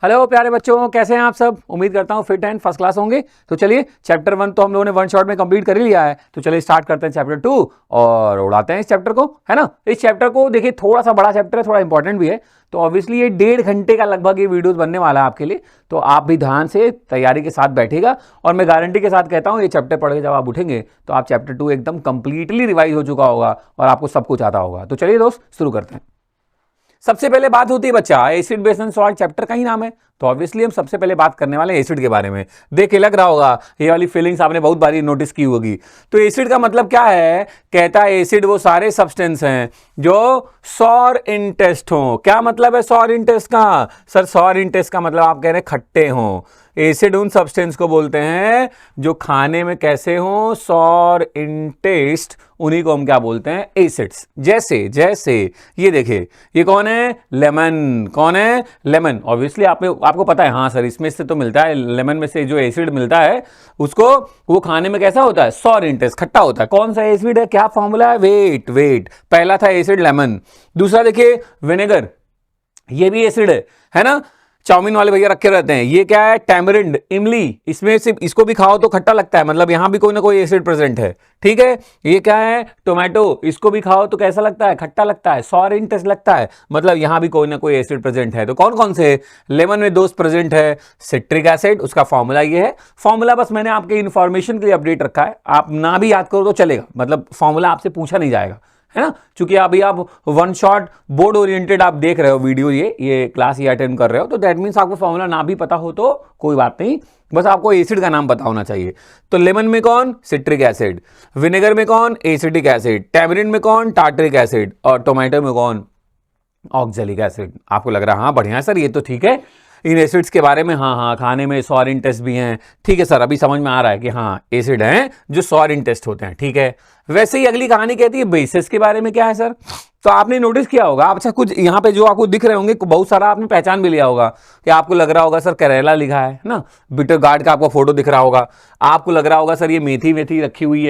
Hello प्यारे बच्चों, कैसे हैं आप सब। उम्मीद करता हूँ फिट एंड फर्स्ट क्लास होंगे। तो चलिए चैप्टर 1 तो हम लोगों ने वन शॉट में कंप्लीट कर ही लिया है। तो चलिए स्टार्ट करते हैं चैप्टर 2 और उड़ाते हैं इस चैप्टर को, है ना। इस चैप्टर को देखिए, थोड़ा सा बड़ा चैप्टर है, थोड़ा इंपॉर्टेंट भी है। तो ऑब्वियसली ये 1.5 घंटे का लगभग ये वीडियोस बनने वाला है आपके लिए। तो आप भी ध्यान से तैयारी के साथ बैठेगा और मैं गारंटी के साथ कहता हूँ ये चैप्टर पढ़ के जब आप उठेंगे तो आप चैप्टर 2 एकदम कंप्लीटली रिवाइज हो चुका होगा और आपको सब कुछ आता होगा। तो चलिए दोस्त शुरू करते हैं। सबसे पहले बात होती है बच्चा, acid base and salt chapter का ही नाम है, तो ऑब्वियसली हम सबसे पहले बात करने वाले हैं एसिड के बारे में। देख के लग रहा होगा, ये वाली फीलिंग्स आपने बहुत बारी नोटिस की होगी। तो एसिड का मतलब क्या है, कहता है एसिड वो सारे सब्सटेंस हैं जो सॉर इन टेस्ट हो। क्या मतलब है सॉर इन टेस्ट का? सर सॉर इन टेस्ट का मतलब आप कह रहे हैं खट्टे हों। एसिड उन सब्सटेंस को बोलते हैं जो खाने में कैसे हो, सॉर इन टेस्ट, उन्हीं को हम क्या बोलते हैं, एसिड्स। जैसे जैसे ये देखिए, ये कौन है, लेमन। कौन है, लेमन। ऑब्वियसली आपको पता है, हाँ सर इसमें से तो मिलता है, लेमन में से जो एसिड मिलता है उसको वो खाने में कैसा होता है, सॉर इन टेस्ट, खट्टा होता है। कौन सा एसिड है, क्या फॉर्मूला है, वेट वेट। पहला था एसिड लेमन। दूसरा देखिए विनेगर, ये भी एसिड है ना। चाउमीन वाले भैया रखे रहते हैं, ये क्या है, टैमरिंड, इमली। इसमें से इसको भी खाओ तो खट्टा लगता है, मतलब यहां भी कोई ना कोई एसिड प्रेजेंट है, ठीक है। ये क्या है, टोमेटो, इसको भी खाओ तो कैसा लगता है, खट्टा लगता है, सॉर इन टेस्ट लगता है, मतलब यहां भी कोई ना कोई एसिड प्रेजेंट है। तो कौन कौन से, लेमन में दोस्त प्रेजेंट है, सिट्रिक एसिड, उसका फॉर्मूला ये है। फॉर्मूला बस मैंने आपके इन्फॉर्मेशन के लिए अपडेट रखा है, आप ना भी याद करो तो चलेगा, मतलब फॉर्मूला आपसे पूछा नहीं जाएगा, है ना। चूंकि अभी आप वन शॉट बोर्ड ओरिएंटेड आप देख रहे हो वीडियो, ये क्लास ये अटेंड कर रहे हो, तो दैट मीन्स आपको फॉर्मूला ना भी पता हो तो कोई बात नहीं, बस आपको एसिड का नाम पता होना चाहिए। तो लेमन में कौन, सिट्रिक एसिड। विनेगर में कौन, एसिटिक एसिड। टैमरिंड में कौन, टार्टरिक एसिड। और टोमेटो में कौन, ऑक्जेलिक एसिड। आपको लग रहा है हाँ बढ़िया है सर, ये तो ठीक है, इन एसिड्स के बारे में हाँ खाने में सॉर इन टेस्ट भी हैं, ठीक है सर, अभी समझ में आ रहा है कि हाँ एसिड हैं जो सॉर इन टेस्ट होते हैं, ठीक है। वैसे ही अगली कहानी कहती है बेसिस के बारे में। क्या है सर, तो आपने नोटिस किया होगा, अच्छा कुछ यहाँ पे जो आपको दिख रहे होंगे बहुत सारा आपने पहचान भी लिया होगा, कि आपको लग रहा होगा सर करेला लिखा है ना, बिटर गार्ड का आपको फोटो दिख रहा होगा, आपको लग रहा होगा सर ये मेथी मेथी रखी हुई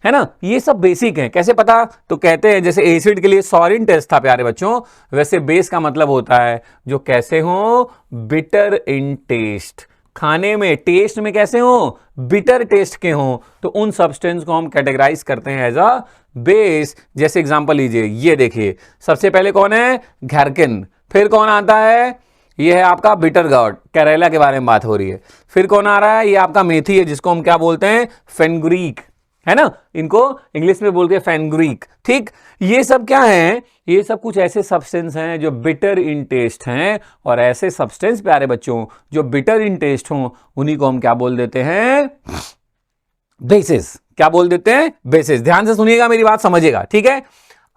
है ना। ये सब बेसिक है। कैसे पता, तो कहते हैं जैसे एसिड के लिए सॉर इन टेस्ट था प्यारे बच्चों, वैसे बेस का मतलब होता है जो कैसे हो, बिटर इन टेस्ट, खाने में टेस्ट में कैसे हो, बिटर टेस्ट के हो, तो उन सब्सटेंस को हम कैटेगराइज करते हैं एज अ बेस। जैसे एग्जांपल लीजिए, ये देखिए सबसे पहले कौन है, घैरकिन। फिर कौन आता है, ये है आपका बिटर गार्ड, करेला के बारे में बात हो रही है। फिर कौन आ रहा है, ये आपका मेथी है जिसको हम क्या बोलते हैं, फेनग्रीक, है ना, इनको इंग्लिश में बोलते हैं फेनग्रीक, ठीक। ये सब क्या है, ये सब कुछ ऐसे सब्सटेंस हैं जो बिटर इन टेस्ट हैं, और ऐसे सब्सटेंस प्यारे बच्चों जो बिटर इन टेस्ट हों उन्हीं को हम क्या बोल देते हैं, बेसिस। क्या बोल देते हैं, बेसिस। ध्यान से सुनिएगा, मेरी बात समझिएगा, ठीक है।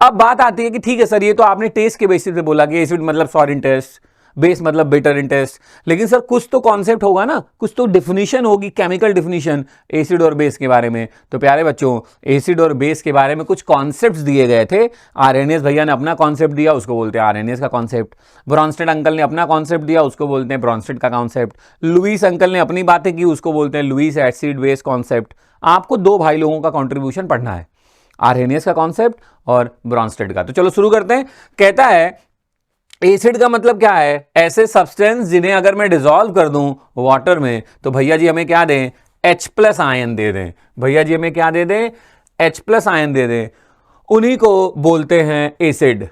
अब बात आती है कि ठीक है सर ये तो आपने टेस्ट के बेसिस पे बोला कि एसिड मतलब सॉर इन टेस्ट, बेस मतलब बिटर इन टेस्ट, लेकिन सर कुछ तो कॉन्सेप्ट होगा ना, कुछ तो डिफिनीशन होगी, केमिकल डिफिनीशन एसिड और बेस के बारे में। तो प्यारे बच्चों एसिड और बेस के बारे में कुछ कॉन्सेप्ट्स दिए गए थे। आर्हेनियस भैया ने अपना कॉन्सेप्ट दिया, उसको बोलते हैं आर्हेनियस का कॉन्सेप्ट। ब्रॉन्स्टेड अंकल ने अपना कॉन्सेप्ट दिया, उसको बोलते हैं ब्रॉन्स्टेड का कॉन्सेप्ट। लुईस अंकल ने अपनी बातें की, उसको बोलते हैं लुईस एसिड बेस कॉन्सेप्ट। आपको दो भाई लोगों का कॉन्ट्रीब्यूशन पढ़ना है, आर्हेनियस का कॉन्सेप्ट और ब्रॉन्स्टेड का। तो चलो शुरू करते हैं। कहता है एसिड का मतलब क्या है, ऐसे सब्सटेंस जिन्हें अगर मैं डिसॉल्व कर दूं वाटर में तो भैया जी हमें क्या दें, H+ आयन दे दें। भैया जी हमें क्या दे दें, H+ आयन दे दें, उन्हीं को बोलते हैं एसिड।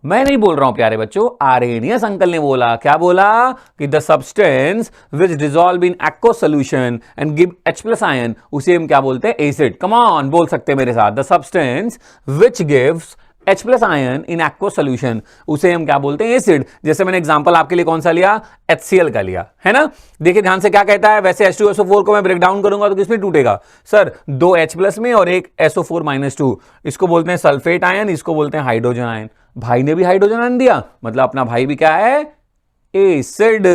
मैं नहीं बोल रहा हूं प्यारे बच्चों, आर्हेनियस अंकल ने बोला। क्या बोला, कि the substance which dissolve in aqueous solution and give H+ ion, उसे हम क्या बोलते हैं, एसिड। कम ऑन, बोल सकते हैं मेरे साथ, the substance which gives H+ ion in aqueous solution, उसे हम क्या बोलते हैं, एसिड। जैसे मैंने एग्जांपल आपके लिए कौन सा लिया, HCl का लिया, है ना। देखिए ध्यान से क्या कहता है, वैसे H2SO4 को मैं ब्रेक डाउन करूंगा तो किसमें टूटेगा सर, 2 H+ में और एक SO4-2, इसको बोलते हैं सल्फेट आयन, इसको बोलते हैं हाइड्रोजन आयन। भाई ने भी हाइड्रोजन आयन दिया, मतलब अपना भाई भी क्या है, एसिड।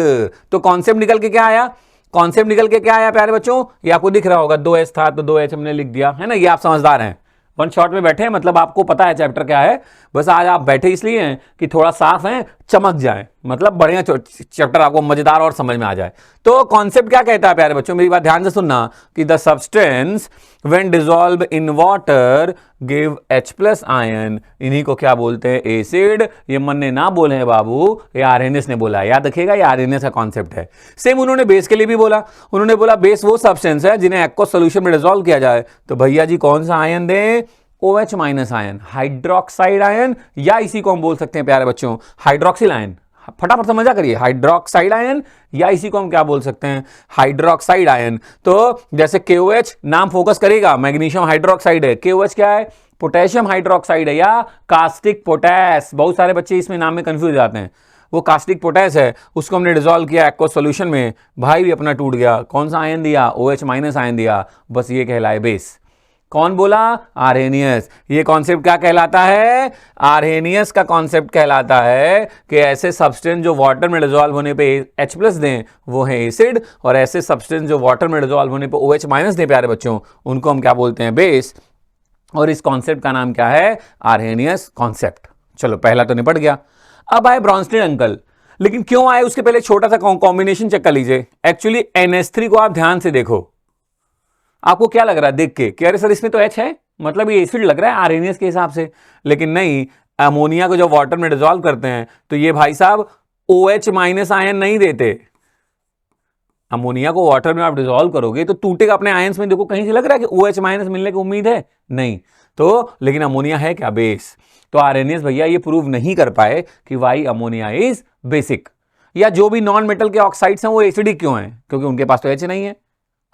तो कॉन्सेप्ट निकल के क्या आया, कॉन्सेप्ट निकल के क्या आया प्यारे बच्चों, ये आपको दिख रहा होगा, 2H था तो 2H हमने लिख दिया, है ना। ये आप समझदार हैं, वन शॉट में बैठे हैं, मतलब आपको पता है चैप्टर क्या है, बस आज आप बैठे इसलिए हैं कि थोड़ा साफ हैं, चमक जाए, मतलब बढ़िया चैप्टर आपको मजेदार और समझ में आ जाए। तो कॉन्सेप्ट क्या कहता है प्यारे बच्चों, मेरी बात ध्यान से सुनना कि the substance when dissolve in water give H+ ion, इन्हीं को क्या बोलते हैं, एसिड। ये मन ने ना बोले हैं बाबू, ये आर्हेनियस ने बोला है, याद रखिएगा ये आर्हेनियस का कॉन्सेप्ट है। सेम उन्होंने बेस के लिए भी बोला, उन्होंने बोला बेस वो सब्सटेंस है जिन्हें एक्वस सोल्यूशन में डिसॉल्व किया जाए, तो भैया जी कौन सा आयन दें, OH- आयन, हाइड्रोक्साइड आयन, या इसी को हम बोल सकते हैं प्यारे बच्चों हाइड्रोक्सिल आयन। फटाफट समझा करिए, हाइड्रोक्साइड आयन या इसी को हम क्या बोल सकते हैं, हाइड्रोक्साइड आयन। तो जैसे KOH नाम फोकस करेगा, मैग्नीशियम हाइड्रोक्साइड है, KOH क्या है, पोटेशियम हाइड्रोक्साइड है या कास्टिक पोटैश। बहुत सारे बच्चे इसमें नाम में कंफ्यूज जाते हैं, वो कास्टिक पोटैश है, उसको हमने डिसॉल्व किया एक्वस सॉल्यूशन में, भाई भी अपना टूट गया। कौन सा आयन दिया, OH- आयन दिया, बस ये कहलाए बेस। कौन बोला, आर्हेनियस। ये कॉन्सेप्ट क्या कहलाता है, आर्हेनियस का कॉन्सेप्ट कहलाता है कि ऐसे सब्सटेंस जो वाटर में डिसॉल्व होने पे H+ दें वो है एसिड, और ऐसे सब्सटेंस जो वाटर में डिसॉल्व होने पे OH- दें प्यारे बच्चों, उनको हम क्या बोलते हैं, बेस। और इस कॉन्सेप्ट का नाम क्या है, आर्हेनियस कॉन्सेप्ट। चलो पहला तो निपट गया। अब आए ब्रॉन्स्टेड अंकल, लेकिन क्यों आए उसके पहले छोटा सा कॉम्बिनेशन चेक कर लीजिए। एक्चुअली NH3 को आप ध्यान से देखो, आपको क्या लग रहा है देख के कि अरे सर इसमें तो H है, मतलब ये एसिड लग रहा है आर्हेनियस के हिसाब से, लेकिन नहीं, अमोनिया को जब वाटर में डिसॉल्व करते हैं तो ये भाई साहब OH- आयन नहीं देते। अमोनिया को वाटर में आप डिसॉल्व करोगे तो टूटेगा अपने आयंस में, देखो कहीं से लग रहा है कि OH- मिलने की उम्मीद है, नहीं। तो लेकिन अमोनिया है क्या, बेस। तो आर्हेनियस भैया ये प्रूव नहीं कर पाए कि वाई अमोनिया इज बेसिक, या जो भी नॉन मेटल के ऑक्साइड्स हैं वो एसिडिक क्यों हैं, क्योंकि उनके पास तो H नहीं है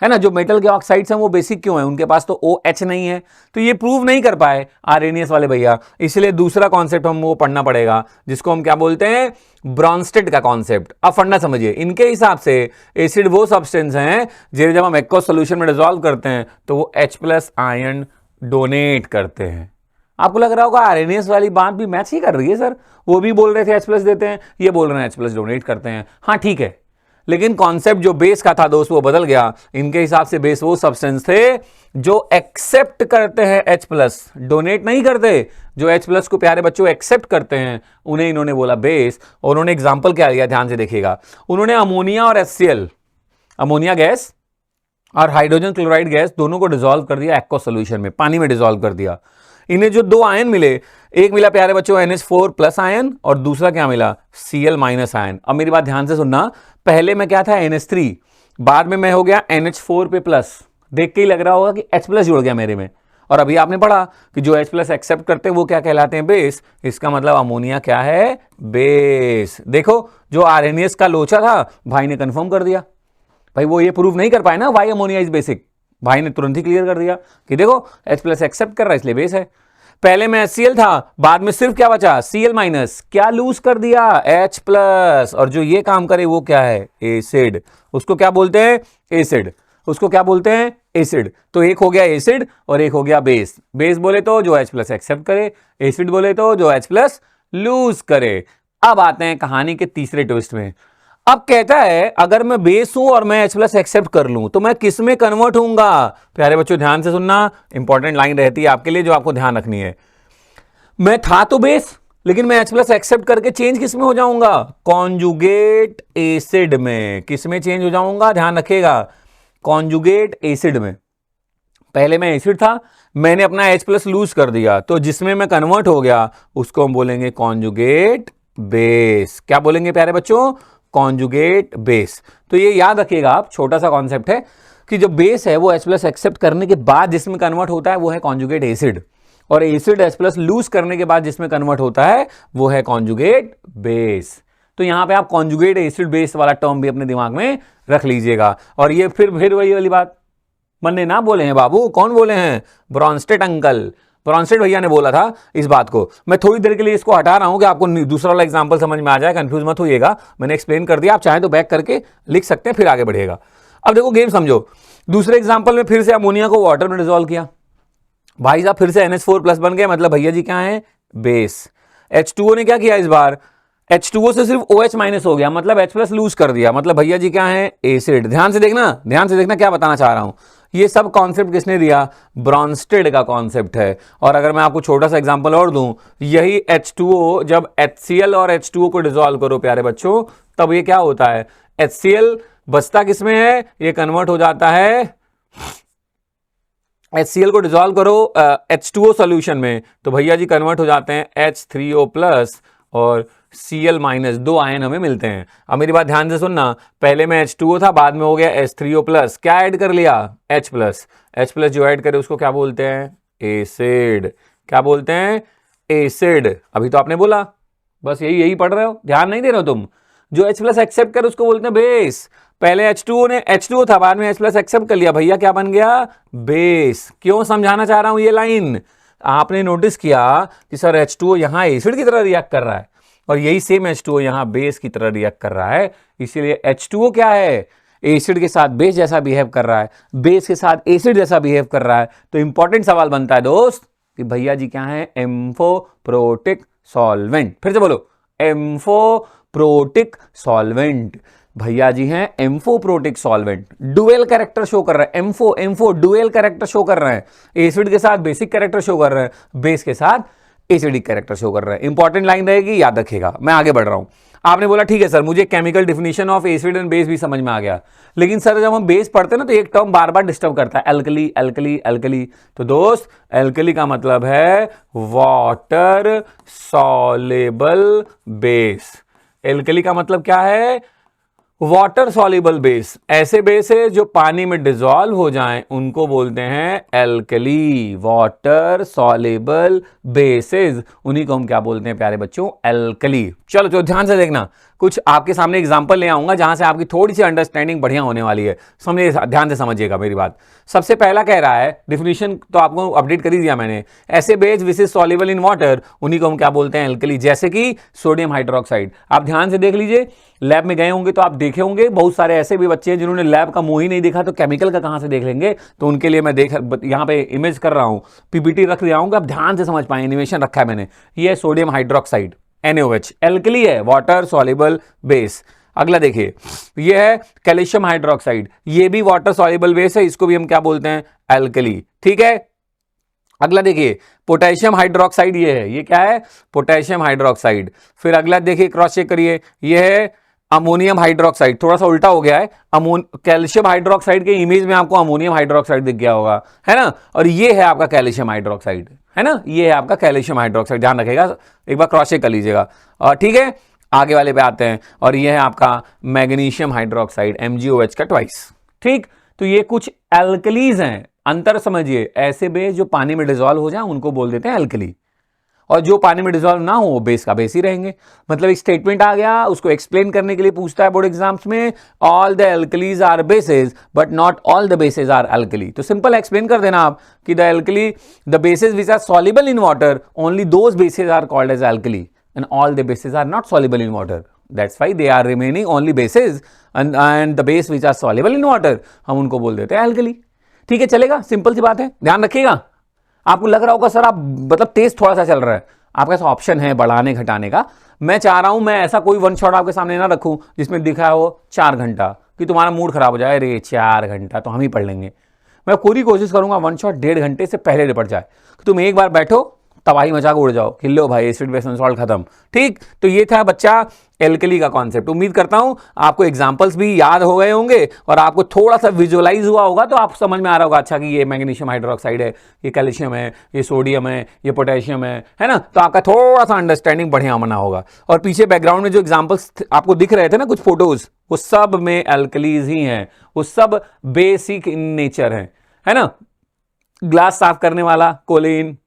ना। जो मेटल के ऑक्साइड्स हैं वो बेसिक क्यों हैं, उनके पास तो OH नहीं है। तो ये प्रूव नहीं कर पाए आर्हेनियस वाले भैया, इसलिए दूसरा कॉन्सेप्ट हम वो पढ़ना पड़ेगा जिसको हम क्या बोलते हैं, ब्रॉन्स्टेड का कॉन्सेप्ट। अब फंडा समझिए, इनके हिसाब से एसिड वो सब्सटेंस हैं जिन्हें जब हम एक्वस सॉल्यूशन में डिसॉल्व करते हैं तो वो H+ आयन डोनेट करते हैं। आपको लग रहा होगा आर्हेनियस वाली बात भी मैच ही कर रही है सर, वो भी बोल रहे थे H+ देते हैं, ये बोल रहे हैं H+ डोनेट करते हैं। हाँ ठीक है, लेकिन कॉन्सेप्ट जो बेस का था दोस्त वो बदल गया। इनके हिसाब से बेस वो सब्सटेंस थे जो एक्सेप्ट करते हैं H+, डोनेट नहीं करते। जो H+ को प्यारे बच्चों एक्सेप्ट करते हैं उन्हें इन्होंने बोला बेस। और उन्होंने एग्जांपल क्या लिया, ध्यान से देखिएगा। उन्होंने अमोनिया और HCl, अमोनिया गैस और हाइड्रोजन क्लोराइड गैस दोनों को डिसॉल्व कर दिया एक्वस सॉल्यूशन में, पानी में डिसॉल्व कर दिया। इन्हें जो दो आयन मिले, एक मिला प्यारे बच्चों NH4+ आयन और दूसरा क्या मिला, Cl- आयन। अब मेरी बात ध्यान से सुनना, पहले में क्या था NH3, बाद में मैं हो गया NH4 पे प्लस। देख के ही लग रहा होगा कि H+ जुड़ गया मेरे में। और अभी आपने पढ़ा कि जो H+ एक्सेप्ट करते हैं वो क्या कहलाते हैं, बेस। इसका मतलब अमोनिया क्या है, बेस। देखो जो आर्हेनियस का लोचा था भाई ने कंफर्म कर दिया। भाई वो ये प्रूव नहीं कर पाए ना वाई अमोनिया इज बेसिक, भाई ने तुरंत ही क्लियर कर दिया कि देखो H+ एक्सेप्ट कर रहा है इसलिए बेस है। पहले में HCl था, बाद में सिर्फ क्या बचा, Cl-, क्या लूज कर दिया, H+। और जो ये काम करे वो क्या है, एसिड। उसको क्या बोलते हैं, एसिड। उसको क्या बोलते हैं, एसिड। तो एक हो गया एसिड और एक हो गया बेस। बेस बोले तो जो H+ एक्सेप्ट करे, एसिड बोले तो जो H+ लूज करे। अब आते हैं कहानी के तीसरे ट्विस्ट में। अब कहता है अगर मैं बेस हूं और मैं H+ एक्सेप्ट कर लूं तो मैं किस में कन्वर्ट होऊंगा। प्यारे बच्चों ध्यान से सुनना, इंपॉर्टेंट लाइन रहती है आपके लिए जो आपको ध्यान रखनी है। मैं था तो बेस, लेकिन मैं H+ एक्सेप्ट करके चेंज किस में हो जाऊंगा, कॉन्जुगेट एसिड में। किस में चेंज हो जाऊंगा, ध्यान रखिएगा, कॉन्जुगेट एसिड में। पहले मैं एसिड था, मैंने अपना H+ लूज कर दिया, तो जिसमें मैं कन्वर्ट हो गया उसको हम बोलेंगे कॉन्जुगेट बेस। क्या बोलेंगे प्यारे बच्चों, कॉन्जुगेट बेस। तो ये याद रखिएगा आप, छोटा सा कॉन्सेप्ट है कि जो बेस है वो H+ एक्सेप्ट करने के बाद जिसमें कन्वर्ट होता है वो है कॉन्जुगेट एसिड, और एसिड H+ लूज करने के बाद जिसमें कन्वर्ट होता है वो है कॉन्जुगेट बेस। तो यहां पे आप कॉन्जुगेट एसिड बेस वाला टर्म भी अपने दिमाग में रख लीजिएगा। और ये फिर वही वाली बात मन ने ना बोले हैं बाबू, कौन बोले हैं, ब्रॉन्स्टेड अंकल, ब्रॉन्स्टेड भैया ने बोला था इस बात को। मैं थोड़ी देर के लिए इसको हटा रहा हूं कि आपको दूसरा वाला एग्जांपल समझ में आ जाए, कंफ्यूज मत होइएगा। मैंने एक्सप्लेन कर दिया, आप चाहें तो बैक करके लिख सकते हैं, फिर आगे बढ़ेगा। अब देखो गेम समझो, दूसरे एग्जांपल में फिर से अमोनिया को वाटर में डिसॉल्व किया, भाई साहब फिर से NH4+ बन गया, मतलब भैया जी क्या है, बेस। H2O ने क्या किया इस बार, H2O से सिर्फ OH- हो गया, मतलब H+ लूज कर दिया, मतलब भैया जी क्या है, एसिड। ध्यान से देखना क्या बताना चाह रहा हूं। ये सब कॉन्सेप्ट किसने दिया? ब्रॉन्स्टेड का कॉन्सेप्ट है। और अगर मैं आपको छोटा सा एग्जांपल और दूं, यही H2O जब HCl और H2O को डिसॉल्व करो प्यारे बच्चों, तब ये क्या होता है? HCl बचता किसमें है? ये कन्वर्ट हो जाता है, HCl को डिसॉल्व करो H2O सॉल्यूशन में, तो भैया जी कन्वर्ट हो जाते हैं H3O प्लस और Cl माइनस, 2 आयन हमें मिलते हैं। अब मेरी बात ध्यान से सुनना, पहले में H2O था, बाद में हो गया H3O प्लस, क्या ऐड कर लिया? H plus. H प्लस जो ऐड करे उसको क्या बोलते हैं? एसिड। क्या बोलते हैं? एसिड। अभी तो आपने बोला, बस यही पढ़ रहे हो, ध्यान नहीं दे रहे हो तुम। जो H प्लस एक्सेप्ट करे उसको बोलते हैं बेस। पहले H2O ने H2O था, बाद में H प्लस एक्सेप्ट कर लिया, भैया क्या बन गया? बेस। क्यों समझाना चाह रहा हूं ये लाइन? आपने नोटिस किया कि सर H2O यहां एसिड की तरह रिएक्ट कर रहा है और यही सेम H2O यहां बेस की तरह रिएक्ट कर रहा है, इसीलिए H2O क्या है? एसिड के साथ बेस जैसा बिहेव कर रहा है, बेस के साथ एसिड जैसा बिहेव कर रहा है। तो इंपॉर्टेंट सवाल बनता है दोस्त कि भैया जी क्या है? एम्फोप्रोटिक सॉल्वेंट। फिर से बोलो, एम्फोप्रोटिक सॉल्वेंट। भैया जी हैं एम्फोप्रोटिक सॉल्वेंट, डुअल कैरेक्टर शो कर रहा है। एम्फो डुअल कैरेक्टर शो कर रहा है, एसिड के साथ बेसिक कैरेक्टर शो कर रहा है, बेस के साथ एसिडिक कैरेक्टर शो कर रहा है। इंपॉर्टेंट लाइन रहेगी, याद रखिएगा। मैं आगे बढ़ रहा हूं। आपने बोला ठीक है सर, मुझे chemical definition of acid and base भी समझ में आ गया, लेकिन सर जब हम बेस पढ़ते हैं ना तो एक टर्म बार बार डिस्टर्ब करता है, एल्कली एल्कली एल्कली। तो दोस्त एल्कली का मतलब है वाटर सॉल्युबल बेस। एल्कली का मतलब क्या है? Water soluble base. ऐसे बेस है जो पानी में डिसॉल्व हो जाएं, उनको बोलते हैं एल्कली, वाटर सॉल्युबल बेसेस। उन्हीं को हम क्या बोलते हैं प्यारे बच्चों? एल्कली। चलो जो ध्यान से देखना, कुछ आपके सामने एग्जांपल ले आऊंगा जहां से आपकी थोड़ी सी अंडरस्टैंडिंग बढ़िया होने वाली है। समझिए, ध्यान से समझिएगा मेरी बात। सबसे पहला कह रहा है, डिफिनीशन तो आपको अपडेट कर ही दिया मैंने, ऐसे base which is soluble in water, उन्हीं को हम क्या बोलते हैं? एल्कली। जैसे कि सोडियम हाइड्रोक्साइड। आप ध्यान से देख लीजिए, लैब में गए होंगे तो आप देखे होंगे बहुत सारे ऐसे भी बच्चे हैं जिन्होंने लैब का मुंह ही नहीं देखा, तो केमिकल का कहां से देख लेंगे? तो उनके लिए मैं यहां पे इमेज कर रहा हूं, पीपीटी रख दिया हूं, आप ध्यान से समझ पाए, एनिमेशन रखा है मैंने। ये सोडियम हाइड्रोक्साइड NaOH, एल्कली है, वाटर सॉल्युबल बेस। अगला देखिए, ये है कैल्शियम हाइड्रोक्साइड, ये भी वाटर सॉल्युबल बेस है, इसको भी हम क्या बोलते हैं? एल्कली। ठीक है। अगला देखिए, पोटेशियम हाइड्रोक्साइड, ये है, ये क्या है? Potassium hydroxide. फिर अगला देखिए, क्रॉस चेक करिए, ये है अमोनियम हाइड्रोक्साइड। थोड़ा सा उल्टा हो गया है, कैल्शियम हाइड्रोक्साइड के इमेज में आपको अमोनियम हाइड्रोक्साइड दिख गया होगा, है ना? और ये है आपका कैल्शियम हाइड्रोक्साइड, है ना? ये है आपका कैल्शियम हाइड्रोक्साइड, ध्यान रखिएगा, एक बार क्रॉस चेक कर लीजिएगा। ठीक है, आगे वाले पे आते हैं, और ये है आपका मैग्नीशियम हाइड्रोक्साइड, MgOH का ट्वाइस। ठीक, तो ये कुछ एल्कलीज हैं। अंतर समझिए, ऐसे बेस जो पानी में डिसॉल्व हो जाए उनको बोल देते हैं एल्कली, और जो पानी में डिसॉल्व ना हो वो बेस का बेस ही रहेंगे। मतलब एक स्टेटमेंट आ गया, उसको एक्सप्लेन करने के लिए पूछता है बोर्ड एग्जाम्स में, all the alkalies are bases but not all the bases are alkali. तो सिंपल एक्सप्लेन कर देना आप कि the alkali, the bases which are soluble in water, only those bases are called as alkali and all the bases are not soluble in water, that's why they are remaining only bases and the base which are soluble in water, हम उनको बोल देते हैं alkali. ठीक है, चलेगा, simple सी बात है, ध्यान रखिएगा। आपको लग रहा होगा सर आप मतलब तेज थोड़ा सा चल रहा है, आपके पास ऑप्शन है बढ़ाने घटाने का। मैं चाह रहा हूं मैं ऐसा कोई वन शॉट आपके सामने ना रखूं जिसमें दिखा हो 4 घंटा, कि तुम्हारा मूड खराब हो जाए, अरे 4 घंटा तो हम ही पढ़ लेंगे। मैं पूरी कोशिश करूंगा वन शॉट 1.5 घंटे से पहले निपट जाए, कि तुम एक बार बैठो, तबाही मचा के उड़ जाओ, खिल्लो भाई, एसिड बेस एंड सॉल्ट खत्म। ठीक, तो ये था बच्चा एल्कली का कॉन्सेप्ट। उम्मीद करता हूं आपको एग्जांपल्स भी याद हो गए होंगे और आपको थोड़ा सा विजुअलाइज हुआ होगा, तो आप समझ में आ रहा होगा अच्छा कि ये मैग्नीशियम हाइड्रोक्साइड है, ये कैल्शियम है, ये सोडियम है, ये पोटेशियम है ना? तो आपका थोड़ा सा अंडरस्टैंडिंग बढ़िया बना होगा। और पीछे बैकग्राउंड में जो एग्जाम्पल्स आपको दिख रहे थे ना, कुछ फोटोज, वो सब में एल्कलीज ही हैं, वो सब बेसिक इन नेचर है ना? ग्लास साफ करने वाला कोलिन,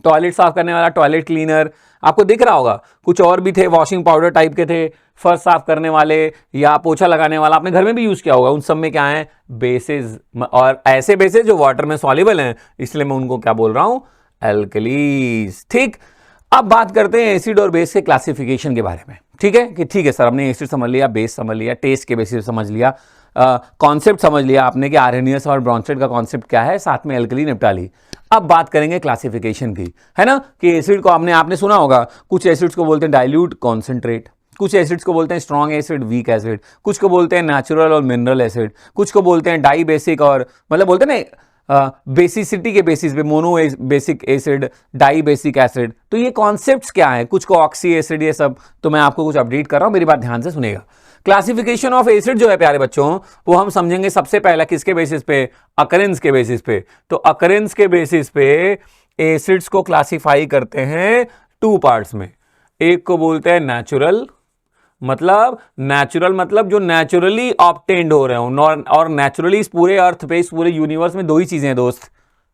टॉयलेट साफ करने वाला टॉयलेट क्लीनर, आपको दिख रहा होगा। कुछ और भी थे, वॉशिंग पाउडर टाइप के थे, फर्श साफ करने वाले या पोछा लगाने वाला, आपने घर में भी यूज किया होगा। उन सब में क्या है? बेसिस, और ऐसे बेसिस जो वाटर में सॉल्युबल हैं, इसलिए मैं उनको क्या बोल रहा हूं? एल्कलीज। ठीक, अब बात करते हैं एसिड और बेस के क्लासिफिकेशन के बारे में। ठीक है कि ठीक है सर, हमने एसिड समझ लिया, बेस समझ लिया, टेस्ट के बेसिस समझ लिया, कॉन्सेप्ट समझ लिया आपने कि आर्हेनियस और ब्रॉन्स्टेड का कॉन्सेप्ट क्या है, साथ में एल्कली निपटा ली। अब बात करेंगे क्लासिफिकेशन की, है ना? कि एसिड को आपने सुना होगा, कुछ एसिड्स को बोलते हैं डाइल्यूट, कॉन्सेंट्रेट, कुछ एसिड्स को बोलते हैं स्ट्रॉन्ग एसिड, वीक एसिड, कुछ को बोलते हैं नेचुरल और मिनरल एसिड, कुछ को बोलते हैं डाई बेसिक और मतलब बोलते हैं ना बेसिसिटी के बेसिस पे monobasic acid, dibasic acid. तो ये कॉन्सेप्ट्स क्या है, कुछ को ऑक्सी एसिड, ये सब तो मैं आपको कुछ अपडेट कर रहा हूं, मेरी बात ध्यान से सुनेगा। क्लासिफिकेशन ऑफ एसिड जो है प्यारे बच्चों, वो हम समझेंगे सबसे पहला किसके बेसिस पे, अकरेंस के बेसिस पे। तो अकरेंस के बेसिस पे एसिड्स को क्लासिफाई करते हैं टू पार्ट्स में। एक को बोलते हैं नेचुरल, मतलब जो नेचुरली ऑब्टेन्ड हो रहे हो, और नेचुरली इस पूरे अर्थ पे, इस पूरे यूनिवर्स में दो ही चीजें हैं दोस्त,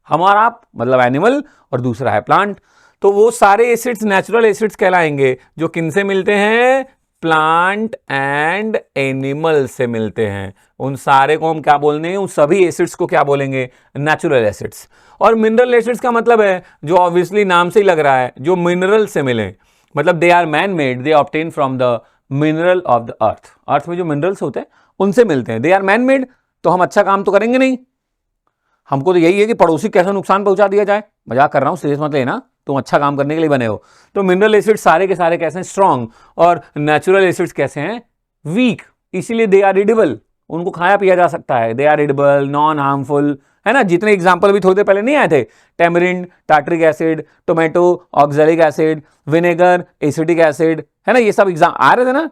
हमारा मतलब एनिमल, और दूसरा है प्लांट। तो वो सारे एसिड्स नेचुरल एसिड्स कहलाएंगे जो किनसे मिलते हैं, प्लांट एंड एनिमल से मिलते हैं। उन सारे को हम क्या बोलेंगे, उन सभी एसिड्स को क्या बोलेंगे, नेचुरल एसिड्स। और मिनरल एसिड्स का मतलब है जो ऑब्वियसली नाम से ही लग रहा है, जो मिनरल से मिले, मतलब they are man made, they obtain from the mineral of the earth. Earth में जो मिनरल्स होते हैं उनसे मिलते हैं, दे आर मैन मेड। तो हम अच्छा काम तो करेंगे नहीं, हमको तो यही है कि पड़ोसी कैसा नुकसान पहुंचा दिया जाए। मजाक कर रहा हूं, सीरियस मत लेना, तुम अच्छा काम करने के लिए बने हो। तो मिनरल एसिड सारे के सारे कैसे हैं, स्ट्रॉन्ग, और नेचुरल एसिड्स कैसे हैं, वीक। इसीलिए दे आर एडिबल, उनको खाया पिया जा सकता है, they are edible, non harmful, है ना। जितने एग्जाम्पल अभी थोड़ी देर पहले नहीं आए थे, tamarind, tartaric acid, tomato, oxalic acid, vinegar, acetic acid, है ना, ये सब एग्जाम आ रहे थे ना,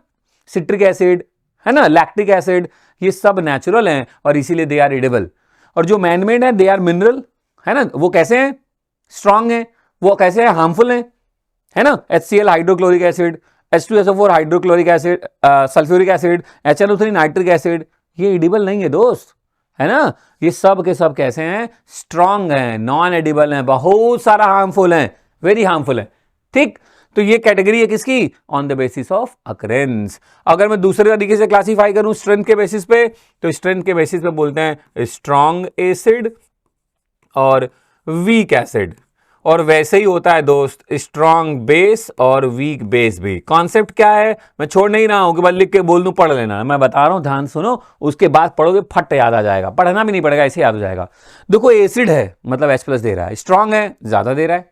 सिट्रिक एसिड, है ना, लैक्टिक एसिड, ये सब नेचुरल हैं और इसीलिए दे आर एडिबल। और जो मैनमेड है दे आर मिनरल, है ना, वो कैसे हैं, स्ट्रॉन्ग है, वो कैसे है, हार्मफुल है ना। HCl hydrochloric acid, H2SO4 hydrochloric acid, sulphuric acid, HNO3 nitric acid, ये एडिबल नहीं है दोस्त, है ना। ये सब के सब कैसे हैं, स्ट्रॉन्ग हैं, नॉन एडिबल हैं, बहुत सारा हार्मफुल हैं, वेरी हार्मफुल है, ठीक। तो ये कैटेगरी है किसकी, on the basis of occurrence. अगर मैं दूसरे तरीके से क्लासीफाई करूं स्ट्रेंथ के बेसिस पे, तो स्ट्रेंथ के बेसिस पे बोलते हैं स्ट्रॉन्ग एसिड और वीक एसिड। और वैसे ही होता है दोस्त स्ट्रॉन्ग बेस और वीक बेस भी। कॉन्सेप्ट क्या है, मैं छोड़ नहीं रहा हूं कि बस लिख के बोल दूं, पढ़ लेना, मैं बता रहा हूं, ध्यान सुनो, उसके बाद पढ़ोगे फट याद आ जाएगा, पढ़ना भी नहीं पड़ेगा, ऐसे याद हो जाएगा। देखो एसिड है मतलब H+ दे रहा है, स्ट्रॉन्ग है ज्यादा दे रहा है,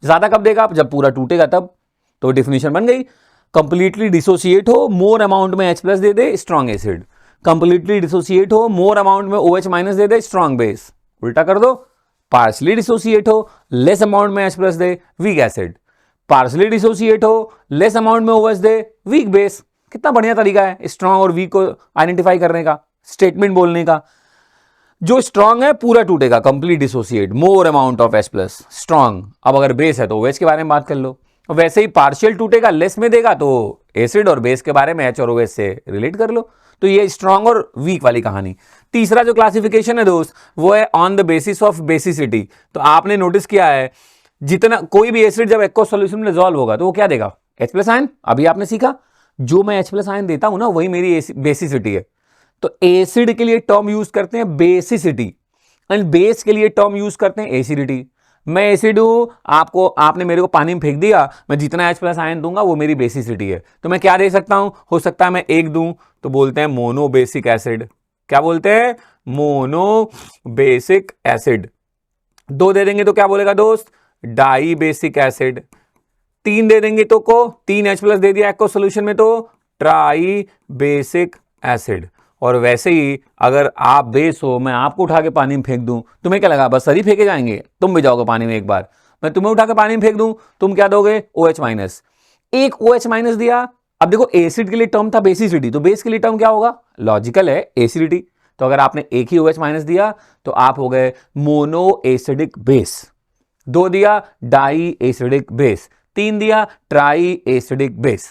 ज्यादा कब देगा, जब पूरा टूटेगा तब। तो डिफिनेशन बन गई, कंप्लीटली डिसोसिएट हो, मोर अमाउंट में H+ दे दे, स्ट्रॉन्ग एसिड। कंप्लीटली डिसोसिएट हो, मोर अमाउंट में OH- दे दे, स्ट्रॉन्ग बेस। उल्टा कर दो, पार्सली डिसोसिएट हो, लेस अमाउंट में H+ दे, वीक एसिड। पार्सली डिसोसिएट हो, लेस अमाउंट में OH दे, वीक बेस। कितना बढ़िया तरीका है स्ट्रॉन्ग और वीक को आइडेंटिफाई करने का, स्टेटमेंट बोलने का। जो स्ट्रॉन्ग है पूरा टूटेगा, complete dissociate, more amount of H+, strong. अब अगर बेस है तो OH के बारे में बात कर लो। वैसे ही पार्शियल टूटेगा, लेस में देगा, तो एसिड और बेस के बारे में H और OH से रिलेट कर लो। तो ये स्ट्रॉन्ग और वीक वाली कहानी। तीसरा जो क्लासिफिकेशन है दोस्त, वो है on the basis of basicity. तो आपने नोटिस किया है, जितना कोई भी एसिड जब एक्वस सॉल्यूशन में डिसॉल्व होगा तो वो क्या देगा, H+ आयन। अभी आपने सीखा, जो मैं H+ आयन देता हूं ना, वही मेरी बेसिसिटी है। तो एसिड के लिए टर्म यूज करते हैं बेसिसिटी, एंड बेस के लिए टर्म यूज करते हैं एसिडिटी। मैं एसिड हूं, आपने मेरे को पानी में फेंक दिया, मैं जितना H+ आयन दूंगा वो मेरी बेसिसिटी है। तो मैं क्या दे सकता हूं, हो सकता है मैं एक दूं, तो बोलते हैं मोनो बेसिक एसिड। क्या बोलते हैं, मोनो बेसिक एसिड। दो दे देंगे तो क्या बोलेगा दोस्त, डाई बेसिक एसिड। तीन दे देंगे तो को, 3 H+ दे दिया एक्वस सॉल्यूशन में तो ट्राई बेसिक एसिड। और वैसे ही अगर आप बेस हो, मैं आपको उठा के पानी में फेंक दूं, तुम्हें क्या लगा, बस सर ही फेंके जाएंगे, तुम भी जाओगे पानी में एक बार। मैं तुम्हें उठा के पानी में फेंक दूं, तुम क्या दोगे, OH-। एक OH- दिया। अब देखो एसिड के लिए टर्म था बेसिसिटी, तो बेस के लिए टर्म क्या होगा, लॉजिकल है एसिडिटी। तो अगर आपने एक ही OH- दिया तो आप हो गए मोनो एसिडिक बेस। 2 दिया डाई एसिडिक बेस, 3 दिया ट्राई एसिडिक बेस।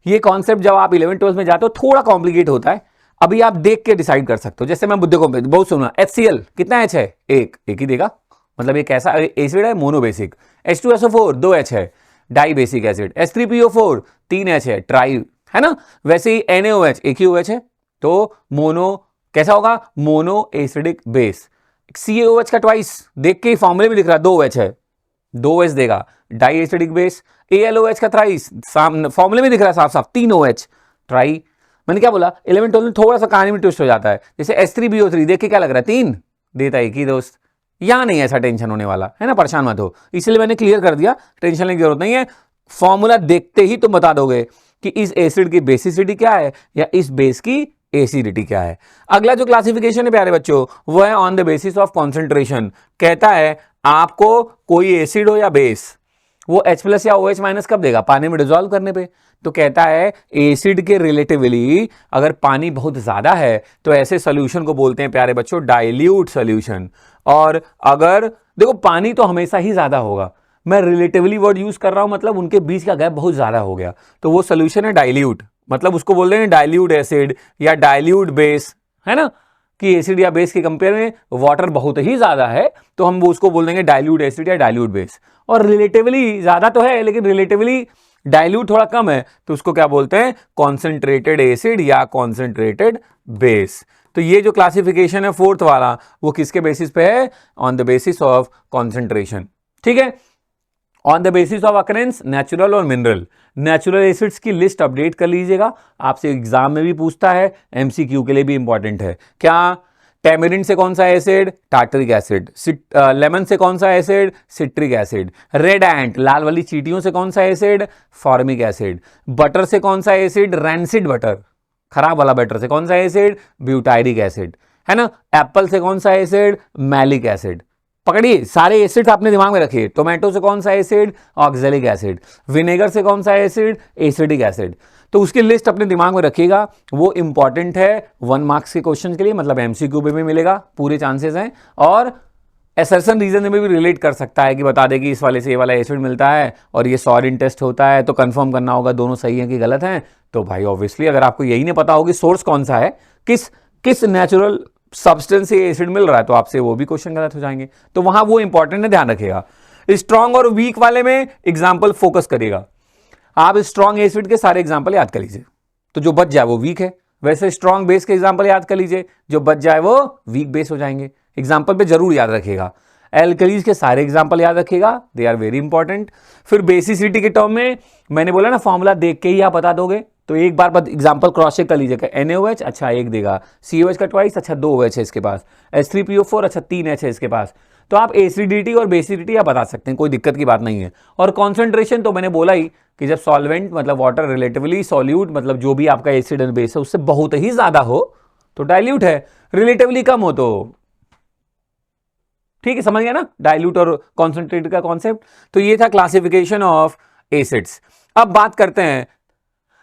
ये कॉन्सेप्ट जब आप 11th-12th में जाते हो थोड़ा कॉम्प्लिकेट होता है, अभी आप देख के डिसाइड कर सकते हो। जैसे मैं बुद्धे को बहुत सुना, HCl कितना H है, एक ही देगा, मतलब ये कैसा एसिड है, मोनोबेसिक। H2SO4 2 H है, dibasic acid. H3PO4 3 H है, ट्राई, है ना। वैसे ही NaOH एक ही OH है, तो मोनो कैसा होगा, मोनो एसिडिक बेस। CaOH का ट्वाइस, देख के फॉर्मूले में दिख रहा है 2 H है, 2 H देगा, डाई एसिडिक बेस। AlOH का थ्राइस, फॉर्मूले में दिख रहा है साफ साफ 3 OH, ट्राई। मैंने क्या बोला, 11th-12th में थोड़ा सा कहानी में ट्विस्ट हो जाता है। जैसे H3BO3 देख के क्या लग रहा है, 3 देता है एक ही दोस्त। यहां नहीं ऐसा टेंशन होने वाला है ना, परेशान मत हो, इसलिए मैंने क्लियर कर दिया, टेंशन लेने की जरूरत नहीं है। फॉर्मूला देखते ही तुम बता दोगे कि इस एसिड की बेसिसिटी क्या है या इस बेस की एसिडिटी क्या है। अगला जो क्लासिफिकेशन है प्यारे बच्चों वो है on the basis of concentration. कहता है आपको कोई एसिड हो या बेस वो H+ या OH- कब देगा, पानी में डिजोल्व करने पे। तो कहता है एसिड के रिलेटिवली अगर पानी बहुत ज्यादा है तो ऐसे सोल्यूशन को बोलते हैं प्यारे बच्चों डाइल्यूट सोल्यूशन। और अगर देखो पानी तो हमेशा ही ज्यादा होगा, मैं रिलेटिवली वर्ड यूज कर रहा हूं मतलब उनके बीच का गैप बहुत ज्यादा हो गया, तो वो सोल्यूशन है डाइल्यूट, मतलब उसको बोल रहे हैं डाइल्यूट एसिड या डाइल्यूट बेस, है ना, कि एसिड या बेस के कंपेयर में वाटर बहुत ही ज्यादा है तो हम उसको बोल देंगे डाइल्यूट एसिड या डाइल्यूट बेस। और रिलेटिवली ज्यादा तो है लेकिन रिलेटिवली डाइल्यूट थोड़ा कम है तो उसको क्या बोलते हैं, कॉन्सेंट्रेटेड एसिड या कॉन्सेंट्रेटेड बेस। तो ये जो क्लासिफिकेशन है फोर्थ वाला वो किसके बेसिस पे है, on the basis of concentration. ठीक है, on the basis of occurrence natural और मिनरल। नेचुरल एसिड्स की लिस्ट अपडेट कर लीजिएगा, आपसे एग्जाम में भी पूछता है, एमसीक्यू के लिए भी इंपॉर्टेंट है। क्या टेमेरिन से कौन सा एसिड, टार्टरिक एसिड। लेमन से कौन सा acid, citric acid. Red ant लाल वाली चींटियों से कौन सा एसिड, फॉर्मिक एसिड। बटर से कौन सा एसिड, रैंसिड बटर, खराब वाला बटर से कौन सा एसिड, ब्यूटायरिक एसिड, है ना। एप्पल से कौन सा एसिड, मैलिक एसिड। पकड़िए सारे एसिड आपने दिमाग में रखिए। टोमेटो से कौन सा एसिड, ऑक्जेलिक एसिड। विनेगर से कौन सा एसिड, एसिडिक एसिड। तो उसकी लिस्ट अपने दिमाग में रखिएगा, वो इंपॉर्टेंट है 1 मार्क्स के क्वेश्चन के लिए, मतलब एमसीक्यू में भी मिलेगा, पूरे चांसेस हैं। और एसर्शन रीजन में भी रिलेट कर सकता है कि बता दे कि इस वाले से ये वाला एसिड मिलता है और ये सॉलिड टेस्ट होता है तो कंफर्म करना होगा दोनों सही हैं कि गलत हैं। तो भाई ऑब्वियसली अगर आपको यही नहीं पता होगी सोर्स कौन सा है, किस किस नेचुरल सब्सटेंस से एसिड मिल रहा है, तो आपसे वो भी क्वेश्चन गलत हो जाएंगे। तो वहां वो इंपॉर्टेंट है, ध्यान रखिएगा। स्ट्रॉन्ग और वीक वाले में एग्जाम्पल फोकस करिएगा। आप स्ट्रॉन्ग एसिड के सारे एग्जाम्पल याद कर लीजिए, तो जो बच जाए वो वीक है। वैसे स्ट्रॉन्ग बेस के एग्जाम्पल याद कर लीजिए, जो बच जाए वो वीक बेस हो जाएंगे। एग्जाम्पल पे जरूर याद रखिएगा। एल्कलीज के सारे एग्जाम्पल याद रखिएगा, दे आर वेरी इंपॉर्टेंट। फिर बेसिसिटी के टर्म में मैंने बोला ना फॉर्मूला देख के ही आप बता दोगे, तो एक बार एग्जाम्पल क्रॉस चेक कर लीजिएगा। NaOH अच्छा 1 देगा, COH का ट्वाइस अच्छा 2 OH है इसके पास, H3PO4 अच्छा 3 H है इसके पास। तो आप एसिडिटी और बेसिडिटी आप बता सकते हैं, कोई दिक्कत की बात नहीं है। और कॉन्सेंट्रेशन तो मैंने बोला ही कि जब सॉल्वेंट मतलब वाटर रिलेटिवली सॉल्यूट मतलब जो भी आपका एसिड एंड बेस है उससे बहुत ही ज्यादा हो तो डाइल्यूट है, रिलेटिवली कम हो तो ठीक है, समझ गया ना डाइल्यूट और कॉन्सेंट्रेट का कॉन्सेप्ट। तो ये था क्लासिफिकेशन ऑफ एसिड्स। अब बात करते हैं,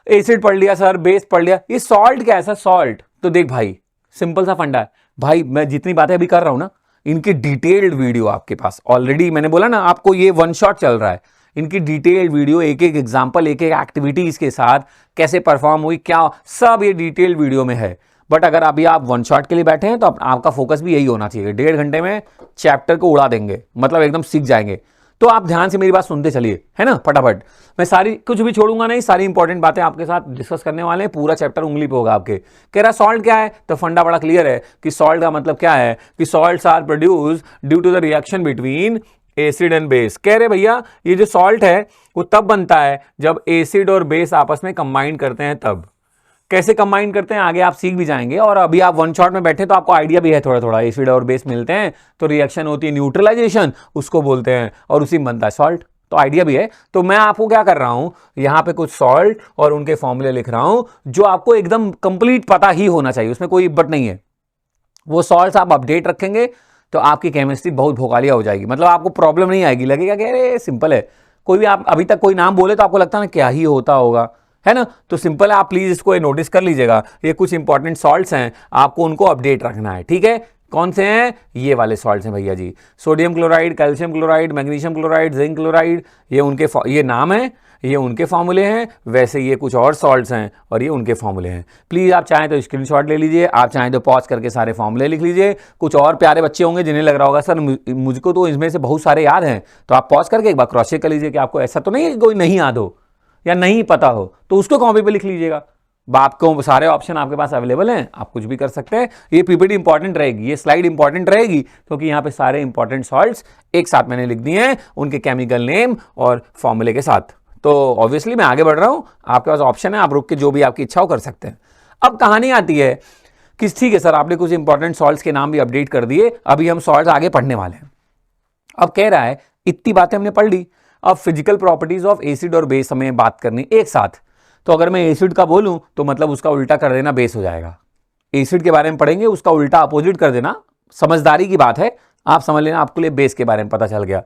एसिड पढ़ लिया सर, बेस पढ़ लिया, ये सॉल्ट क्या है सर, सॉल्ट तो देख भाई सिंपल सा फंडा है भाई, मैं जितनी बातें अभी कर रहा हूं ना इनकी डिटेल्ड वीडियो आपके पास ऑलरेडी, मैंने बोला ना आपको ये 1 शॉट चल रहा है, इनकी डिटेल्ड वीडियो एक एक एग्जांपल एक एक एक्टिविटीज के साथ कैसे परफॉर्म हुई क्या सब ये डिटेल्ड वीडियो में है। बट अगर अभी आप 1 शॉट के लिए बैठे हैं तो आपका फोकस भी यही होना चाहिए, 1.5 घंटे में चैप्टर को उड़ा देंगे, मतलब एकदम सीख जाएंगे। तो आप ध्यान से मेरी बात सुनते चलिए, है ना, फटाफट। मैं सारी कुछ भी छोड़ूंगा नहीं, सारी इंपॉर्टेंट बातें आपके साथ डिस्कस करने वाले हैं, पूरा चैप्टर उंगली पे होगा आपके। कह रहा सॉल्ट क्या है, तो फंडा बड़ा क्लियर है कि सॉल्ट का मतलब क्या है कि salts are produce due to the reaction between acid and base. कह रहे भैया ये जो सॉल्ट है वो तब बनता है जब एसिड और बेस आपस में कंबाइन करते हैं, तब कैसे कंबाइन करते हैं आगे आप सीख भी जाएंगे। और अभी आप 1 शॉट में बैठे तो आपको आइडिया भी है थोड़ा थोड़ा, एसिड और बेस मिलते हैं तो रिएक्शन होती है न्यूट्रलाइजेशन, उसको बोलते हैं, और उसी में बनता है सॉल्ट, तो आइडिया भी है। तो मैं आपको क्या कर रहा हूं, यहां पे कुछ सॉल्ट और उनके फॉर्मूले लिख रहा हूं जो आपको एकदम कंप्लीट पता ही होना चाहिए, उसमें कोई बट नहीं है। वो सॉल्ट आप अपडेट रखेंगे तो आपकी केमिस्ट्री बहुत भोकालिया हो जाएगी, मतलब आपको प्रॉब्लम नहीं आएगी, लगेगा कि अरे सिंपल है। कोई भी आप अभी तक कोई नाम बोले तो आपको लगता है ना क्या ही होता होगा, है ना। तो सिंपल है, आप प्लीज इसको नोटिस कर लीजिएगा, ये कुछ इंपॉर्टेंट सॉल्ट्स हैं, आपको उनको अपडेट रखना है, ठीक है। कौन से हैं, ये वाले सॉल्ट्स हैं भैया जी, sodium chloride, calcium chloride, magnesium chloride, zinc chloride, ये उनके ये नाम है, ये उनके फॉर्मूले हैं। वैसे ये कुछ और सॉल्ट्स हैं और ये उनके फॉर्मूले हैं। प्लीज आप चाहें तो स्क्रीनशॉट ले लीजिए, आप चाहें तो पॉज करके सारे फॉर्मूले लिख लीजिए। कुछ और प्यारे बच्चे होंगे जिन्हें लग रहा होगा सर मुझको तो इसमें से बहुत सारे याद हैं, तो आप पॉज करके एक बार क्रॉस चेक कर लीजिए कि आपको ऐसा तो नहीं है कि कोई नहीं याद हो या नहीं पता हो, तो उसको कॉपी पे लिख लीजिएगा। आपको सारे ऑप्शन आपके पास अवेलेबल हैं, आप कुछ भी कर सकते हैं। ये पीपीटी इंपॉर्टेंट रहेगी, ये स्लाइड इंपॉर्टेंट रहेगी, क्योंकि यहाँ पे सारे इंपॉर्टेंट सॉल्ट्स एक साथ मैंने लिख दिए हैं, उनके केमिकल नेम और फॉर्मूले के साथ। तो ऑब्वियसली मैं आगे बढ़ रहा हूं, आपके पास ऑप्शन है, आप रुक के जो भी आपकी इच्छा हो कर सकते हैं। अब कहानी आती है कि ठीक है सर आपने कुछ इंपॉर्टेंट सॉल्ट्स के नाम भी अपडेट कर दिए, अभी हम सॉल्ट्स आगे पढ़ने वाले हैं। अब कह रहा है इतनी बातें हमने पढ़ ली, अब फिजिकल प्रॉपर्टीज ऑफ एसिड और बेस हमें बात करनी एक साथ। तो अगर मैं एसिड का बोलूं तो मतलब उसका उल्टा कर देना बेस हो जाएगा। एसिड के बारे में पढ़ेंगे, उसका उल्टा अपोजिट कर देना, समझदारी की बात है, आप समझ लेना, आपके लिए बेस के बारे में पता चल गया।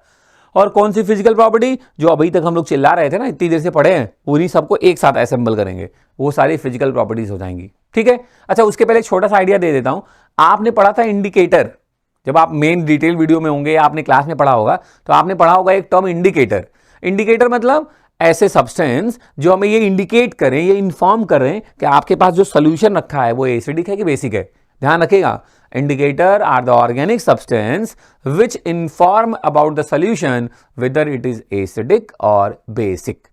और कौन सी फिजिकल प्रॉपर्टी जो अभी तक हम लोग चिल्ला रहे थे ना, इतनी देर से पढ़े हैं, उन्हीं सबको एक साथ असेंबल करेंगे, वो सारी फिजिकल प्रॉपर्टीज हो जाएंगी। ठीक है, अच्छा उसके पहले एक छोटा सा आइडिया दे देता हूं। आपने पढ़ा था इंडिकेटर, जब आप मेन डिटेल वीडियो में होंगे, आपने क्लास में पढ़ा होगा, तो आपने पढ़ा होगा एक टर्म इंडिकेटर। इंडिकेटर मतलब ऐसे सब्सटेंस जो हमें ये इंडिकेट करें, ये इंफॉर्म करें कि आपके पास जो सोल्यूशन रखा है वो एसिडिक है कि बेसिक है। ध्यान रखिएगा, indicator are the organic substance which inform about the solution whether it is acidic और बेसिक।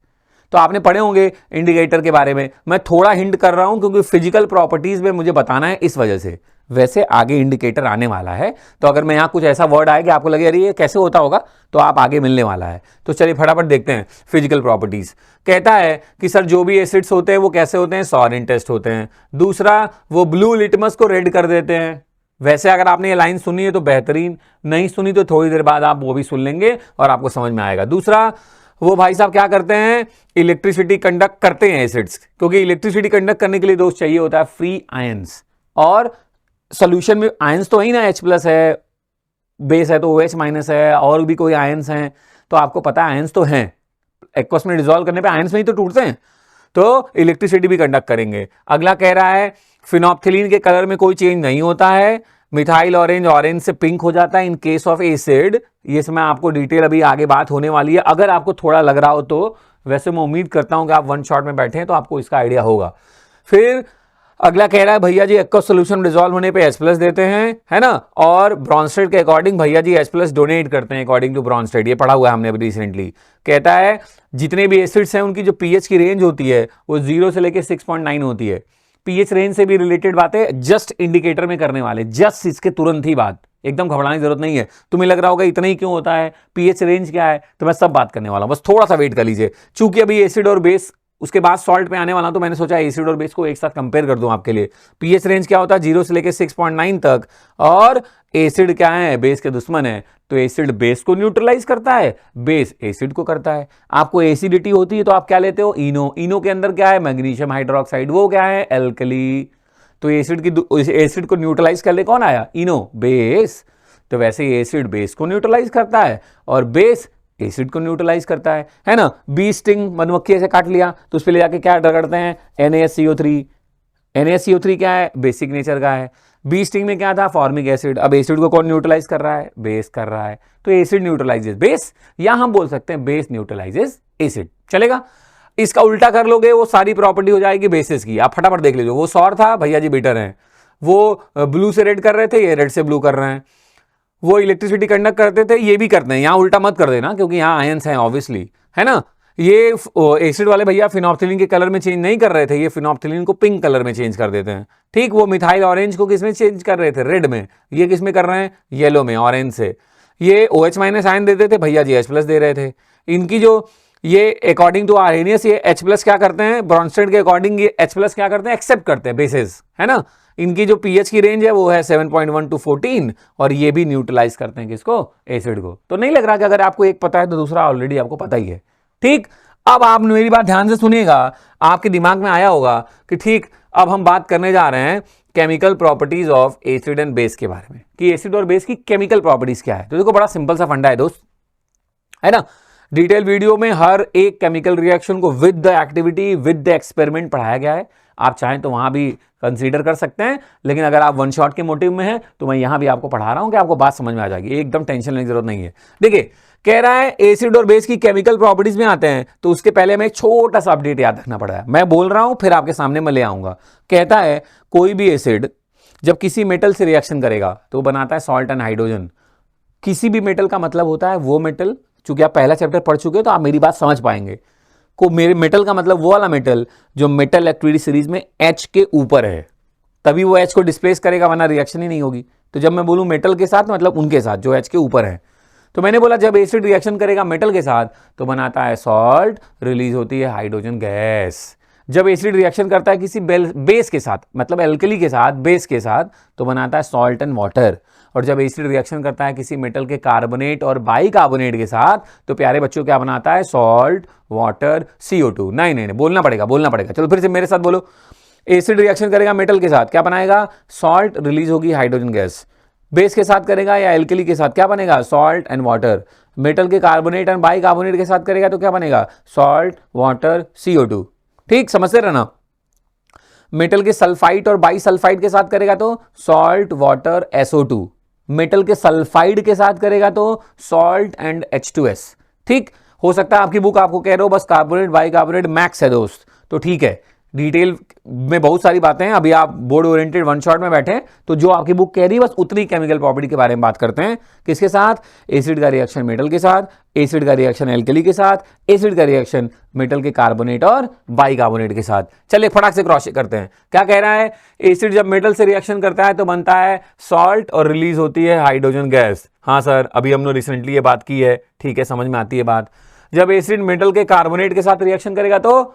तो आपने पढ़े होंगे इंडिकेटर के बारे में, मैं थोड़ा हिंट कर रहा हूं क्योंकि फिजिकल प्रॉपर्टीज में मुझे बताना है इस वजह से। वैसे आगे इंडिकेटर आने वाला है, तो अगर मैं यहां कुछ ऐसा वर्ड आए कि आपको लगे अरे ये कैसे होता होगा, तो आप आगे मिलने वाला है। तो चलिए फटाफट देखते हैं फिजिकल प्रॉपर्टीज। कहता है कि सर जो भी एसिड्स होते हैं वो कैसे होते हैं, सॉलिन टेस्ट होते हैं। दूसरा, वो ब्लू लिटमस को रेड कर देते हैं। वैसे अगर आपने ये लाइन सुनी है तो बेहतरीन, नहीं सुनी तो थोड़ी देर बाद आप वो भी सुन लेंगे और आपको समझ में आएगा। दूसरा, वो भाई साहब क्या करते हैं, इलेक्ट्रिसिटी कंडक्ट करते हैं एसिड्स, क्योंकि इलेक्ट्रिसिटी कंडक्ट करने के लिए दोस्त चाहिए होता है फ्री आयंस, और सोल्यूशन में आयंस तो है ना, H+ है, बेस है तो OH- है, और भी कोई आयंस हैं, तो आपको पता है आयंस तो हैं, एक्वस में डिसॉल्व करने पे आयंस में ही तो टूटते हैं, तो इलेक्ट्रिसिटी भी कंडक्ट करेंगे। अगला कह रहा है फिनोप्थिलीन के कलर में कोई चेंज नहीं होता है, मिथाइल ऑरेंज से पिंक हो जाता है इन केस ऑफ एसिड। ये मैं आपको डिटेल अभी आगे बात होने वाली है, अगर आपको थोड़ा लग रहा हो तो। वैसे मैं उम्मीद करता हूं कि आप वन शॉट में बैठे हैं तो आपको इसका आइडिया होगा। फिर अगला कह रहा है भैया जी एक्वस सोल्यूशन डिसॉल्व होने पे H+ देते हैं, है ना, और ब्रॉन्स्टेड के अकॉर्डिंग भैया जी H+ डोनेट करते हैं अकॉर्डिंग टू ब्रॉन्स्टेड, ये पढ़ा हुआ है हमने अभी रिसेंटली। कहता है जितने भी एसिड्स हैं उनकी जो पीएच की रेंज होती है वो 0 से लेकर 6.9 होती है। पीएच रेंज से भी रिलेटेड बातें जस्ट इंडिकेटर में करने वाले, जस्ट इसके तुरंत ही बाद, एकदम घबराने की जरूरत नहीं है। तुम्हें लग रहा होगा इतना ही क्यों होता है, पीएच रेंज क्या है, तो मैं सब बात करने वाला हूं, बस थोड़ा सा वेट कर लीजिए। चूंकि अभी एसिड और बेस, उसके बाद सॉल्ट पे आने वाला, तो मैंने सोचा एसिड और बेस को एक साथ कंपेयर कर दूं आपके लिए। पीएच रेंज क्या होता है, 0 से लेकर 6.9 तक, और एसिड क्या है, बेस के दुश्मन है, तो एसिड बेस को न्यूट्रलाइज करता है, बेस एसिड को करता है। आपको एसिडिटी होती है तो आप क्या लेते हो, इनो। इनो के अंदर क्या है, मैग्नीशियम हाइड्रोक्साइड, वो क्या है, एल्कली। तो एसिड को न्यूट्रलाइज कर ले कौन आया, इनो, बेस। तो वैसे एसिड बेस को न्यूट्रलाइज करता है और बेस एसिड को न्यूट्रलाइज करता है ना। बी स्टिंग, मधुमक्खी ऐसे काट लिया तो उस पर ले जाके क्या रगड़ते हैं, NaSCO3। NaSCO3 क्या है, बेसिक नेचर का है। बी स्टिंग में क्या था, फॉर्मिक एसिड। अब एसिड को कौन न्यूट्रलाइज कर रहा है, बेस कर रहा है, तो एसिड न्यूट्रलाइजेस बेस, या हम बोल सकते हैं बेस न्यूट्रलाइजेस एसिड, चलेगा। इसका उल्टा कर लोगे वो सारी प्रॉपर्टी हो जाएगी बेसिस की। आप फटाफट देख लीजिए, वो सौर था, भैया जी बेटर है। वो ब्लू से रेड कर रहे थे, ये रेड से ब्लू कर रहे हैं। वो इलेक्ट्रिसिटी कंडक्ट करते थे, ये भी करते हैं। यहां उल्टा मत कर देना क्योंकि यहां आयंस हैं ऑब्वियसली, है ना। ये एसिड वाले भैया फिनोप्थिलीन के कलर में चेंज नहीं कर रहे थे, ये फिनोप्थिलीन को पिंक कलर में चेंज कर देते हैं। ठीक, वो मिथाइल ऑरेंज को किस में चेंज कर रहे थे, रेड में। ये किस में कर रहे हैं, येलो में, ऑरेंज से। ये OH- आयन देते थे, भैया जी H+ दे रहे थे। इनकी जो ये अकॉर्डिंग टू आर्हेनियस ये H+ क्या करते हैं, ब्रॉन्स्टेड के अकॉर्डिंग ये H+ क्या करते हैं, एक्सेप्ट करते हैं बेसिस, है ना। इनकी जो पीएच की रेंज है वो है 7.1 to 14, और ये भी न्यूट्रलाइज करते हैं किसको, एसिड को। तो नहीं लग रहा कि अगर आपको एक पता है तो दूसरा ऑलरेडी आपको पता ही है। ठीक, अब आप मेरी बात ध्यान से सुनिएगा, आपके दिमाग में आया होगा कि ठीक, अब हम बात करने जा रहे हैं chemical properties of acid and base के बारे में, कि एसिड और बेस की केमिकल प्रॉपर्टीज क्या है। तो देखो बड़ा सिंपल सा फंडा है दोस्त, है ना। डिटेल वीडियो में हर एक केमिकल रिएक्शन को with the activity, with the experiment पढ़ाया गया है। आप चाहें तो वहां भी कंसीडर कर सकते हैं, लेकिन अगर आप वन शॉट के मोटिव में हैं तो मैं यहां भी आपको पढ़ा रहा हूं कि आपको बात समझ में आ जाएगी, एकदम टेंशन लेने की जरूरत नहीं है। देखिए, कह रहा है एसिड और बेस की केमिकल प्रॉपर्टीज में आते हैं, तो उसके पहले हमें एक छोटा सा अपडेट याद रखना पड़ा है। मैं बोल रहा हूं फिर आपके सामने मैं ले आऊंगा। कहता है कोई भी एसिड जब किसी मेटल से रिएक्शन करेगा तो बनाता है सॉल्ट एंड हाइड्रोजन। किसी भी मेटल का मतलब होता है वो मेटल, चूंकि आप पहला चैप्टर पढ़ चुके हो तो आप मेरी बात समझ पाएंगे। को मेरे मेटल का मतलब वो वाला मेटल जो मेटल एक्टिविटी सीरीज में H के ऊपर है, तभी वो H को डिस्प्लेस करेगा, वरना रिएक्शन ही नहीं होगी। तो जब मैं बोलूं मेटल के साथ मतलब उनके साथ जो H के ऊपर है। तो मैंने बोला जब एसिड रिएक्शन करेगा मेटल के साथ तो बनाता है सॉल्ट, रिलीज होती है हाइड्रोजन गैस। जब एसिड रिएक्शन करता है किसी बेस के साथ, मतलब एल्कली के साथ, बेस के साथ, तो बनाता है सॉल्ट एंड वाटर। और जब एसिड रिएक्शन करता है किसी मेटल के कार्बोनेट और बाइकार्बोनेट के साथ तो प्यारे बच्चों क्या बनाता है, सॉल्ट, वाटर, CO2। नहीं नहीं नहीं, बोलना पड़ेगा। चलो फिर से मेरे साथ बोलो। एसिड रिएक्शन करेगा मेटल के साथ, क्या बनाएगा, सॉल्ट, रिलीज होगी हाइड्रोजन गैस। बेस के साथ करेगा या एल्कली के साथ, क्या बनेगा, सॉल्ट एंड वाटर। मेटल के कार्बोनेट एंड बाइकार्बोनेट के साथ करेगा तो क्या बनेगा, सॉल्ट, वाटर, CO2। ठीक, समझते रहना। मेटल के सल्फाइड और बाइसल्फाइड के साथ करेगा तो सॉल्ट, वाटर, SO2। मेटल के सल्फाइड के साथ करेगा तो सॉल्ट एंड H2S। ठीक, हो सकता है आपकी बुक आपको कह रहे हो बस कार्बोनेट बाइकार्बोनेट मैक्स है दोस्त, तो ठीक है, डिटेल में बहुत सारी बातें हैं। अभी आप बोर्ड ओरिएंटेड वन शॉट में बैठे हैं तो जो आपकी बुक कह रही है बस उतनी केमिकल प्रॉपर्टी के बारे में बात करते हैं। किसके साथ, एसिड का रिएक्शन मेटल के साथ, एसिड का रिएक्शन एल्कली के साथ, एसिड का रिएक्शन मेटल के कार्बोनेट और बाइकार्बोनेट के साथ। चलिए फटाक से क्रॉस चेक करते हैं। क्या कह रहा है, एसिड जब मेटल से रिएक्शन करता है तो बनता है सॉल्ट और रिलीज होती है हाइड्रोजन गैस। हाँ सर, अभी हमने रिसेंटली ये बात की है, ठीक है, समझ में आती है बात। जब एसिड मेटल के कार्बोनेट के साथ रिएक्शन करेगा तो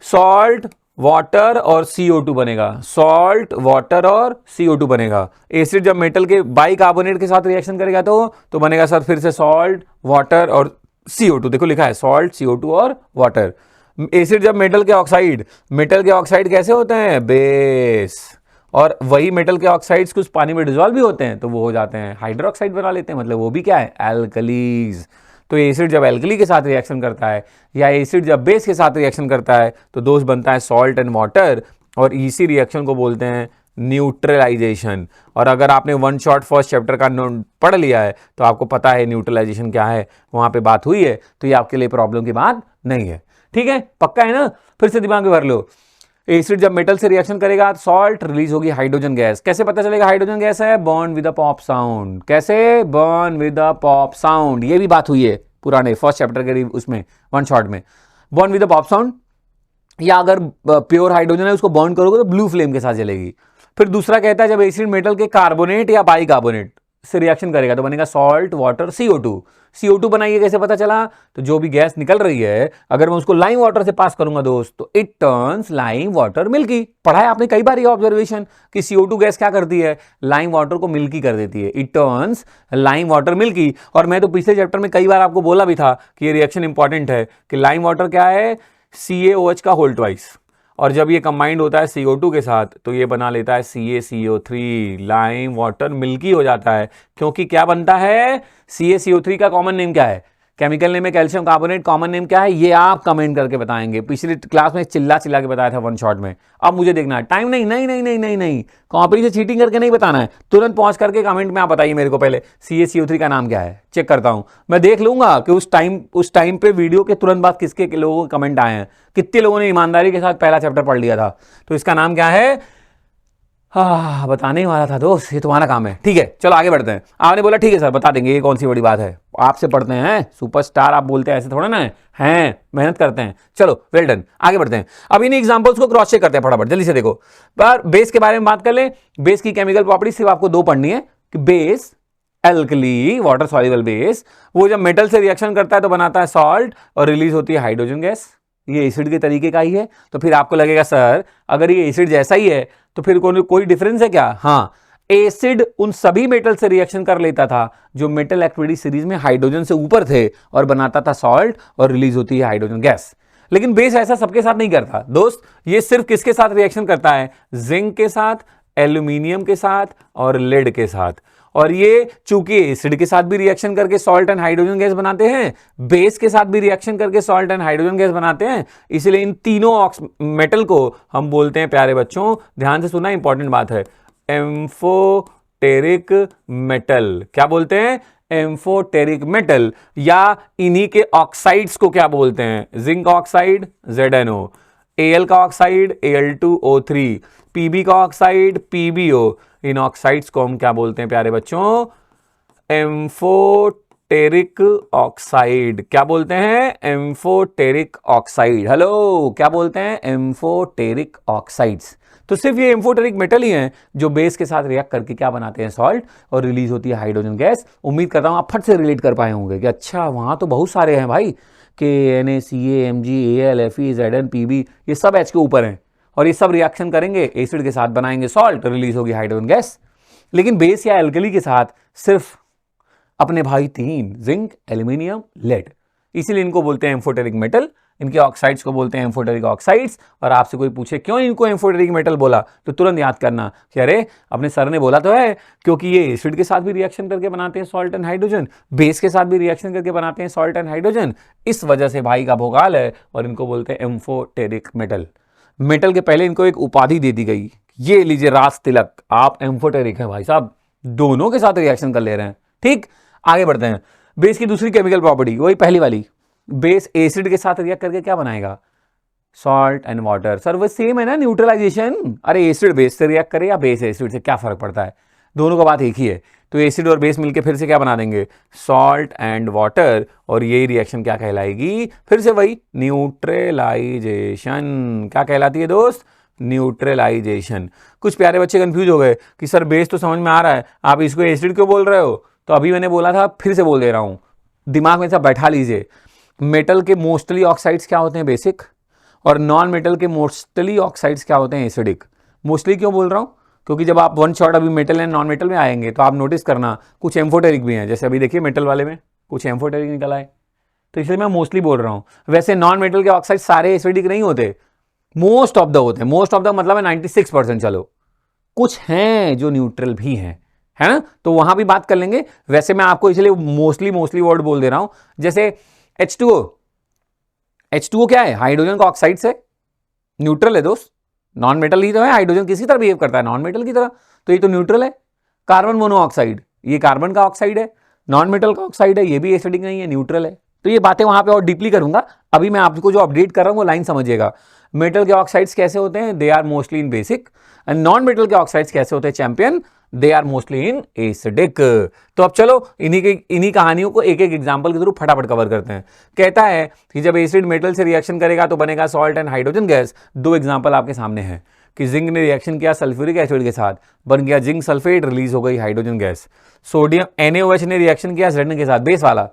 सॉल्ट, वाटर और CO2 बनेगा, सॉल्ट, वाटर और CO2 बनेगा। एसिड जब मेटल के बाइकार्बोनेट के साथ रिएक्शन करेगा तो बनेगा सर फिर से सॉल्ट, वाटर और CO2। देखो लिखा है सॉल्ट, CO2 और वाटर। एसिड जब मेटल के ऑक्साइड कैसे होते हैं, बेस, और वही मेटल के ऑक्साइड्स कुछ पानी में डिजोल्व भी होते हैं तो वो हो जाते हैं हाइड्रोक्साइड बना लेते हैं, मतलब वो भी क्या है, एल्कलीज। तो एसिड जब एल्कली के साथ रिएक्शन करता है या एसिड जब बेस के साथ रिएक्शन करता है तो दोस्त बनता है सॉल्ट एंड वाटर, और इसी रिएक्शन को बोलते हैं न्यूट्रलाइजेशन। और अगर आपने वन शॉट फर्स्ट चैप्टर का पढ़ लिया है तो आपको पता है न्यूट्रलाइजेशन क्या है, वहां पे बात हुई है, तो ये आपके लिए प्रॉब्लम की बात नहीं है। ठीक है, पक्का है ना, फिर से दिमाग में भर लो। एसिड जब मेटल से रिएक्शन करेगा सॉल्ट, रिलीज होगी हाइड्रोजन गैस। कैसे पता चलेगा हाइड्रोजन गैस है, burn with a pop sound. कैसे, burn with a pop sound, ये भी बात हुई है पुराने फर्स्ट चैप्टर के उसमें वन शॉट में, burn with a pop sound. या अगर प्योर हाइड्रोजन है उसको बर्न करोगे तो ब्लू फ्लेम के साथ जलेगी। फिर दूसरा कहता है जब एसिड मेटल के कार्बोनेट या बाइकार्बोनेट से रिएक्शन करेगा तो बनेगा सॉल्ट, वाटर, CO2 बनाइए, कैसे पता चला, तो जो भी गैस निकल रही है अगर मैं उसको लाइम वाटर से पास करूंगा दोस्त तो it turns lime water milky. पढ़ा है आपने कई बार ये ऑब्जर्वेशन कि CO2 गैस क्या करती है, लाइम वाटर को मिल्की कर देती है, it turns lime water milky. और मैं तो पिछले चैप्टर में कई बार आपको बोला भी था कि ये रिएक्शन इंपॉर्टेंट है कि लाइम वाटर क्या है, CaOH का होल ट्वाइस, और जब ये कंबाइंड होता है CO2 के साथ तो ये बना लेता है CaCO3, लाइम वाटर मिल्की हो जाता है। क्योंकि क्या बनता है, CaCO3 का कॉमन नेम क्या है, केमिकल नेम है कैल्शियम कार्बोनेट, कॉमन नेम क्या है ये आप कमेंट करके बताएंगे। पिछली क्लास में चिल्ला के बताया था वन शॉट में। अब मुझे देखना है, टाइम नहीं नहीं नहीं नहीं नहीं नहीं, कॉपी से चीटिंग करके नहीं बताना है, तुरंत पहुंच करके कमेंट में आप बताइए मेरे को पहले CaCO3 का नाम क्या है, चेक करता हूं मैं, देख लूंगा कि उस टाइम पे वीडियो के तुरंत बाद किसके लोगों के कमेंट आए हैं, कितने लोगों ने ईमानदारी के साथ पहला चैप्टर पढ़ लिया था। तो इसका नाम क्या है, हाँ बताने ही वाला था दोस्त, ये तुम्हारा काम है। ठीक है चलो आगे बढ़ते हैं। आपने बोला ठीक है सर बता देंगे, ये कौन सी बड़ी बात है, आपसे पढ़ते हैं सुपरस्टार, आप बोलते हैं ऐसे थोड़ा ना हैं, मेहनत करते हैं। चलो वेल डन, आगे बढ़ते हैं। अब इन एग्जांपल्स को क्रॉस चेक करते हैं फटाफट, जल्दी से देखो। पर बेस के बारे में बात कर ले, बेस की केमिकल प्रॉपर्टी सिर्फ आपको दो पढ़नी है कि base alkali water soluble base, वो जब मेटल से रिएक्शन करता है तो बनाता है सॉल्ट और रिलीज होती है हाइड्रोजन गैस। ये एसिड के तरीके का ही है। तो फिर आपको लगेगा सर अगर ये एसिड जैसा ही है तो फिर कोई डिफरेंस है क्या, हाँ, एसिड उन सभी मेटल से रिएक्शन कर लेता था जो मेटल एक्टिविटी सीरीज में हाइड्रोजन से ऊपर थे और बनाता था सॉल्ट और रिलीज होती है हाइड्रोजन गैस। लेकिन बेस ऐसा सबके साथ नहीं करता दोस्त, ये सिर्फ किसके साथ रिएक्शन करता है, जिंक के साथ, एल्यूमिनियम के साथ और लेड के साथ। और ये चूंकि एसिड के साथ भी रिएक्शन करके सॉल्ट एंड हाइड्रोजन गैस बनाते हैं, बेस के साथ भी रिएक्शन करके सॉल्ट एंड हाइड्रोजन गैस बनाते हैं, इसलिए इन तीनों मेटल को हम बोलते हैं, प्यारे बच्चों ध्यान से सुना, इंपॉर्टेंट बात है, एम्फोटेरिक मेटल। क्या बोलते हैं, एम्फोटेरिक मेटल। या इन्हीं के ऑक्साइड्स को क्या बोलते हैं, जिंक ऑक्साइड ZnO, Al का ऑक्साइड Al2O3, Pb का ऑक्साइड PbO। इन ऑक्साइड्स को हम क्या बोलते हैं प्यारे बच्चों, एम्फोटेरिक ऑक्साइड। क्या बोलते हैं, एम्फोटेरिक ऑक्साइड। हेलो, क्या बोलते हैं, एम्फोटेरिक ऑक्साइड्स। तो सिर्फ ये एम्फोटेरिक मेटल ही हैं जो बेस के साथ रिएक्ट करके क्या बनाते हैं, सॉल्ट, और रिलीज होती है हाइड्रोजन गैस। उम्मीद करता हूं आप फट से रिलेट कर पाए होंगे कि अच्छा वहां तो बहुत सारे हैं भाई, Na, Ca, Mg, Al, Fe, Zn, Pb, ये सब H के ऊपर हैं और ये सब रिएक्शन करेंगे एसिड के साथ, बनाएंगे सॉल्ट, रिलीज होगी हाइड्रोजन गैस। लेकिन बेस या एल्कली के साथ सिर्फ अपने भाई 3 जिंक, एल्यूमिनियम, लेड, इसीलिए इनको बोलते हैं एम्फोटेरिक मेटल। इनके ऑक्साइड्स को बोलते हैं एम्फोटेरिक ऑक्साइड्स। और आपसे कोई पूछे क्यों इनको एम्फोटेरिक मेटल बोला, तो तुरंत याद करना कि अरे अपने सर ने बोला तो है, क्योंकि ये एसिड के साथ भी रिएक्शन करके बनाते हैं सॉल्ट एंड हाइड्रोजन, बेस के साथ भी रिएक्शन करके बनाते हैं सॉल्ट एंड हाइड्रोजन, इस वजह से भाई का भोकाल है और इनको बोलते हैं एम्फोटेरिक मेटल। मेटल के पहले इनको एक उपाधि दे दी गई, ये लीजिए राज तिलक, आप एम्फोटेरिक हैं भाई साहब, दोनों के साथ रिएक्शन कर ले रहे हैं। ठीक, आगे बढ़ते हैं। बेस की दूसरी केमिकल प्रॉपर्टी वही पहली वाली, बेस एसिड के साथ रिएक्ट करके क्या बनाएगा, सॉल्ट एंड वाटर। सर वो सेम है ना, न्यूट्रलाइजेशन। अरे एसिड बेस से रिएक्ट करे या बेस एसिड से, क्या फर्क पड़ता है, दोनों का बात एक ही है। तो एसिड और बेस मिलके फिर से क्या बना देंगे, सॉल्ट एंड वाटर, और यही रिएक्शन क्या कहलाएगी, फिर से वही न्यूट्रलाइजेशन। क्या कहलाती है दोस्त, न्यूट्रलाइजेशन। कुछ प्यारे बच्चे कंफ्यूज हो गए कि सर बेस तो समझ में आ रहा है, आप इसको एसिड क्यों बोल रहे हो, तो अभी मैंने बोला था फिर से बोल दे रहा हूं, दिमाग में सब बैठा लीजिए। मेटल के मोस्टली ऑक्साइड्स क्या होते हैं, बेसिक, और नॉन मेटल के मोस्टली ऑक्साइड्स क्या होते हैं, एसिडिक। मोस्टली क्यों बोल रहा हूं, क्योंकि जब आप वन शॉट अभी मेटल एंड नॉन मेटल में आएंगे तो आप नोटिस करना कुछ एम्फोटेरिक भी हैं, जैसे अभी देखिए मेटल वाले में कुछ एम्फोटेरिक निकल आए, तो इसलिए मैं मोस्टली बोल रहा हूं। वैसे नॉन मेटल के ऑक्साइड सारे एसिडिक नहीं होते, मोस्ट ऑफ द होते हैं, मोस्ट ऑफ द मतलब है 96%। चलो कुछ हैं जो न्यूट्रल भी हैं, है ना, तो वहां भी बात कर लेंगे। वैसे मैं आपको इसलिए मोस्टली वर्ड बोल दे रहा हूं, जैसे H2O, H2O क्या है, हाइड्रोजन का ऑक्साइड से, न्यूट्रल है दोस्त, नॉन मेटल ही तो है, हाइड्रोजन किसी तरह बिहेव करता है, नॉन मेटल की तरह, तो ये तो न्यूट्रल है। कार्बन मोनोऑक्साइड, ये कार्बन का ऑक्साइड है, नॉन मेटल का ऑक्साइड है, ये भी एसिडिक नहीं है, न्यूट्रल है। तो ये बातें वहां पे और डीपली करूंगा, अभी मैं आपको जो अपडेट कर रहा हूं वो लाइन समझिएगा। मेटल के ऑक्साइड्स कैसे होते हैं, they are mostly in basic, and non metal के ऑक्साइड्स कैसे होते हैं, champion, they are mostly in acidic. तो अब चलो इन्हीं कहानियों को एक एक एग्जांपल के थ्रू फटाफट कवर करते हैं। कहता है कि जब एसिड मेटल से रिएक्शन करेगा तो बनेगा सॉल्ट एंड हाइड्रोजन गैस। दो एग्जांपल आपके सामने हैं कि जिंक ने रिएक्शन किया सल्फ्यूरिक एसिड के साथ, बन गया जिंक सल्फेट, रिलीज हो गई हाइड्रोजन गैस। सोडियम NaOH ने रिएक्शन किया Zn के साथ, बेस वाला,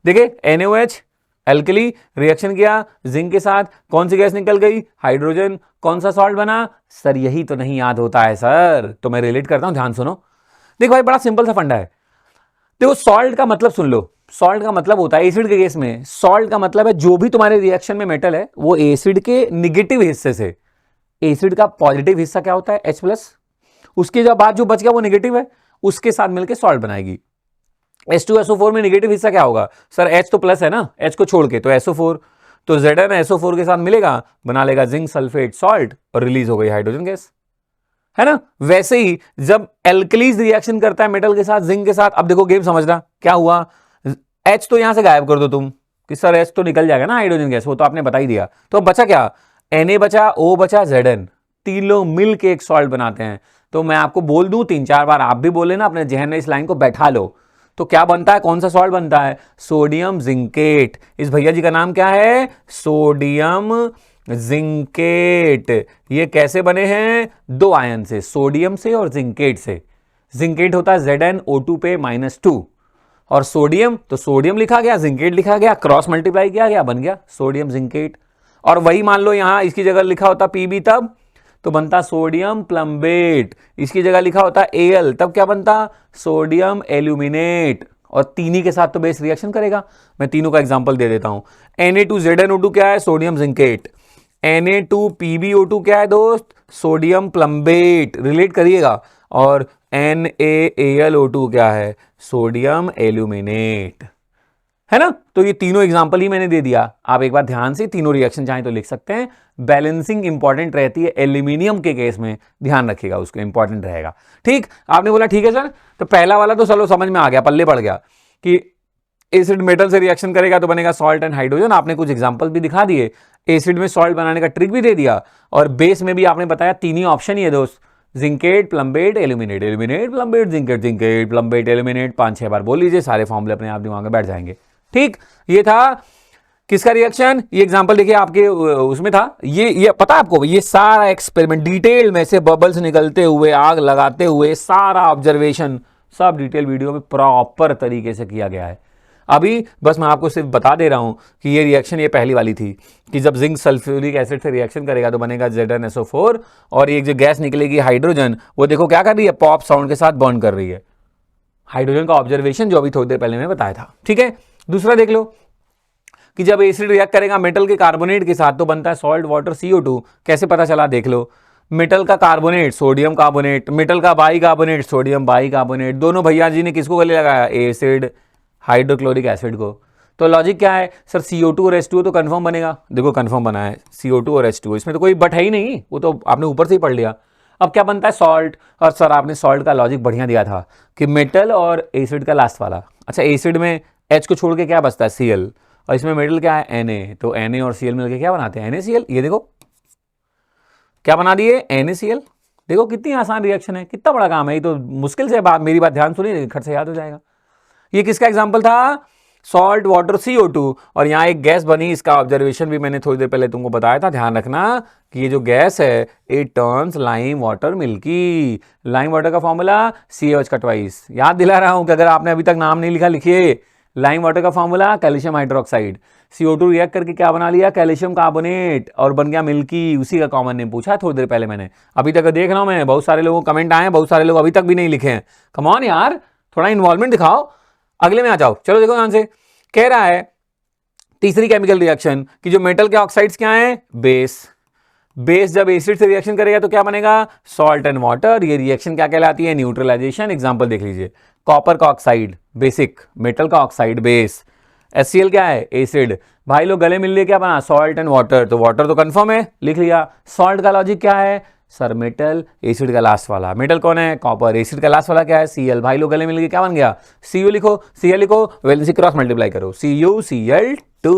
देखिए NaOH एल्कली रिएक्शन किया जिंक के साथ, कौन सी गैस निकल गई, हाइड्रोजन, कौन सा सॉल्ट बना, सर यही तो नहीं याद होता है सर, तो मैं रिलेट करता हूं, ध्यान सुनो। देखो भाई बड़ा सिंपल सा फंडा है, देखो सॉल्ट का मतलब सुन लो, सॉल्ट का मतलब होता है एसिड के केस में, सॉल्ट का मतलब है जो भी तुम्हारे रिएक्शन में मेटल है वो एसिड के निगेटिव हिस्से से, एसिड का पॉजिटिव हिस्सा क्या होता है H+, उसके जब बाद जो बच गया वो नेगेटिव है, उसके साथ मिलकर सॉल्ट बनाएगी। H2SO4 में नेगेटिव हिस्सा क्या होगा, सर H तो प्लस है ना, H को छोड़ के तो SO4, तो ZnSO4 के साथ मिलेगा, बना लेगा जिंक सल्फेट सॉल्ट, और रिलीज हो गई हाइड्रोजन गैस, है ना। वैसे ही जब एल्कलीज रिएक्शन करता है मेटल के साथ, जिंक के साथ, अब देखो गेम समझना क्या हुआ, H तो यहां से गायब कर दो तुम कि सर H तो निकल जाएगा ना हाइड्रोजन गैस, वो तो आपने बता ही दिया, तो बचा क्या, Na बचा, O बचा, Zn, तीन लोग मिल के एक सॉल्ट बनाते हैं। तो मैं आपको बोल दूं 3-4 बार, आप भी बोले ना, अपने जहन में इस लाइन को बैठा लो, तो क्या बनता है, कौन सा सॉल्ट बनता है, सोडियम जिंकेट। इस भैया जी का नाम क्या है, सोडियम जिंकेट। ये कैसे बने हैं, दो आयन से, सोडियम से और जिंकेट से। जिंकेट होता है ZnO2 पे -2, और सोडियम तो सोडियम लिखा गया, जिंकेट लिखा गया, क्रॉस मल्टीप्लाई किया गया, बन गया सोडियम जिंकेट। और वही मान लो यहां इसकी जगह लिखा होता Pb, तब तो बनता सोडियम प्लम्बेट। इसकी जगह लिखा होता Al, तब क्या बनता, सोडियम एल्यूमिनेट। और तीन ही के साथ तो बेस रिएक्शन करेगा। मैं तीनों का एग्जांपल दे देता हूं। Na2ZnO2 क्या है, सोडियम जिंकेट। Na2PbO2 क्या है दोस्त, सोडियम प्लम्बेट, रिलेट करिएगा। और NaAlO2 क्या है, सोडियम एल्यूमिनेट, है ना। तो ये तीनों एग्जांपल ही मैंने दे दिया, आप एक बार ध्यान से तीनों रिएक्शन चाहें तो लिख सकते हैं। बैलेंसिंग इंपॉर्टेंट रहती है एल्यूमिनियम के केस में, ध्यान रखिएगा, उसको इंपॉर्टेंट रहेगा। ठीक, आपने बोला ठीक है सर, तो पहला वाला तो चलो समझ में आ गया, पल्ले पड़ गया कि एसिड मेटल से रिएक्शन करेगा तो बनेगा सॉल्ट एंड हाइड्रोजन। आपने कुछ एग्जांपल भी दिखा दिए, एसिड में सॉल्ट बनाने का ट्रिक भी दे दिया, और बेस में भी आपने बताया तीन ही ऑप्शन ही है दोस्त, zincate plumbate aluminate, aluminate plumbate zincate, zincate plumbate aluminate. 5-6 बार बोल लीजिए, सारे फॉर्मूले अपने आप दिमाग में बैठ जाएंगे। ठीक, ये था किसका रिएक्शन, ये एग्जांपल देखिए आपके उसमें था, ये पता आपको, ये सारा एक्सपेरिमेंट डिटेल में से बबल्स निकलते हुए, आग लगाते हुए, सारा ऑब्जर्वेशन सब डिटेल वीडियो में प्रॉपर तरीके से किया गया है। अभी बस मैं आपको सिर्फ बता दे रहा हूं कि ये रिएक्शन ये पहली वाली थी कि जब जिंक सल्फ्यूरिक एसिड से रिएक्शन करेगा तो बनेगा ZnSO4 और एक जो गैस निकलेगी हाइड्रोजन, वो देखो क्या कर रही है, पॉप साउंड के साथ बर्न कर रही है। हाइड्रोजन का ऑब्जर्वेशन जो अभी थोड़ी देर पहले मैं बताया था। ठीक है, दूसरा देख लो कि जब एसिड रिएक्ट करेगा मेटल के कार्बोनेट के साथ तो बनता है सॉल्ट वाटर CO2। कैसे पता चला, देख लो, मेटल का कार्बोनेट सोडियम कार्बोनेट, मेटल का by carbonate sodium by carbonate, दोनों भैया जी ने किसको गले लगाया, एसिड हाइड्रोक्लोरिक एसिड को। तो लॉजिक क्या है सर, CO2 और H2O तो कंफर्म बनेगा। देखो कंफर्म बना है CO2 और H2O, इसमें तो कोई बट है ही नहीं, वो तो आपने ऊपर से ही पढ़ लिया। अब क्या बनता है, सॉल्ट। और सर आपने सॉल्ट का लॉजिक बढ़िया दिया था कि मेटल और एसिड का लास्ट वाला। अच्छा, एसिड में H को छोड़ के क्या बचता है, Cl, और इसमें मेटल क्या है, Na, तो Na और Cl मिलकर क्या बनाते हैं, NaCl। ये देखो क्या बना दिए, NaCl। देखो कितनी आसान रिएक्शन है, कितना बड़ा काम है, ये तो मुश्किल से बात, मेरी बात ध्यान सुनिए, खट से याद हो जाएगा। ये किसका एग्जाम्पल था, सॉल्ट वाटर CO2, और यहाँ एक गैस बनी, इसका ऑब्जर्वेशन भी मैंने थोड़ी देर पहले तुमको बताया था। ध्यान रखना कि ये जो गैस है it turns lime water milky. Lime water का फॉर्मूला CaOH का ट्वाइस। याद दिला रहा हूं कि अगर आपने अभी तक नाम नहीं लिखा लिखिए। लाइम वाटर का formula calcium hydroxide, CO2 react करके क्या बना लिया, कैल्शियम कार्बोनेट, और बन गया मिल्की। उसी का कॉमन नेम पूछा थोड़ी देर पहले मैंने। अभी तक देख रहा हूं मैं, बहुत सारे लोगों को कमेंट आए हैं, बहुत सारे लोग अभी तक भी नहीं लिखे हैं। कम ऑन यार, थोड़ा इन्वॉल्वमेंट दिखाओ, अगले में आ जाओ। चलो देखो ध्यान से, कह रहा है तीसरी केमिकल रिएक्शन कि जो मेटल के ऑक्साइड्स क्या हैं, बेस। बेस जब एसिड से रिएक्शन करेगा तो क्या बनेगा, सॉल्ट एंड वाटर। ये रिएक्शन क्या कहलाती है, न्यूट्रलाइजेशन। एग्जांपल देख लीजिए, कॉपर का ऑक्साइड बेसिक, मेटल का ऑक्साइड बेस, HCl क्या है, एसिड। भाई लोग गले मिल लिए क्या बना, सॉल्ट एंड वाटर। तो वाटर तो कंफर्म है, लिख लिया। सॉल्ट का लॉजिक क्या है सर, मेटल, एसिड का लास्ट वाला, मेटल कौन है, कॉपर, एसिड का लास्ट वाला क्या है, Cl। भाई लोग गले मिल गए, क्या बन गया, Cu लिखो, Cl लिखो, वैलेंसी क्रॉस मल्टीप्लाई करो, CuCl2।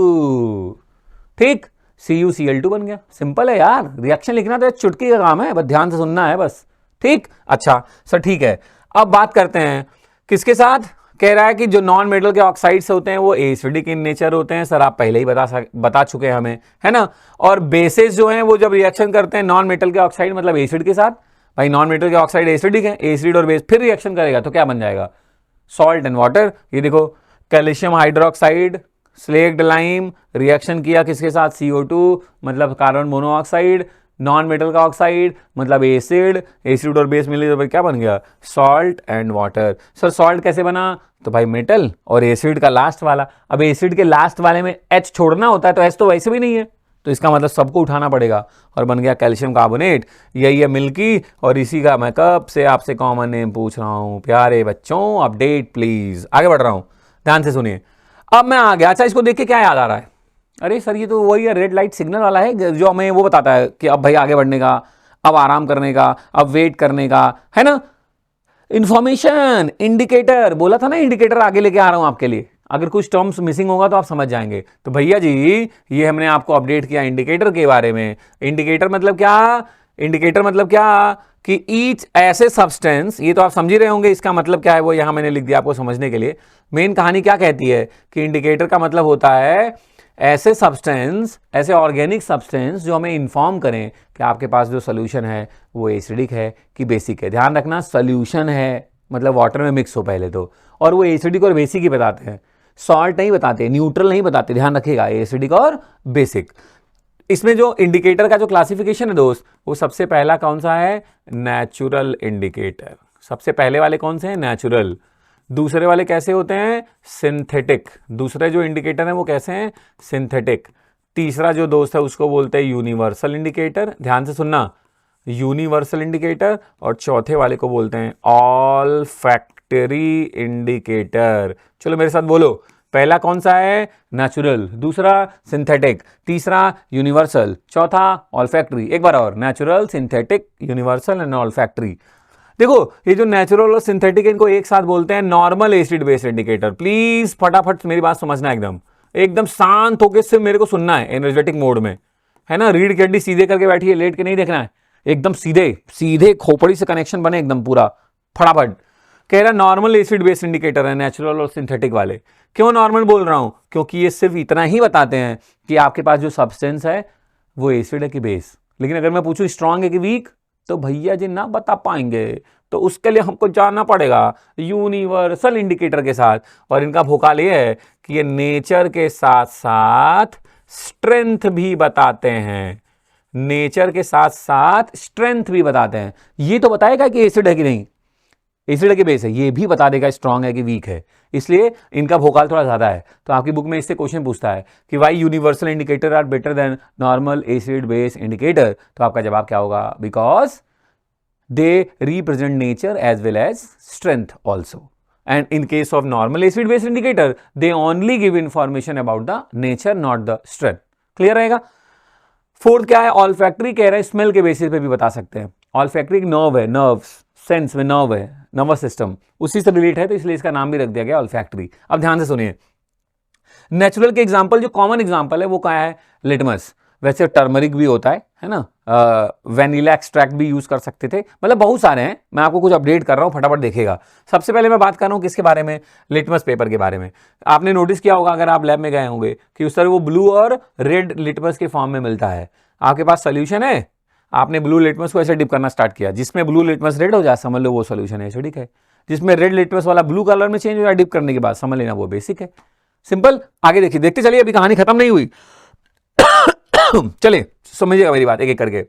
ठीक, CuCl2 बन गया। सिंपल है यार, रिएक्शन लिखना तो चुटकी का काम है, बस ध्यान से सुनना है बस। ठीक, अच्छा सर ठीक है। अब बात करते हैं किसके साथ, कह रहा है कि जो नॉन मेटल के ऑक्साइड्स होते हैं वो एसिडिक इन नेचर होते हैं। सर आप पहले ही बता चुके हैं हमें, है ना। और बेसिस जो हैं वो जब रिएक्शन करते हैं नॉन मेटल के ऑक्साइड मतलब एसिड के साथ, भाई नॉन मेटल के ऑक्साइड एसिडिक है, एसिड और बेस फिर रिएक्शन करेगा तो क्या बन जाएगा, सॉल्ट एंड वाटर। ये देखो calcium hydroxide slaked lime reaction किया किसके साथ, CO2 मतलब कार्बन मोनोऑक्साइड, नॉन मेटल का ऑक्साइड मतलब एसिड, एसिड और बेस मिले तो क्या बन गया, salt and water. Sir salt कैसे बना, तो भाई मेटल और एसिड का लास्ट वाला। अब एसिड के लास्ट वाले में H छोड़ना होता है तो H तो वैसे भी नहीं है, तो इसका मतलब सबको उठाना पड़ेगा और बन गया कैल्शियम कार्बोनेट। यही है मिल्की, और इसी का मैं कब से आपसे कॉमन नेम पूछ रहा हूं प्यारे बच्चों, अपडेट प्लीज। आगे बढ़ रहा हूं, ध्यान से सुनिए। अब मैं आ गया, अच्छा इसको देख के क्या याद आ रहा है, अरे सर ये तो वही है रेड लाइट सिग्नल वाला है जो हमें वो बताता है कि अब भाई आगे बढ़ने का, अब आराम करने का, अब वेट करने का, है ना। इंफॉर्मेशन इंडिकेटर बोला था ना, इंडिकेटर आगे लेके आ रहा हूं आपके लिए, अगर कुछ टर्म्स मिसिंग होगा तो आप समझ जाएंगे। तो भैया जी ये हमने आपको अपडेट किया इंडिकेटर के बारे में। इंडिकेटर मतलब क्या, इंडिकेटर मतलब क्या कि ईच ऐसे सब्सटेंस, ये तो आप समझ ही रहे होंगे इसका मतलब क्या है, वो यहां मैंने लिख दिया आपको समझने के लिए। मेन कहानी क्या कहती है कि इंडिकेटर का मतलब होता है ऐसे सब्सटेंस, ऐसे ऑर्गेनिक सब्सटेंस जो हमें इन्फॉर्म करें कि आपके पास जो सोल्यूशन है वो एसिडिक है कि बेसिक है। ध्यान रखना सोल्यूशन है मतलब वाटर में मिक्स हो पहले तो, और वो एसिडिक और बेसिक ही बताते हैं, सॉल्ट नहीं बताते, न्यूट्रल नहीं बताते, ध्यान रखिएगा, एसिडिक और बेसिक। इसमें जो इंडिकेटर का जो क्लासिफिकेशन है दोस्त, वो सबसे पहला कौन सा है, नेचुरल इंडिकेटर। सबसे पहले वाले कौन से हैं, नेचुरल। दूसरे वाले कैसे होते हैं, सिंथेटिक। दूसरे जो इंडिकेटर हैं वो कैसे हैं, सिंथेटिक। तीसरा जो दोस्त है उसको बोलते हैं यूनिवर्सल इंडिकेटर, ध्यान से सुनना, यूनिवर्सल इंडिकेटर। और चौथे वाले को बोलते हैं ऑल्फैक्टरी इंडिकेटर। चलो मेरे साथ बोलो, पहला कौन सा है, नेचुरल, दूसरा सिंथेटिक, तीसरा यूनिवर्सल, चौथा ऑल्फैक्टरी। एक बार और, natural, synthetic, universal and olfactory. देखो ये जो नेचुरल और सिंथेटिक इनको एक साथ बोलते हैं normal acid base indicator. Please फटाफट मेरी बात समझना, एकदम एकदम शांत होकर सिर्फ मेरे को सुनना है एनर्जेटिक मोड में, है ना। रीढ़ की हड्डी सीधे करके बैठिए, लेट के नहीं देखना है, एकदम सीधे सीधे खोपड़ी से कनेक्शन बने एकदम पूरा फटाफट। कह रहा नॉर्मल एसिड बेस इंडिकेटर है नेचुरल और सिंथेटिक वाले। क्यों नॉर्मल बोल रहा हूं, क्योंकि ये सिर्फ इतना ही बताते हैं कि आपके पास जो सब्सटेंस है वो एसिड है कि बेस। लेकिन अगर मैं पूछूं स्ट्रांग है कि वीक, तो भैया जी ना बता पाएंगे, तो उसके लिए हमको जानना पड़ेगा यूनिवर्सल इंडिकेटर के साथ, और इनका भोकाल ये है कि ये नेचर के साथ साथ स्ट्रेंथ भी बताते हैं, नेचर के साथ साथ स्ट्रेंथ भी बताते हैं। ये तो बताएगा कि एसिड है कि नहीं, एसिड है कि बेस है, ये भी बता देगा स्ट्रांग है कि वीक है, इसलिए इनका भोकाल थोड़ा ज्यादा है। तो आपकी बुक में इससे क्वेश्चन पूछता है कि why universal indicator are better than normal acid base indicator, तो आपका जवाब क्या होगा, because they represent nature as well as strength also, and in case of normal acid base indicator they only give information about the nature not the strength. Clear रहेगा। Fourth क्या है, olfactory कह रहे हैं स्मेल के basis पे भी बता सकते हैं। ऑल्फैक्टरी एक नर्व है, नर्व सेंस में नर्व है, नर्वस सिस्टम उसी से रिलेट है, तो इसलिए इसका नाम भी रख दिया गया ऑल्फैक्टरी। अब ध्यान से सुनिए, नेचुरल के एग्जांपल जो कॉमन एग्जांपल है वो क्या है, लिटमस, वैसे टर्मरिक भी होता है ना, वेनिला एक्सट्रैक्ट भी यूज कर सकते थे, मतलब बहुत सारे हैं, मैं आपको कुछ अपडेट कर रहा हूं, फटाफट देखिएगा। सबसे पहले मैं बात कर रहा हूं किसके बारे में, लिटमस पेपर के बारे में। आपने नोटिस किया होगा अगर आप लैब में गए होंगे कि उस तरह वो ब्लू और रेड लिटमस के फॉर्म में मिलता है। आपके पास सोल्यूशन है, आपने ब्लू लिटमस को ऐसे डिप करना स्टार्ट किया, जिसमें ब्लू लिटमस रेड हो जाए समझ लो वो सोल्यूशन है एसिडिक है, जिसमें रेड लिटमस वाला ब्लू कलर में चेंज हो जाए डिप करने के बाद समझ लेना वो बेसिक है। सिंपल। आगे देखिए, देखते चलिए, अभी कहानी खत्म नहीं हुई। चलिए समझिएगा मेरी बात एक एक करके,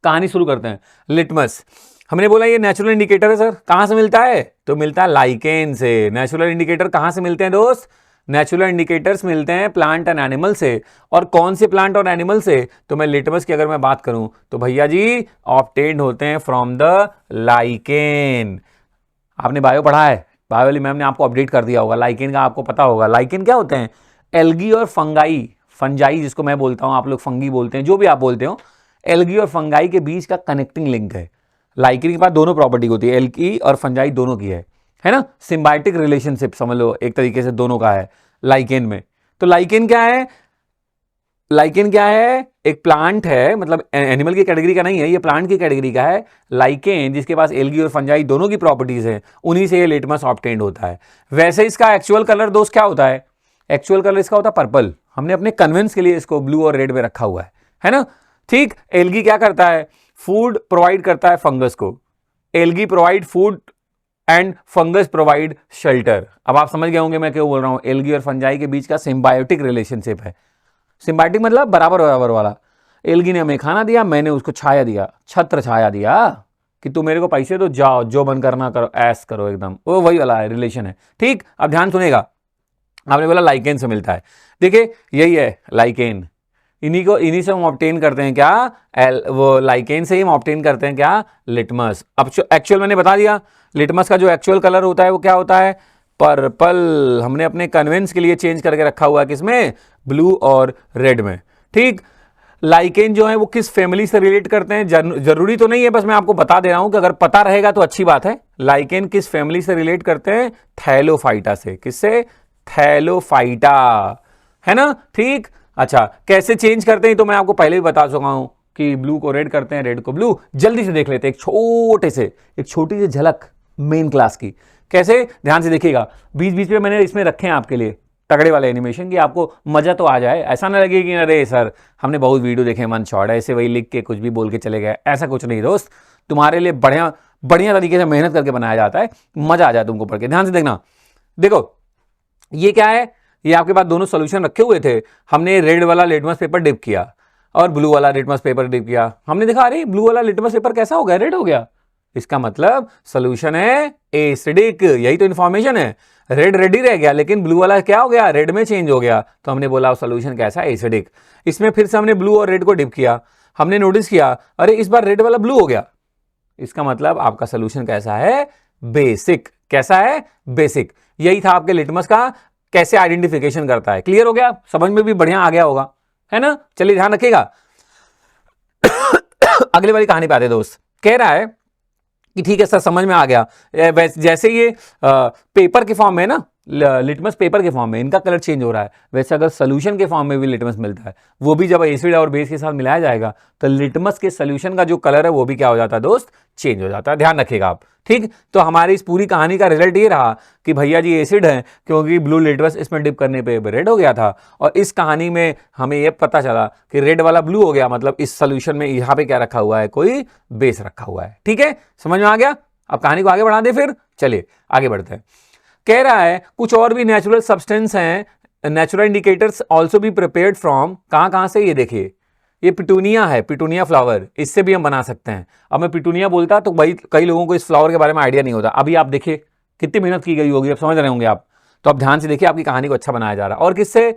कहानी शुरू करते हैं। लिटमस हमने बोला ये नेचुरल इंडिकेटर है सर, कहां से मिलता है, तो मिलता है लाइकेन से। नेचुरल इंडिकेटर कहां से मिलते हैं दोस्त, नेचुरल इंडिकेटर्स मिलते हैं प्लांट एंड एनिमल से। और कौन से प्लांट और एनिमल से, तो मैं लिटमस की अगर मैं बात करूं तो भैया जी ऑब्टेन्ड होते हैं फ्रॉम द लाइकेन। आपने बायो पढ़ा है, बायो वाली मैम ने आपको अपडेट कर दिया होगा, लाइकेन का आपको पता होगा। लाइकेन क्या होते हैं, एल्गी और फंगाई, फंजाई जिसको मैं बोलता हूं, आप लोग फंगी बोलते हैं, जो भी आप बोलते हो, एल्गी और फंगाई के बीच का कनेक्टिंग लिंक है। लाइकेन के पास दोनों प्रॉपर्टी होती है, एल्गी और फंजाई दोनों की है ना, सिम्बायोटिक रिलेशनशिप समझ लो एक तरीके से दोनों का है लाइकेन में। तो लाइकेन क्या है, लाइकेन क्या है, एक प्लांट है, मतलब एनिमल की कैटेगरी का नहीं है, ये प्लांट की कैटेगरी का है। लाइकेन जिसके पास एल्गी और फंजाई दोनों की प्रॉपर्टीज है, उन्हीं से ये लिटमस ऑब्टेन्ड होता है। वैसे इसका एक्चुअल कलर दोस्त क्या होता है, एक्चुअल कलर इसका होता है पर्पल। हमने अपने कन्वेंस के लिए इसको ब्लू और रेड में रखा हुआ है ना। ठीक, एल्गी क्या करता है, फूड प्रोवाइड करता है फंगस को, algae provide food and fungus provide shelter. अब आप समझ गए होंगे मैं क्यों बोल रहा हूं, एल्गी और फंजाई के बीच का सिम्बायोटिक रिलेशनशिप है। सिम्बायोटिक मतलब बराबर बराबर वाला। एल्गी ने हमें खाना दिया, मैंने उसको छाया दिया, छत्र छाया दिया कि तू मेरे को पैसे दो, जाओ जो बन करना करो, ऐस करो एकदम, वो वही वाला है रिलेशन है। ठीक, अब ध्यान सुनेगा, आपने बोला लाइकेन से मिलता है, देखिए यही है लाइकेन, इन्हीं से हम ऑब्टेन करते हैं क्या, वो लाइकेन से ही हम ऑब्टेन करते हैं क्या, लिटमस। अब एक्चुअल मैंने बता दिया, लिटमस का जो एक्चुअल कलर होता है वो क्या होता है, पर्पल। हमने अपने कन्वेंस के लिए चेंज करके रखा हुआ है किसमें, ब्लू और रेड में। ठीक, लाइकेन जो है वो किस फैमिली से रिलेट करते हैं, जरूरी तो नहीं है, बस मैं आपको बता दे रहा हूं कि अगर पता रहेगा तो अच्छी बात है। लाइकेन किस फैमिली से रिलेट करते हैं, थैलोफाइटा से। किससे, थैलोफाइटा, है ना। ठीक, अच्छा कैसे चेंज करते हैं तो मैं आपको पहले भी बता चुका हूं कि ब्लू को रेड करते हैं, रेड को ब्लू। जल्दी से देख लेते हैं एक छोटी सी झलक मेन क्लास की। कैसे, ध्यान से देखिएगा, बीच बीच में मैंने इसमें रखे हैं आपके लिए तगड़े वाले एनिमेशन की, आपको मजा तो आ जाए, ऐसा ना लगे कि अरे सर हमने बहुत वीडियो देखे मन शॉर्ट है, ऐसे वही लिख के कुछ भी बोल के चले गए। ऐसा कुछ नहीं दोस्त, तुम्हारे लिए बढ़िया बढ़िया तरीके से मेहनत करके बनाया जाता है, मजा आ जाए तुमको पढ़ के। ध्यान से देखना, देखो ये क्या है, ये आपके पास दोनों सोल्यूशन रखे हुए थे, हमने रेड वाला लिटमस पेपर डिप किया और ब्लू वाला लिटमस पेपर डिप किया। हमने देखा अरे ब्लू वाला लिटमस पेपर कैसा हो गया, रेड हो गया, इसका मतलब सोल्यूशन है एसिडिक। यही तो इन्फॉर्मेशन है, रेड रेड ही रह गया लेकिन ब्लू वाला क्या हो गया, रेड में चेंज हो गया, तो हमने बोला सोल्यूशन कैसा है, एसिडिक। इसमें फिर से हमने ब्लू और रेड को डिप किया, हमने नोटिस किया अरे इस बार रेड वाला ब्लू हो गया, इसका मतलब आपका सोल्यूशन कैसा है, बेसिक। कैसा है, बेसिक। यही था आपके लिटमस का कैसे आइडेंटिफिकेशन करता है। क्लियर हो गया, समझ में भी बढ़िया आ गया होगा, है ना। चलिए ध्यान रखिएगा। अगली वाली कहानी पे आते दोस्त, कह रहा है कि ठीक है सर समझ में आ गया, जैसे ये पेपर के फॉर्म में ना, लिटमस पेपर के फॉर्म में इनका कलर चेंज हो रहा है, वैसे अगर सोल्यूशन के फॉर्म में भी लिटमस मिलता है, वो भी जब एसिड और बेस के साथ मिलाया जाएगा तो लिटमस के सोल्यूशन का जो कलर है वो भी क्या हो जाता है दोस्त, चेंज हो जाता है। ध्यान रखिएगा आप, ठीक। तो हमारी इस पूरी कहानी का रिजल्ट ये रहा कि भैया जी एसिड है, क्योंकि ब्लू लिटमस इसमें डिप करने पे रेड हो गया था, और इस कहानी में हमें ये पता चला कि रेड वाला ब्लू हो गया, मतलब इस सोल्यूशन में यहाँ पे क्या रखा हुआ है, कोई बेस रखा हुआ है। ठीक है, समझ में आ गया। अब कहानी को आगे बढ़ा दे, फिर चलिए आगे बढ़ते हैं। कह रहा है कुछ और भी नेचुरल सब्सटेंस हैं, natural indicators also be prepared from, कहां से, ये देखिए ये पिटूनिया है, पिटूनिया फ्लावर, इससे भी हम बना सकते हैं। अब मैं पिटूनिया बोलता तो भाई कई लोगों को इस फ्लावर के बारे में आइडिया नहीं होता। अभी आप देखिए कितनी मेहनत की गई होगी, अब समझ रहे होंगे आप, तो आप ध्यान से देखिए, आपकी कहानी को अच्छा बनाया जा रहा है। और किससे,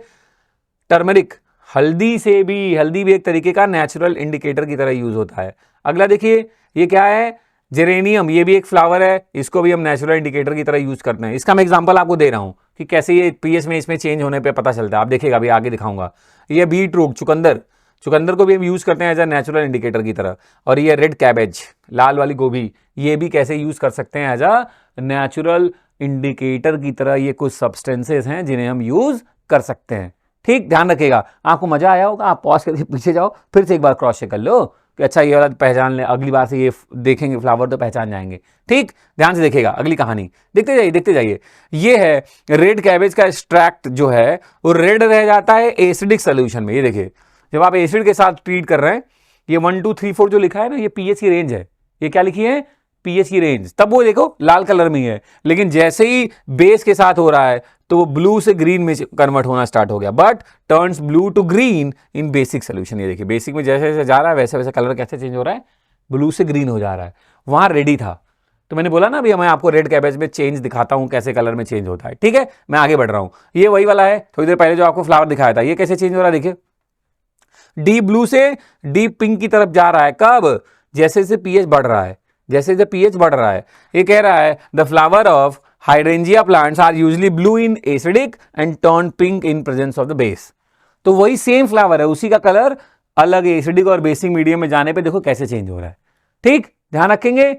टर्मरिक, हल्दी से भी, हल्दी भी एक तरीके का नेचुरल इंडिकेटर की तरह यूज होता है। अगला देखिए ये क्या है, जेरेनियम, ये भी एक फ्लावर है, इसको भी हम नेचुरल इंडिकेटर की तरह यूज करते हैं। इसका मैं एग्जांपल आपको दे रहा हूं कि कैसे ये पीएच में इसमें चेंज होने पे पता चलता है। आप देखिएगा, अभी आगे दिखाऊंगा। ये बीट रूट, चुकंदर, चुकंदर को भी हम यूज करते हैं एज अ नेचुरल इंडिकेटर की तरह। और ये रेड कैबेज, लाल वाली गोभी, ये भी कैसे यूज कर सकते हैं एज अ नेचुरल इंडिकेटर की तरह। ये कुछ सब्सटेंसेस हैं जिन्हें हम यूज कर सकते हैं। ठीक, ध्यान रखिएगा। आपको मजा आया होगा, आप पॉज करके पीछे जाओ, फिर से एक बार क्रॉस चेक कर लो कि अच्छा ये वाला पहचान ले, अगली बार से ये देखेंगे फ्लावर तो पहचान जाएंगे। ठीक, ध्यान से देखिएगा, अगली कहानी देखते जाइए, देखते जाइए। ये है रेड कैबेज का एक्सट्रैक्ट जो है वो रेड रह जाता है एसिडिक सोल्यूशन में। ये देखिए, जब आप एसिड के साथ ट्रीट कर रहे हैं, ये 1 2 3 4 जो लिखा है ना, ये पीएच की रेंज है। ये क्या लिखी है, पीएच की रेंज, तब वो देखो लाल कलर में ही है। लेकिन जैसे ही बेस के साथ हो रहा है तो वो ब्लू से ग्रीन में कन्वर्ट होना स्टार्ट हो गया, but turns blue to green in basic solution. ये देखिए, बेसिक में जैसे जैसे जा रहा है वैसे वैसे कलर कैसे चेंज हो रहा है, ब्लू से ग्रीन हो जा रहा है। वहां रेडी था, तो मैंने बोला ना अभी मैं आपको रेड कैबेज में चेंज दिखाता हूं, कैसे कलर में चेंज होता है। ठीक है, मैं आगे बढ़ रहा हूं। ये वही वाला है थोड़ी देर पहले जो आपको फ्लावर दिखाया था, ये कैसे चेंज हो रहा है देखिए, डीप ब्लू से डीप पिंक की तरफ जा रहा है। कब, जैसे जैसे पीएच बढ़ रहा है, जैसे जैसे पीएच बढ़ रहा है। ये कह रहा है the flower of hydrangea plants are usually blue in acidic and turn pink in presence of the base. तो वही सेम फ्लावर है, उसी का कलर अलग एसिडिक और बेसिक मीडियम में जाने पे देखो कैसे चेंज हो रहा है। ठीक, ध्यान रखेंगे,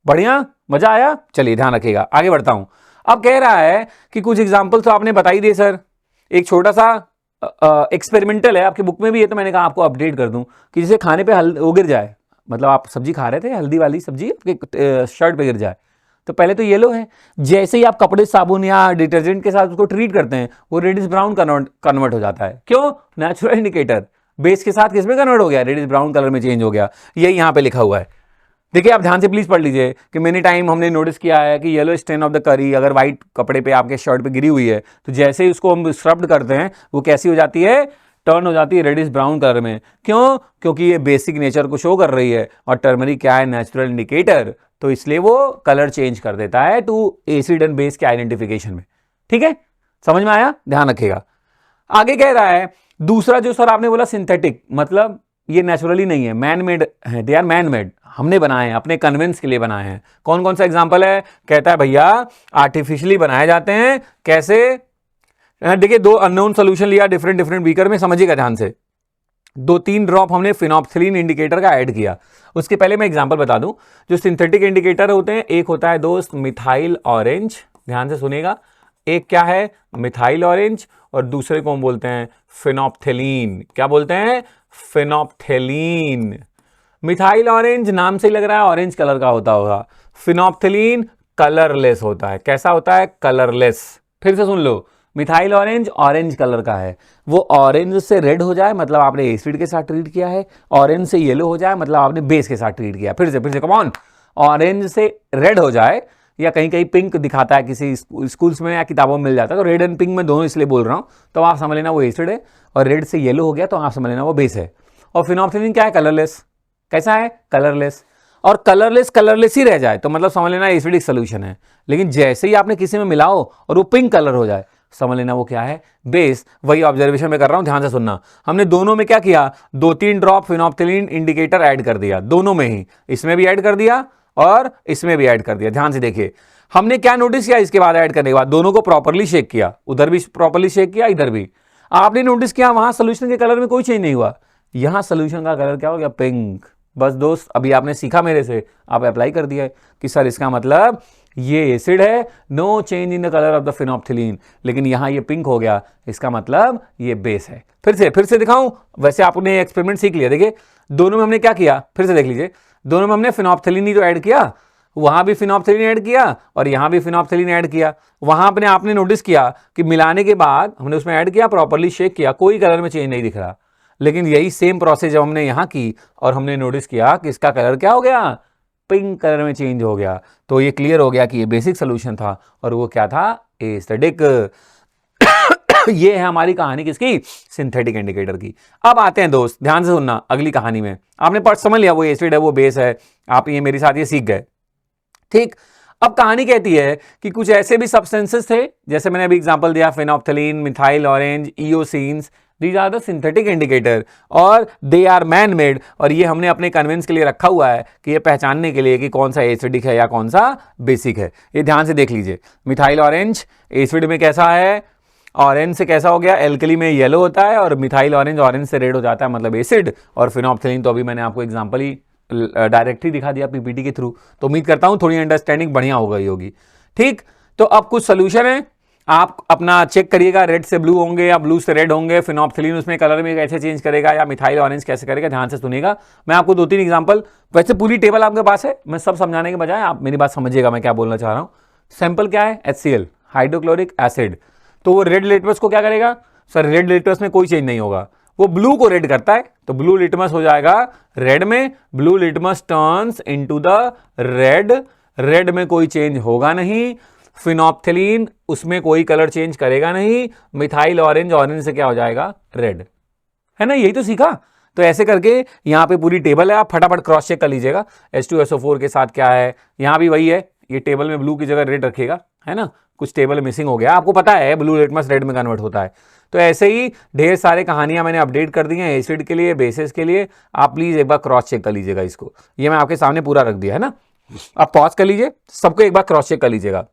बढ़िया, मजा आया। चलिए ध्यान रखिएगा, आगे बढ़ता हूं। अब कह रहा है कि कुछ एग्जाम्पल तो आपने बता ही दिए सर, एक छोटा सा एक्सपेरिमेंटल है, आपकी बुक में भी है, तो मैंने कहा आपको अपडेट कर दूं कि जैसे खाने पे वो गिर जाए, मतलब आप सब्जी खा रहे थे, हल्दी वाली सब्जी आपके शर्ट पे गिर जाए, तो पहले तो येलो है, जैसे ही आप कपड़े साबुन या डिटर्जेंट के साथ उसको ट्रीट करते हैं वो रेडिश ब्राउन कन्वर्ट हो जाता है। क्यों, नेचुरल इंडिकेटर, बेस के साथ किसमें कन्वर्ट हो गया, रेडिश ब्राउन कलर में चेंज हो गया। यही यहाँ पे लिखा हुआ है। देखिए आप ध्यान से प्लीज पढ़ लीजिए कि मेनी टाइम हमने नोटिस किया है कि येलो स्टेन ऑफ द करी अगर व्हाइट कपड़े पे आपके शर्ट पे गिरी हुई है, तो जैसे ही उसको हम स्क्रब्ड करते हैं वो कैसी हो जाती है, टर्न हो जाती है रेडिश ब्राउन कलर में। क्यों, क्योंकि ये बेसिक नेचर को शो कर रही है, और टर्मरिक क्या है, नेचुरल इंडिकेटर, तो इसलिए वो कलर चेंज कर देता है टू एसिड एंड बेस के आइडेंटिफिकेशन में। ठीक है, समझ में आया, ध्यान रखिएगा। आगे कह रहा है दूसरा जो सर आपने बोला सिंथेटिक, मतलब ये नेचुरली नहीं है, मैन मेड है, दे आर मैन मेड, हमने बनाए हैं, अपने कन्वेंस के लिए बनाए हैं। कौन कौन सा एग्जांपल है, कहता है भैया आर्टिफिशियली बनाए जाते हैं। कैसे, देखिए 2 अननोन सोल्यूशन लिया डिफरेंट डिफरेंट बीकर में, समझिएगा ध्यान से, 2-3 ड्रॉप हमने फिनोप्थिलीन इंडिकेटर का ऐड किया। उसके पहले मैं एग्जांपल बता दूं, जो सिंथेटिक इंडिकेटर होते हैं, एक होता है दोस्त मिथाइल ऑरेंज, ध्यान से सुनिएगा, एक क्या है मिथाइल ऑरेंज, और दूसरे को हम बोलते हैं फिनोप्थिलीन। क्या बोलते हैं, फिनोप्थिलीन। मिथाइल ऑरेंज नाम से ही लग रहा है ऑरेंज कलर का होता होगा, फिनोप्थिलीन कलरलेस होता है। कैसा होता है, कलरलेस। फिर से सुन लो, मिथाइल ऑरेंज ऑरेंज कलर का है, वो ऑरेंज से रेड हो जाए मतलब आपने एसिड के साथ ट्रीट किया है, ऑरेंज से येलो हो जाए मतलब आपने बेस के साथ ट्रीट किया। फिर से कम ऑन, ऑरेंज से रेड हो जाए, या कहीं कहीं पिंक दिखाता है किसी स्कूल्स में या किताबों में मिल जाता है, तो रेड एंड पिंक में दोनों इसलिए बोल रहा हूं, तो आप समझ लेना वो एसिड है, और रेड से येलो हो गया तो आप समझ लेना वो बेस है। और फिनोप्थिलीन क्या है, कलरलेस। कैसा है, कलरलेस। और कलरलेस ही रह जाए तो मतलब समझ लेना एसिडिक सोल्यूशन है। लेकिन जैसे ही आपने किसी में मिलाओ और वो पिंक कलर हो जाए, समझ लेना वो क्या है, बेस। वही ऑब्जर्वेशन में कर रहा हूं, ध्यान से सुनना। हमने दोनों में क्या किया, 2-3 ड्रॉप फिनोप्थिलीन इंडिकेटर ऐड कर दिया, दोनों में ही, इसमें भी ऐड कर दिया और इसमें भी ऐड कर दिया। ध्यान से देखिए, हमने क्या नोटिस किया, इसके बाद ऐड करने के बाद दोनों को प्रॉपर्ली शेक किया, उधर भी प्रॉपर्ली शेक किया, इधर भी। आपने नोटिस किया वहां सोल्यूशन के कलर में कोई चेंज नहीं हुआ, यहां सोल्यूशन का कलर क्या हो गया, पिंक। बस दोस्त, अभी आपने सीखा मेरे से, आप अप्लाई कर दिया है कि सर इसका मतलब ये एसिड है, no change in the colour of the phenolphthalein, लेकिन यहां ये पिंक हो गया, इसका मतलब ये बेस है। फिर से दिखाऊं, वैसे आपने एक्सपेरिमेंट सीख लिया। देखिए दोनों में हमने क्या किया, फिर से देख लीजिए, दोनों में हमने फिनोप्थिलीन ही तो ऐड किया, वहां भी फिनोप्थिलीन ऐड किया और यहां भी फिनोप्थिलीन ऐड किया। वहां अपने आपने नोटिस किया कि मिलाने के बाद हमने उसमें ऐड किया, प्रॉपर्ली शेक किया, कोई कलर में चेंज नहीं दिख रहा। लेकिन यही सेम प्रोसेस जब हमने यहां की और हमने नोटिस किया कि इसका कलर क्या हो गया, पिंक कलर में चेंज हो गया, तो ये क्लियर हो गया कि ये बेसिक सोल्यूशन था और वो क्या था, एसिडिक। ये है हमारी कहानी किसकी, सिंथेटिक इंडिकेटर की। अब आते हैं दोस्त, ध्यान से सुनना, अगली कहानी में आपने पढ़ समझ लिया वो एसिड है वो बेस है, आप ये मेरे साथ ये सीख गए, ठीक। अब कहानी कहती है कि कुछ ऐसे भी सब्सटेंसेस थे, जैसे मैंने अभी एग्जांपल दिया, phenolphthalein, methyl orange, eosins, these are the synthetic indicator और दे आर मैन मेड, और ये हमने अपने कन्विंस के लिए रखा हुआ है कि ये पहचानने के लिए कि कौन सा एसिडिक है या कौन सा बेसिक है। ये ध्यान से देख लीजिए, मिथाइल ऑरेंज एसिड में कैसा है, ऑरेंज से कैसा हो गया, एल्कली में येलो होता है, और मिथाइल ऑरेंज ऑरेंज से रेड हो जाता है, मतलब एसिड। और फिनोप्थिलीन तो अभी मैंने आपको एग्जांपल ही डायरेक्टली दिखा दिया पीपीटी के थ्रू, तो उम्मीद करता हूं थोड़ी अंडरस्टैंडिंग बढ़िया हो गई होगी, ठीक। तो अब कुछ सोल्यूशन है, आप अपना चेक करिएगा, रेड से ब्लू होंगे या ब्लू से रेड होंगे, फिनोप्थिलीन उसमें कलर में कैसे चेंज करेगा या मिथाइल ऑरेंज कैसे करेगा, ध्यान से सुनिएगा। मैं आपको 2-3 एग्जांपल, वैसे पूरी टेबल आपके पास है, मैं सब समझाने के बजाय आप मेरी बात समझिएगा मैं क्या बोलना चाह रहा हूं। सैंपल क्या है, HCl हाइड्रोक्लोरिक एसिड, तो वो रेड लिटमस को क्या करेगा, सर रेड लिटमस में कोई चेंज नहीं होगा, वो ब्लू को रेड करता है, तो ब्लू लिटमस हो जाएगा रेड में, blue litmus turns into the red, red में कोई चेंज होगा नहीं, फिनोप्थिलीन उसमें कोई कलर चेंज करेगा नहीं, मिथाइल ऑरेंज, ऑरेंज से क्या हो जाएगा, रेड, है ना, यही तो सीखा। तो ऐसे करके यहां पे पूरी टेबल है, आप फटाफट क्रॉस चेक कर लीजिएगा, H2SO4 के साथ क्या है, यहां भी वही है, ये टेबल में ब्लू की जगह रेड रखेगा, है ना, कुछ टेबल मिसिंग हो गया, आपको पता है ब्लू लिटमस रेड में कन्वर्ट होता है। तो ऐसे ही ढेर सारे कहानियां मैंने अपडेट कर दी हैं एसिड के लिए, बेसिस के लिए, आप प्लीज एक बार क्रॉस चेक कर लीजिएगा इसको, ये मैं आपके सामने पूरा रख दिया है ना, आप पॉज कर लीजिए, सबको एक बार क्रॉस चेक कर लीजिएगा।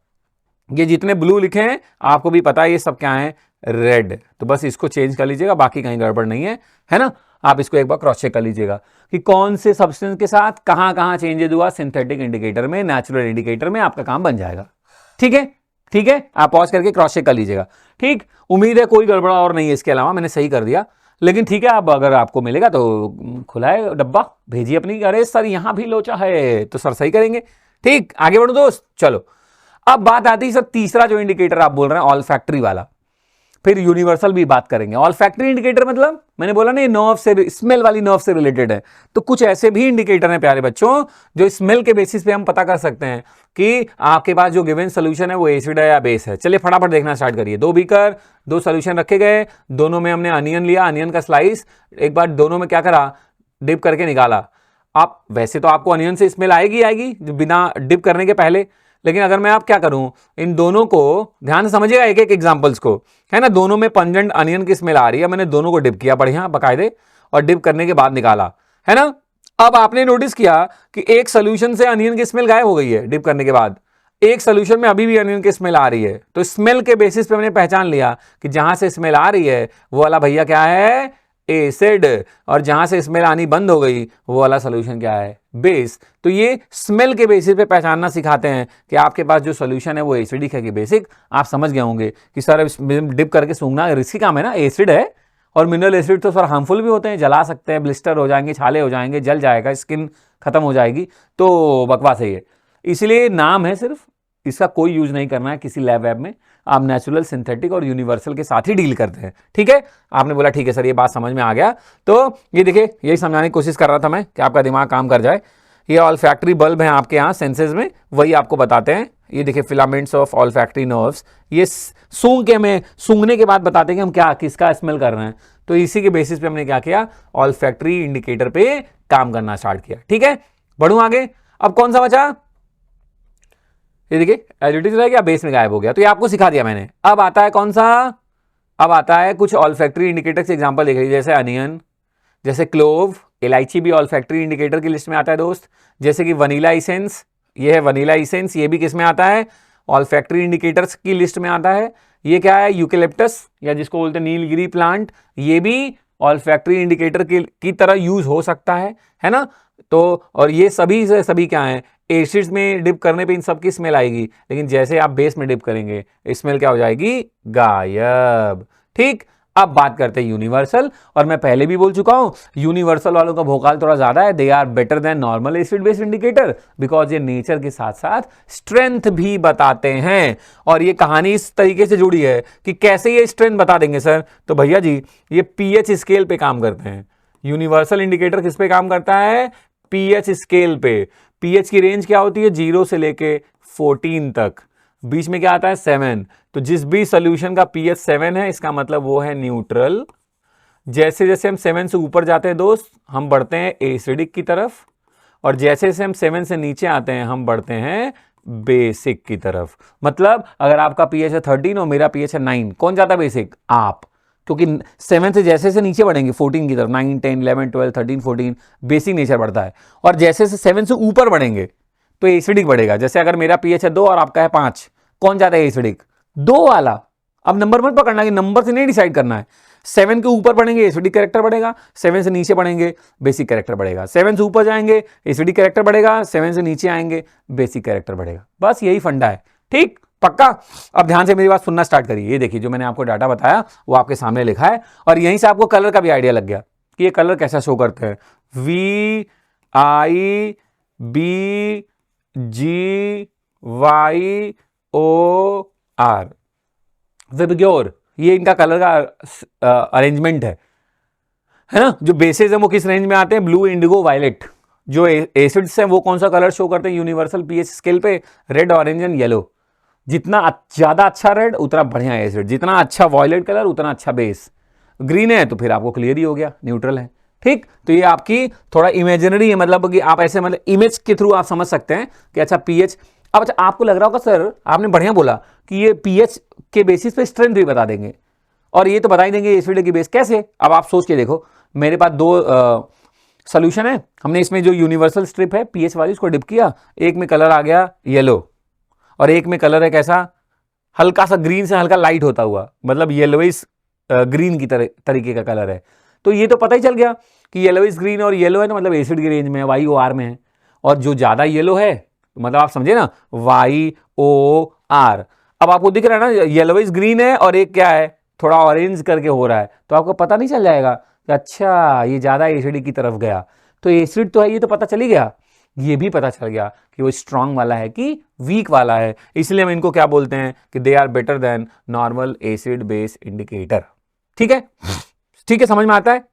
ये जितने ब्लू लिखे हैं आपको भी पता है ये सब क्या है, रेड, तो बस इसको चेंज कर लीजिएगा, बाकी कहीं गड़बड़ नहीं है ना। आप इसको एक बार क्रॉस चेक कर लीजिएगा कि कौन से सब्सटेंस के साथ कहां कहां चेंजेस हुआ, सिंथेटिक इंडिकेटर में, नेचुरल इंडिकेटर में आपका काम बन जाएगा, ठीक है, ठीक है, आप पॉज करके क्रॉस चेक कर लीजिएगा, ठीक। उम्मीद है कोई गड़बड़ा और नहीं है, इसके अलावा मैंने सही कर दिया, लेकिन ठीक है, अब अगर आपको मिलेगा तो खुलाए डब्बा भेजिए अपनी, अरे सर यहां भी लोचा है, तो सर सही करेंगे, ठीक। आगे बढ़ो दोस्त, चलो अब बात आती है सर तीसरा जो इंडिकेटर आप बोल रहे हैं, ऑल्फैक्टरी वाला, फिर यूनिवर्सल भी बात करेंगे। ऑल्फैक्टरी इंडिकेटर मतलब मैंने बोला ना, ये नर्व से, स्मेल वाली नर्व से रिलेटेड है, तो कुछ ऐसे भी इंडिकेटर हैं प्यारे बच्चों जो स्मेल के बेसिस पे हम पता कर सकते हैं कि आपके पास जो गिवन सोल्यूशन है वो एसिड है या बेस है। चलिए फटाफट देखना स्टार्ट करिए। 2 बीकर, 2 सोल्यूशन रखे गए, दोनों में हमने अनियन लिया, अनियन का स्लाइस, एक बार दोनों में क्या करा, डिप करके निकाला। आप वैसे तो आपको अनियन से स्मेल आएगी बिना डिप करने के पहले, लेकिन अगर मैं आप क्या करूं, इन दोनों को ध्यान से समझिएगा, एक एक एग्जांपल्स को, है ना, दोनों में पंजेंट अनियन की स्मेल आ रही है, मैंने दोनों को डिप किया बढ़िया बकायदे, और डिप करने के बाद निकाला, है ना। अब आपने नोटिस किया कि एक सोल्यूशन से अनियन की स्मेल गायब हो गई है डिप करने के बाद, एक सोल्यूशन में अभी भी अनियन की स्मेल आ रही है, तो स्मेल के बेसिस पे मैंने पहचान लिया कि जहां से स्मेल आ रही है वो वाला भैया क्या है, एसिड, और जहां से स्मेल आनी बंद हो गई वो वाला सोल्यूशन क्या है, बेस। तो ये स्मेल के बेसिस पे पहचानना सिखाते हैं कि आपके पास जो सोल्यूशन है वो एसिडिक है कि बेसिक। आप समझ गए होंगे कि सर डिप करके सूंघना रिस्की काम है ना, एसिड है, और मिनरल एसिड तो सर हार्मफुल भी होते हैं, जला सकते हैं, ब्लिस्टर हो जाएंगे, छाले हो जाएंगे, जल जाएगा, स्किन खत्म हो जाएगी, तो बकवास है ये। इसलिए नाम है सिर्फ, इसका कोई यूज नहीं करना है किसी लैब वैब में, आप नेचुरल, सिंथेटिक और यूनिवर्सल के साथ ही डील करते हैं, ठीक है। आपने बोला ठीक है सर ये बात समझ में आ गया, तो ये देखिए यही समझाने की कोशिश कर रहा था मैं कि आपका दिमाग काम कर जाए। ये ऑल्फैक्टरी बल्ब हैं आपके यहाँ सेंसेस में, वही आपको बताते हैं। ये देखिए फिलामेंट्स ऑफ ऑल्फैक्टरी नर्व्स, ये सूंघ के हमें, सूंघने के बाद बताते हैं कि हम क्या किसका स्मेल कर रहे हैं, तो इसी के बेसिस पे हमने क्या किया, ऑल्फैक्टरी इंडिकेटर पे काम करना स्टार्ट किया, ठीक है। बढ़ूं आगे, अब कौन सा बचा, ये देखिए एडिटिव रह गया, बेस में गायब हो गया, तो ये आपको सिखा दिया मैंने। अब आता है कौन सा, अब आता है कुछ ऑल्फैक्टरी इंडिकेटर से एग्जांपल देख लीजिए, जैसे अनियन, जैसे क्लोव, इलायची भी ऑल्फैक्टरी इंडिकेटर की लिस्ट में आता है दोस्त, जैसे कि वनीला एसेंस, ये है वनीला एसेंस, ये भी किस में आता है, ऑल्फैक्टरी इंडिकेटर्स की लिस्ट में आता है। ये क्या है, यूकेलिप्टस या जिसको बोलते हैं नीलगिरी प्लांट, ये भी ऑल्फैक्टरी इंडिकेटर की तरह यूज हो सकता है ना। तो और ये सभी से सभी क्या है, एसिड्स में डिप करने पे इन सब की स्मेल आएगी, लेकिन जैसे आप बेस में डिप करेंगे स्मेल क्या हो जाएगी, गायब। ठीक, अब बात करते हैं यूनिवर्सल, और मैं पहले भी बोल चुका हूं यूनिवर्सल वालों का भोकाल थोड़ा ज्यादा है। They are better than normal acid based indicator because ये नेचर के साथ साथ स्ट्रेंथ भी बताते हैं। और ये कहानी इस तरीके से जुड़ी है कि कैसे ये स्ट्रेंथ बता देंगे सर, तो भैया जी ये पीएच स्केल पे काम करते हैं। यूनिवर्सल इंडिकेटर किस पे काम करता है, पीएच स्केल पे। पीएच की रेंज क्या होती है, 0 से लेके 14 तक, बीच में क्या आता है 7। तो जिस भी सोल्यूशन का पीएच 7 है इसका मतलब वो है न्यूट्रल। जैसे जैसे हम 7 से ऊपर जाते हैं दोस्त हम बढ़ते हैं एसिडिक की तरफ, और जैसे जैसे हम 7 से नीचे आते हैं हम बढ़ते हैं बेसिक की तरफ। मतलब अगर आपका पीएच है 13 और मेरा पीएच है 9, कौन जाता है बेसिक, आप, क्योंकि 7 से जैसे जैसे नीचे बढ़ेंगे 14 की तरफ, 9, 10, 11, 12, 13, 14 बेसिक नेचर बढ़ता है। और जैसे जैसे 7 से ऊपर बढ़ेंगे तो एसिडिक बढ़ेगा। जैसे अगर मेरा पीएच है 2 और आपका है 5, कौन जाता है एसिडिक, 2 वाला। अब नंबर मत पकड़ना कि नंबर से नहीं डिसाइड करना है। 7 के ऊपर बढ़ेंगे एसिडिक कैरेक्टर बढ़ेगा, 7 से नीचे बढ़ेंगे बेसिक कैरेक्टर बढ़ेगा। 7 से ऊपर जाएंगे एसिडिक कैरेक्टर बढ़ेगा, 7 से नीचे आएंगे बेसिक कैरेक्टर बढ़ेगा। बस यही फंडा है, ठीक, पक्का। अब ध्यान से मेरी बात सुनना स्टार्ट करिए। ये देखिए जो मैंने आपको डाटा बताया वो आपके सामने लिखा है, और यहीं से आपको कलर का भी आइडिया लग गया कि ये कलर कैसा शो करते हैं। VIBGYOR, विबग्योर, ये इनका कलर का अरेंजमेंट है ना। जो बेसेस हैं वो किस रेंज में आते हैं, ब्लू, इंडिगो, वायलेट। जो एसिड्स हैं वो कौन सा कलर शो करते हैं यूनिवर्सल पीएच स्केल पे, रेड, ऑरेंज एंड येलो। जितना ज्यादा अच्छा रेड उतना बढ़िया एसिड, जितना अच्छा वॉयलेट कलर उतना अच्छा बेस। ग्रीन है तो फिर आपको क्लियर ही हो गया, न्यूट्रल है। ठीक, तो ये आपकी थोड़ा इमेजिनरी है, मतलब कि आप ऐसे मतलब इमेज के थ्रू आप समझ सकते हैं कि अच्छा पीएच। अब अच्छा आपको लग रहा होगा सर आपने बढ़िया बोला कि ये पीएच के बेसिस पे स्ट्रेंथ भी बता देंगे, और ये तो बता ही देंगे एसिड की बेस कैसे। अब आप सोच के देखो, मेरे पास 2 सोल्यूशन है, हमने इसमें जो यूनिवर्सल स्ट्रिप है पीएच वाली उसको डिप किया, एक में कलर आ गया येलो और एक में कलर है कैसा, हल्का सा ग्रीन से हल्का लाइट होता हुआ, मतलब येलोइश ग्रीन की तरीके का कलर है। तो ये तो पता ही चल गया कि येलोइश ग्रीन और येलो है ना, मतलब एसिड की रेंज में है, YOR में है। और जो ज्यादा येलो है मतलब आप समझे ना, YOR। अब आपको दिख रहा है ना येलोइश ग्रीन है और एक क्या है थोड़ा ऑरेंज करके हो रहा है, तो आपको पता नहीं चल जाएगा कि अच्छा ये ज्यादा एसिड की तरफ गया। तो एसिड तो है ये तो पता चल ही गया, ये भी पता चल गया कि वो स्ट्रांग वाला है कि वीक वाला है। इसलिए हम इनको क्या बोलते हैं कि they are better than normal acid base indicator. ठीक है, ठीक है, समझ में आता है।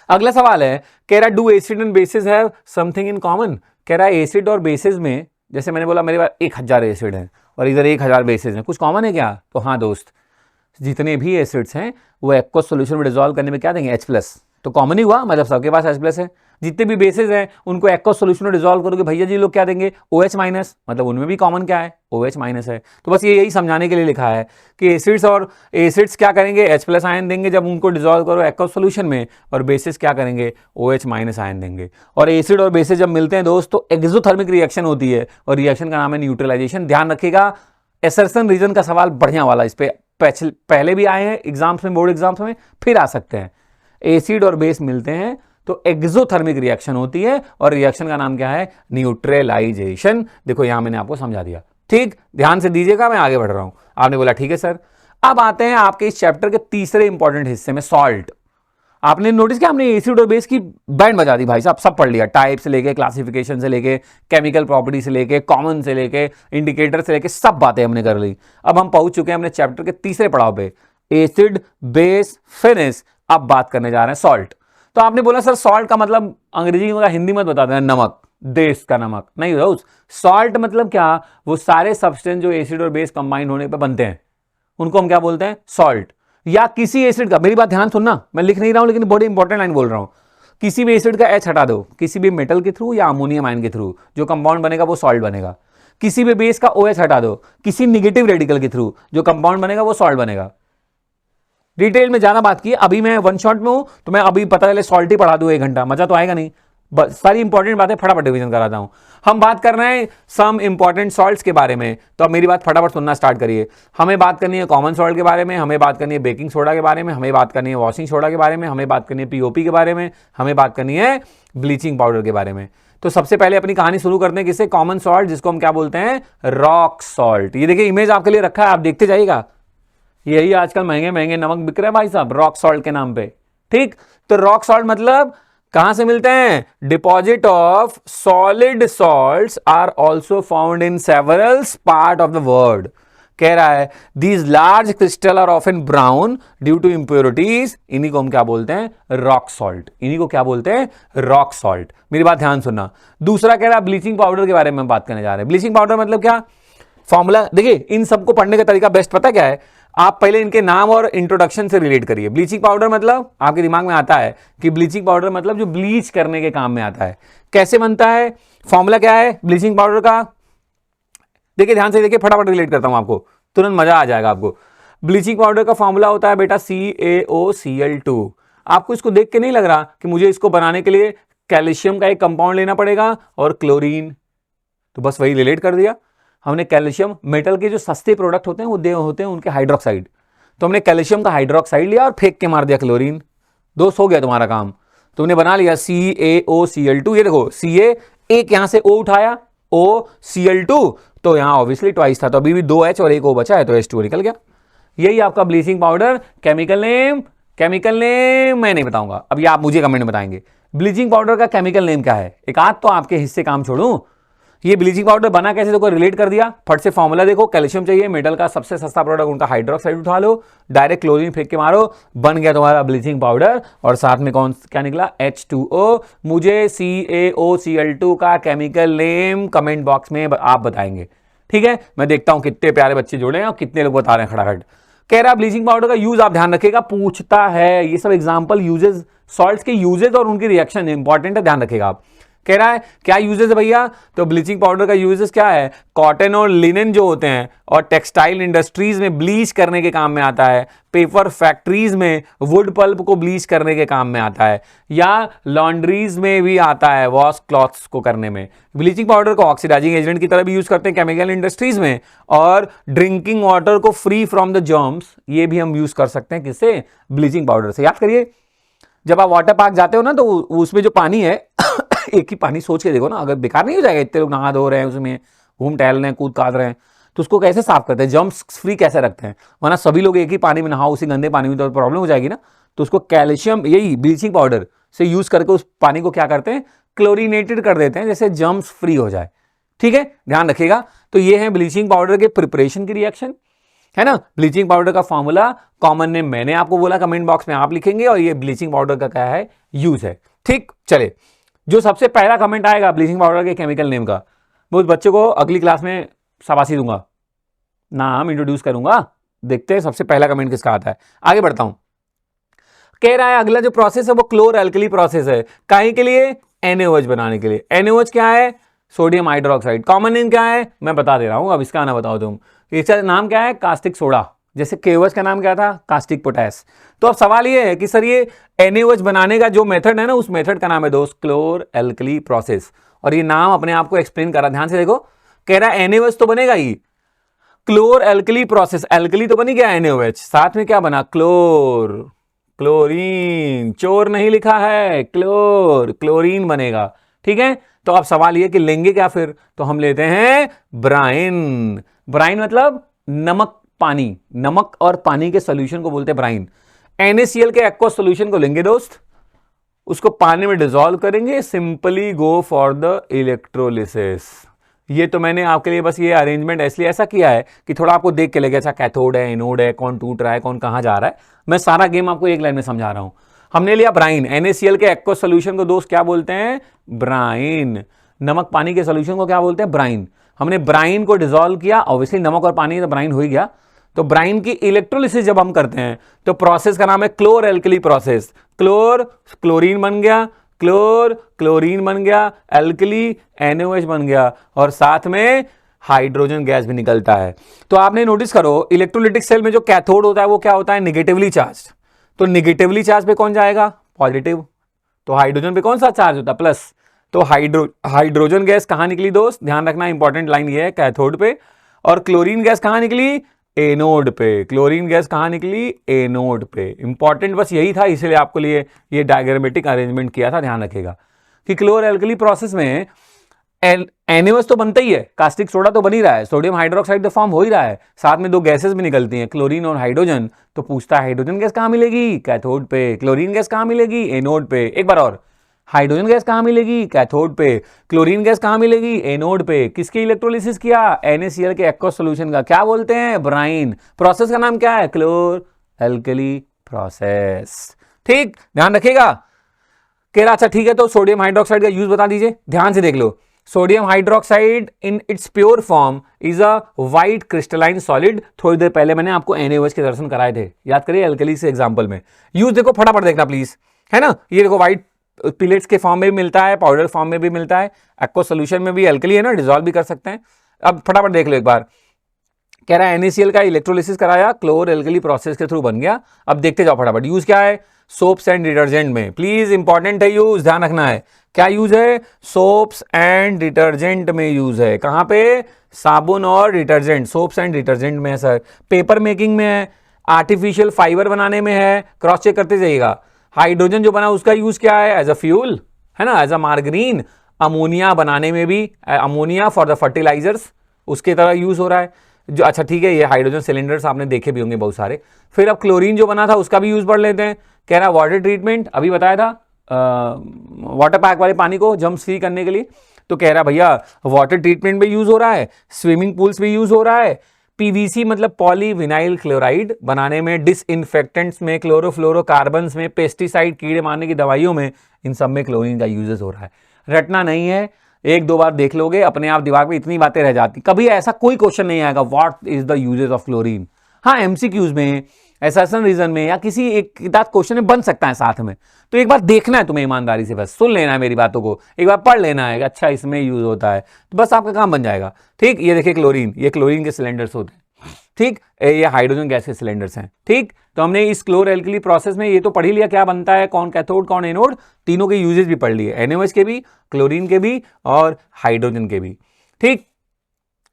अगला सवाल है, कह रहा do acid and bases have something in common. कह रहा है एसिड और बेसिस में, जैसे मैंने बोला मेरे पास 1000 एसिड हैं और इधर 1000 बेसिस हैं, कुछ कॉमन है क्या? तो हाँ दोस्त, जितने भी एसिड्स हैं वो एक्वस सॉल्यूशन में डिसॉल्व करने में क्या देंगे, H+। तो कॉमन ही हुआ, मतलब सबके पास H+ है। जितने भी बेसिस हैं उनको एक्वस सॉल्यूशन में डिसॉल्व करोगे भैया जी लोग क्या देंगे, OH-, मतलब उनमें भी कॉमन क्या है, OH- है। तो बस ये यही समझाने के लिए लिखा है कि एसिड्स क्या करेंगे, H+ आयन देंगे जब उनको डिसॉल्व करो एक्वस सॉल्यूशन में, और बेसिस क्या करेंगे, OH- आयन देंगे। और एसिड और बेसिस जब मिलते हैं दोस्त तो एक्सोथर्मिक रिएक्शन होती है, और रिएक्शन का नाम है न्यूट्रलाइजेशन। ध्यान रखिएगा, एसर्शन रीजन का सवाल बढ़िया वाला, इस पे पहले भी आए हैं एग्जाम्स में, बोर्ड एग्जाम्स में, फिर आ सकते हैं। एसिड और बेस मिलते हैं तो एक्सोथर्मिक रिएक्शन होती है, और रिएक्शन का नाम क्या है, न्यूट्रलाइजेशन। देखो यहां मैंने आपको समझा दिया, ठीक, ध्यान से दीजिएगा, मैं आगे बढ़ रहा हूं। आपने बोला ठीक है सर। अब आते हैं आपके इस चैप्टर के तीसरे इंपॉर्टेंट हिस्से में, सॉल्ट। आपने नोटिस किया हमने एसिड और बेस की बैंड बजा दी भाई साहब, सब पढ़ लिया, टाइप से लेके, क्लासिफिकेशन से लेके, केमिकल प्रॉपर्टी से लेके, कॉमन से लेके, इंडिकेटर से लेके, सब बातें हमने कर ली। अब हम पहुंच चुके हैं अपने चैप्टर के तीसरे पड़ाव पे, एसिड बेस फिनिश। अब बात करने जा रहे हैं सॉल्ट। तो आपने बोला सर सॉल्ट का मतलब अंग्रेजी में, हिंदी में बता देना, नमक, देश का नमक नहीं रोज। सॉल्ट मतलब क्या, वो सारे सब्सटेंस जो एसिड और बेस कंबाइन होने पे बनते हैं उनको हम क्या बोलते हैं, सॉल्ट। या किसी एसिड का, मेरी बात ध्यान सुनना, मैं लिख नहीं रहा हूं लेकिन बड़ी इंपॉर्टेंट लाइन बोल रहा हूं, किसी भी एसिड का H हटा दो, किसी भी मेटल के थ्रू या अमोनियम आयन के थ्रू जो कंपाउंड बनेगा वो सॉल्ट बनेगा। किसी भी बेस का OH हटा दो, किसी निगेटिव रेडिकल के थ्रू जो कंपाउंड बनेगा वो सॉल्ट बनेगा। डिटेल में ज्यादा बात की, अभी मैं वन शॉट में हूं तो मैं अभी पता चले सॉल्ट ही पढ़ा दूं 1 घंटा, मजा तो आएगा नहीं। बस सारी इंपॉर्टेंट बातें फटाफट रिवीजन कराता हूं। हम बात कर रहे हैं सम इंपॉर्टेंट सॉल्ट्स के बारे में, तो अब मेरी बात फटाफट सुनना स्टार्ट करिए। हमें बात करनी है कॉमन सॉल्ट के बारे में, हमें बात करनी है बेकिंग सोडा के बारे में, हमें बात करनी है वॉशिंग सोडा के बारे में, हमें बात करनी है पीओपी के बारे में, हमें बात करनी है ब्लीचिंग पाउडर के बारे में। तो सबसे पहले अपनी कहानी शुरू करते हैं किससे, कॉमन सॉल्ट, जिसको हम क्या बोलते हैं, रॉक सॉल्ट। ये देखिए इमेज आपके लिए रखा है, आप देखते जाइएगा। यही आजकल महंगे महंगे नमक बिक रहे हैं भाई साहब, रॉक सॉल्ट के नाम पे। ठीक, तो रॉक सॉल्ट मतलब कहां से मिलते हैं, deposit of solid salts are also found in several part of the world. कह रहा है these large crystal are often brown due to impurities, इन्हीं को हम क्या बोलते हैं, रॉक सॉल्ट। इन्हीं को क्या बोलते हैं, रॉक सॉल्ट। मेरी बात ध्यान सुनना। दूसरा कह रहा है ब्लीचिंग पाउडर के बारे में बात करने जा रहे हैं। ब्लीचिंग पाउडर मतलब क्या, फॉर्मूला देखिए, इन सबको पढ़ने का तरीका बेस्ट पता क्या है, आप पहले इनके नाम और इंट्रोडक्शन से रिलेट करिए। ब्लीचिंग पाउडर मतलब आपके दिमाग में आता है कि ब्लीचिंग पाउडर मतलब जो ब्लीच करने के काम में आता है। कैसे बनता है, फॉर्मूला क्या है ब्लीचिंग पाउडर का, देखिए ध्यान से देखिए, फटाफट रिलेट करता हूं आपको, तुरंत मजा आ जाएगा आपको। ब्लीचिंग पाउडर का फॉर्मूला होता है बेटा CaOCl2। आपको इसको देख के नहीं लग रहा कि मुझे इसको बनाने के लिए कैल्शियम का एक कंपाउंड लेना पड़ेगा और क्लोरीन, तो बस वही रिलेट कर दिया हमने। कैल्शियम, मेटल के जो सस्ते प्रोडक्ट होते हैं वो होते हैं उनके हाइड्रोक्साइड, तो हमने कैल्शियम का हाइड्रोक्साइड लिया और फेंक के मार दिया क्लोरीन, दोस्त हो गया तुम्हारा काम, तुमने बना लिया CaOCl2। ये देखो Ca, एक यहां से O उठाया, OCl2, तो यहां ऑब्वियसली ट्वाइस था, तो अभी भी 2H और एक O बचा है, तो H2 निकल गया। यही आपका ब्लीचिंग पाउडर। केमिकल नेम मैं नहीं बताऊंगा, अब ये आप मुझे कमेंट में बताएंगे ब्लीचिंग पाउडर का केमिकल नेम क्या है। एक आध तो आपके हिस्से काम छोड़ूं, ये ब्लीचिंग पाउडर बना कैसे, देखो रिलेट कर दिया फट से। फॉर्मूला देखो, कैल्शियम चाहिए, मेटल का सबसे सस्ता प्रोडक्ट उनका हाइड्रोक्साइड उठा लो, डायरेक्ट क्लोरीन फेंक के मारो, बन गया तुम्हारा ब्लीचिंग पाउडर। और साथ में कौन क्या निकला, H2O। मुझे CaOCl2 का केमिकल नेम कमेंट बॉक्स में आप बताएंगे, ठीक है। मैं देखता हूं कितने प्यारे बच्चे जुड़े हैं और कितने लोग बता रहे हैं खड़ाखट। कह रहा है ब्लीचिंग पाउडर का यूज आप ध्यान रखिएगा, पूछता है ये सब एग्जाम्पल यूजेस, सॉल्ट्स के यूजेस और उनकी रिएक्शन इंपॉर्टेंट है, ध्यान रखिएगा आप। कह रहा है क्या यूजेस है भैया, तो ब्लीचिंग पाउडर का यूजेस क्या है, कॉटन और लिनन जो होते हैं और टेक्सटाइल इंडस्ट्रीज में ब्लीच करने के काम में आता है, पेपर फैक्ट्रीज में वुड पल्प को ब्लीच करने के काम में आता है, या लॉन्ड्रीज में भी आता है वॉश क्लॉथ्स को करने में। ब्लीचिंग पाउडर को ऑक्सीडाइजिंग एजेंट की तरह भी यूज करते हैं केमिकल इंडस्ट्रीज में, और ड्रिंकिंग वाटर को फ्री फ्रॉम द जर्म्स ये भी हम यूज कर सकते हैं, किससे, ब्लीचिंग पाउडर से। याद करिए जब आप वाटर पार्क जाते हो ना, तो उसमें जो पानी है एक ही पानी सोच के देखो ना, अगर बेकार नहीं हो जाएगा, इतने लोग नहा धो रहे हैं उसमें, घूम टहल रहे हैं, कूद काद रहे हैं, तो उसको कैसे साफ करते हैं, जर्म्स फ्री कैसे रखते हैं, वरना सभी लोग एक ही पानी में नहाओ, उसी गंदे पानी में, तो प्रॉब्लम हो जाएगी ना। तो उसको कैल्शियम, यही ब्लीचिंग पाउडर से यूज करके उस पानी को क्या करते हैं, क्लोरीनेटेड कर देते हैं, जैसे जर्म्स फ्री हो जाए, ठीक है, ध्यान रखिएगा। तो ये है ब्लीचिंग पाउडर के प्रिपरेशन की रिएक्शन, है ना। ब्लीचिंग पाउडर का फॉर्मूला, कॉमन नेम मैंने आपको बोला, कमेंट बॉक्स में आप लिखेंगे, और ये ब्लीचिंग पाउडर का क्या है, यूज है, ठीक। चले, जो सबसे पहला कमेंट आएगा ब्लीचिंग पाउडर के केमिकल नेम का, मैं उस बच्चे को अगली क्लास में शाबाशी दूंगा, नाम इंट्रोड्यूस करूंगा। देखते हैं सबसे पहला कमेंट किसका आता है, आगे बढ़ता हूं। कह रहा है अगला जो प्रोसेस है वो क्लोर एल्कली प्रोसेस है, काहे के लिए, NaOH बनाने के लिए। NaOH क्या है, सोडियम हाइड्रोक्साइड। कॉमन नेम क्या है, मैं बता दे रहा हूं, अब इसका ना बताओ तुम। इसका नाम क्या है, कास्टिक सोडा, जैसे KOH का नाम क्या था, कास्टिक पोटैश। तो अब सवाल ये है कि सर ये NaOH बनाने का जो मेथड है ना, उस मेथड का नाम है दोस्त क्लोर एल्कली प्रोसेस, और ये नाम अपने आप को एक्सप्लेन कर रहा, ध्यान से देखो। कह रहा है NaOH तो बनेगा ही, क्लोर एल्कली प्रोसेस, एल्कली तो बनी गया NaOH, साथ में क्या बना, क्लोर, क्लोरीन, चोर नहीं लिखा है, क्लोर, क्लोरीन बनेगा, ठीक है। तो अब सवाल ये कि लेंगे क्या फिर, तो हम लेते हैं ब्राइन। ब्राइन मतलब नमक पानी, नमक और पानी के सोल्यूशन को बोलते हैं ब्राइन। NaCl के एक्वस सोल्यूशन को लेंगे दोस्त, उसको पानी में डिसॉल्व करेंगे, simply go for the electrolysis. ये तो मैंने आपके लिए बस ये अरेंजमेंट इसलिए ऐसा किया है कि थोड़ा आपको देख के लगे अच्छा कैथोड है, एनोड है, कौन टूट रहा है, कौन कहां जा रहा है। मैं सारा गेम आपको एक लाइन में समझा रहा हूं। हमने लिया ब्राइन, NaCl के एक्वस सोल्यूशन को दोस्त क्या बोलते हैं, ब्राइन। नमक पानी के सोल्यूशन को क्या बोलते हैं, ब्राइन। हमने ब्राइन को डिसॉल्व किया, ऑब्वियसली नमक और पानी तो ब्राइन हो ही गया। तो ब्राइन की इलेक्ट्रोलिसिस जब हम करते हैं तो प्रोसेस का नाम है क्लोर एल्कली प्रोसेस। क्लोर, क्लोरीन बन गया, क्लोर, क्लोरीन बन गया, एल्कली, NaOH बन गया, और साथ में हाइड्रोजन गैस भी निकलता है। तो आपने नोटिस करो इलेक्ट्रोलिटिक सेल में जो कैथोड होता है वो क्या होता है, निगेटिवली चार्ज। तो निगेटिवली चार्ज पे कौन जाएगा, पॉजिटिव। तो हाइड्रोजन पे कौन सा चार्ज होता है, प्लस। तो हाइड्रोजन गैस कहाँ निकली दोस्त, ध्यान रखना इंपॉर्टेंट लाइन ये है, कैथोड पे। और क्लोरीन गैस कहाँ निकली, एनोड पे। क्लोरीन गैस कहाँ निकली, एनोड पे। इंपॉर्टेंट बस यही था, इसलिए आपको लिए ये डायग्रामेटिक अरेंजमेंट किया था। ध्यान रखिएगा कि क्लोर एल्कली प्रोसेस में NaOH तो बनता ही है, कास्टिक सोडा तो बन ही रहा है, सोडियम हाइड्रोक्साइड तो फॉर्म हो ही रहा है, साथ में दो गैसेस भी निकलती हैं, क्लोरीन और हाइड्रोजन। तो पूछता है हाइड्रोजन गैस कहाँ मिलेगी, कैथोड पे। क्लोरीन गैस कहाँ मिलेगी, एनोड पे। एक बार और, हाइड्रोजन गैस कहाँ मिलेगी, कैथोड पे। क्लोरीन गैस कहाँ मिलेगी, एनोड पे। किसके इलेक्ट्रोलिसिस किया, NaCl के एक्वस सॉल्यूशन का, क्या बोलते हैं, ब्राइन। प्रोसेस का नाम क्या है, क्लोर एल्कली प्रोसेस। ठीक, ध्यान रखिएगा। कह रहा अच्छा ठीक है, तो सोडियम हाइड्रोक्साइड का यूज बता दीजिए। ध्यान से देख लो, sodium hydroxide in its pure form is a white crystalline solid. थोड़ी देर पहले मैंने आपको NaOH के दर्शन कराए थे, याद करिए एल्कली से एग्जांपल में। यूज देखो, फटाफट देखना प्लीज, है ना। ये देखो व्हाइट पिलेट्स के फॉर्म में भी मिलता है, पाउडर फॉर्म में भी मिलता है, एक्वस सॉल्यूशन में भी एल्कली है ना, डिसॉल्व भी कर सकते हैं। अब फटाफट देख लो एक बार। कह रहा है NaCl का इलेक्ट्रोलिसिस कराया, क्लोर एल्कली प्रोसेस के थ्रू बन गया। अब देखते जाओ फटाफट। यूज क्या है, सोप्स एंड डिटर्जेंट में। प्लीज इंपॉर्टेंट है यूज, ध्यान रखना है। क्या यूज है, सोप्स एंड डिटर्जेंट में यूज है। कहां पे, साबुन और डिटर्जेंट, सोप्स एंड डिटर्जेंट में है सर। पेपर मेकिंग में है, आर्टिफिशियल फाइबर बनाने में है, क्रॉस चेक करते जाइएगा। हाइड्रोजन जो बना उसका यूज क्या है, एज अ फ्यूल, है ना, एज अ मार्गरीन। अमोनिया बनाने में भी, अमोनिया फॉर द फर्टिलाइजर्स, उसके तरह यूज हो रहा है जो। अच्छा ठीक है, ये हाइड्रोजन सिलेंडर्स आपने देखे भी होंगे बहुत सारे। फिर अब क्लोरीन जो बना था उसका भी यूज पढ़ लेते हैं। कह रहा वाटर ट्रीटमेंट, अभी बताया था, वाटर पैक वाले पानी को जम्प फ्री करने के लिए। तो कह रहा भैया वाटर ट्रीटमेंट में यूज हो रहा है, स्विमिंग पूल्स में यूज हो रहा है। PVC मतलब पॉलीविनाइल क्लोराइड बनाने में, डिसइंफेक्टेंट्स में, क्लोरोफ्लोरोकार्बन्स में, पेस्टिसाइड कीड़े मारने की दवाइयों में, इन सब में क्लोरीन का यूजेस हो रहा है। रटना नहीं है, एक दो बार देख लोगे अपने आप दिमाग में इतनी बातें रह जाती। कभी ऐसा कोई क्वेश्चन नहीं आएगा what is the uses of chlorine. हाँ, MCQs में, एसेशन रीजन में, या किसी एक किताब क्वेश्चन में बन सकता है साथ में। तो एक बार देखना है तुम्हें ईमानदारी से, बस सुन लेना है मेरी बातों को, एक बार पढ़ लेना है कि अच्छा इसमें यूज होता है, तो बस आपका काम बन जाएगा। ठीक, ये देखिए क्लोरीन, ये क्लोरीन के सिलेंडर्स होते हैं। ठीक, ये हाइड्रोजन गैस के सिलेंडर्स हैं। ठीक, तो हमने इस क्लोर एल्कली प्रोसेस में ये तो पढ़ ही लिया क्या बनता है, कौन कैथोड कौन एनोड, तीनों के यूजेस भी पढ़ लिए, NaOH के भी, क्लोरीन के भी और हाइड्रोजन के भी। ठीक,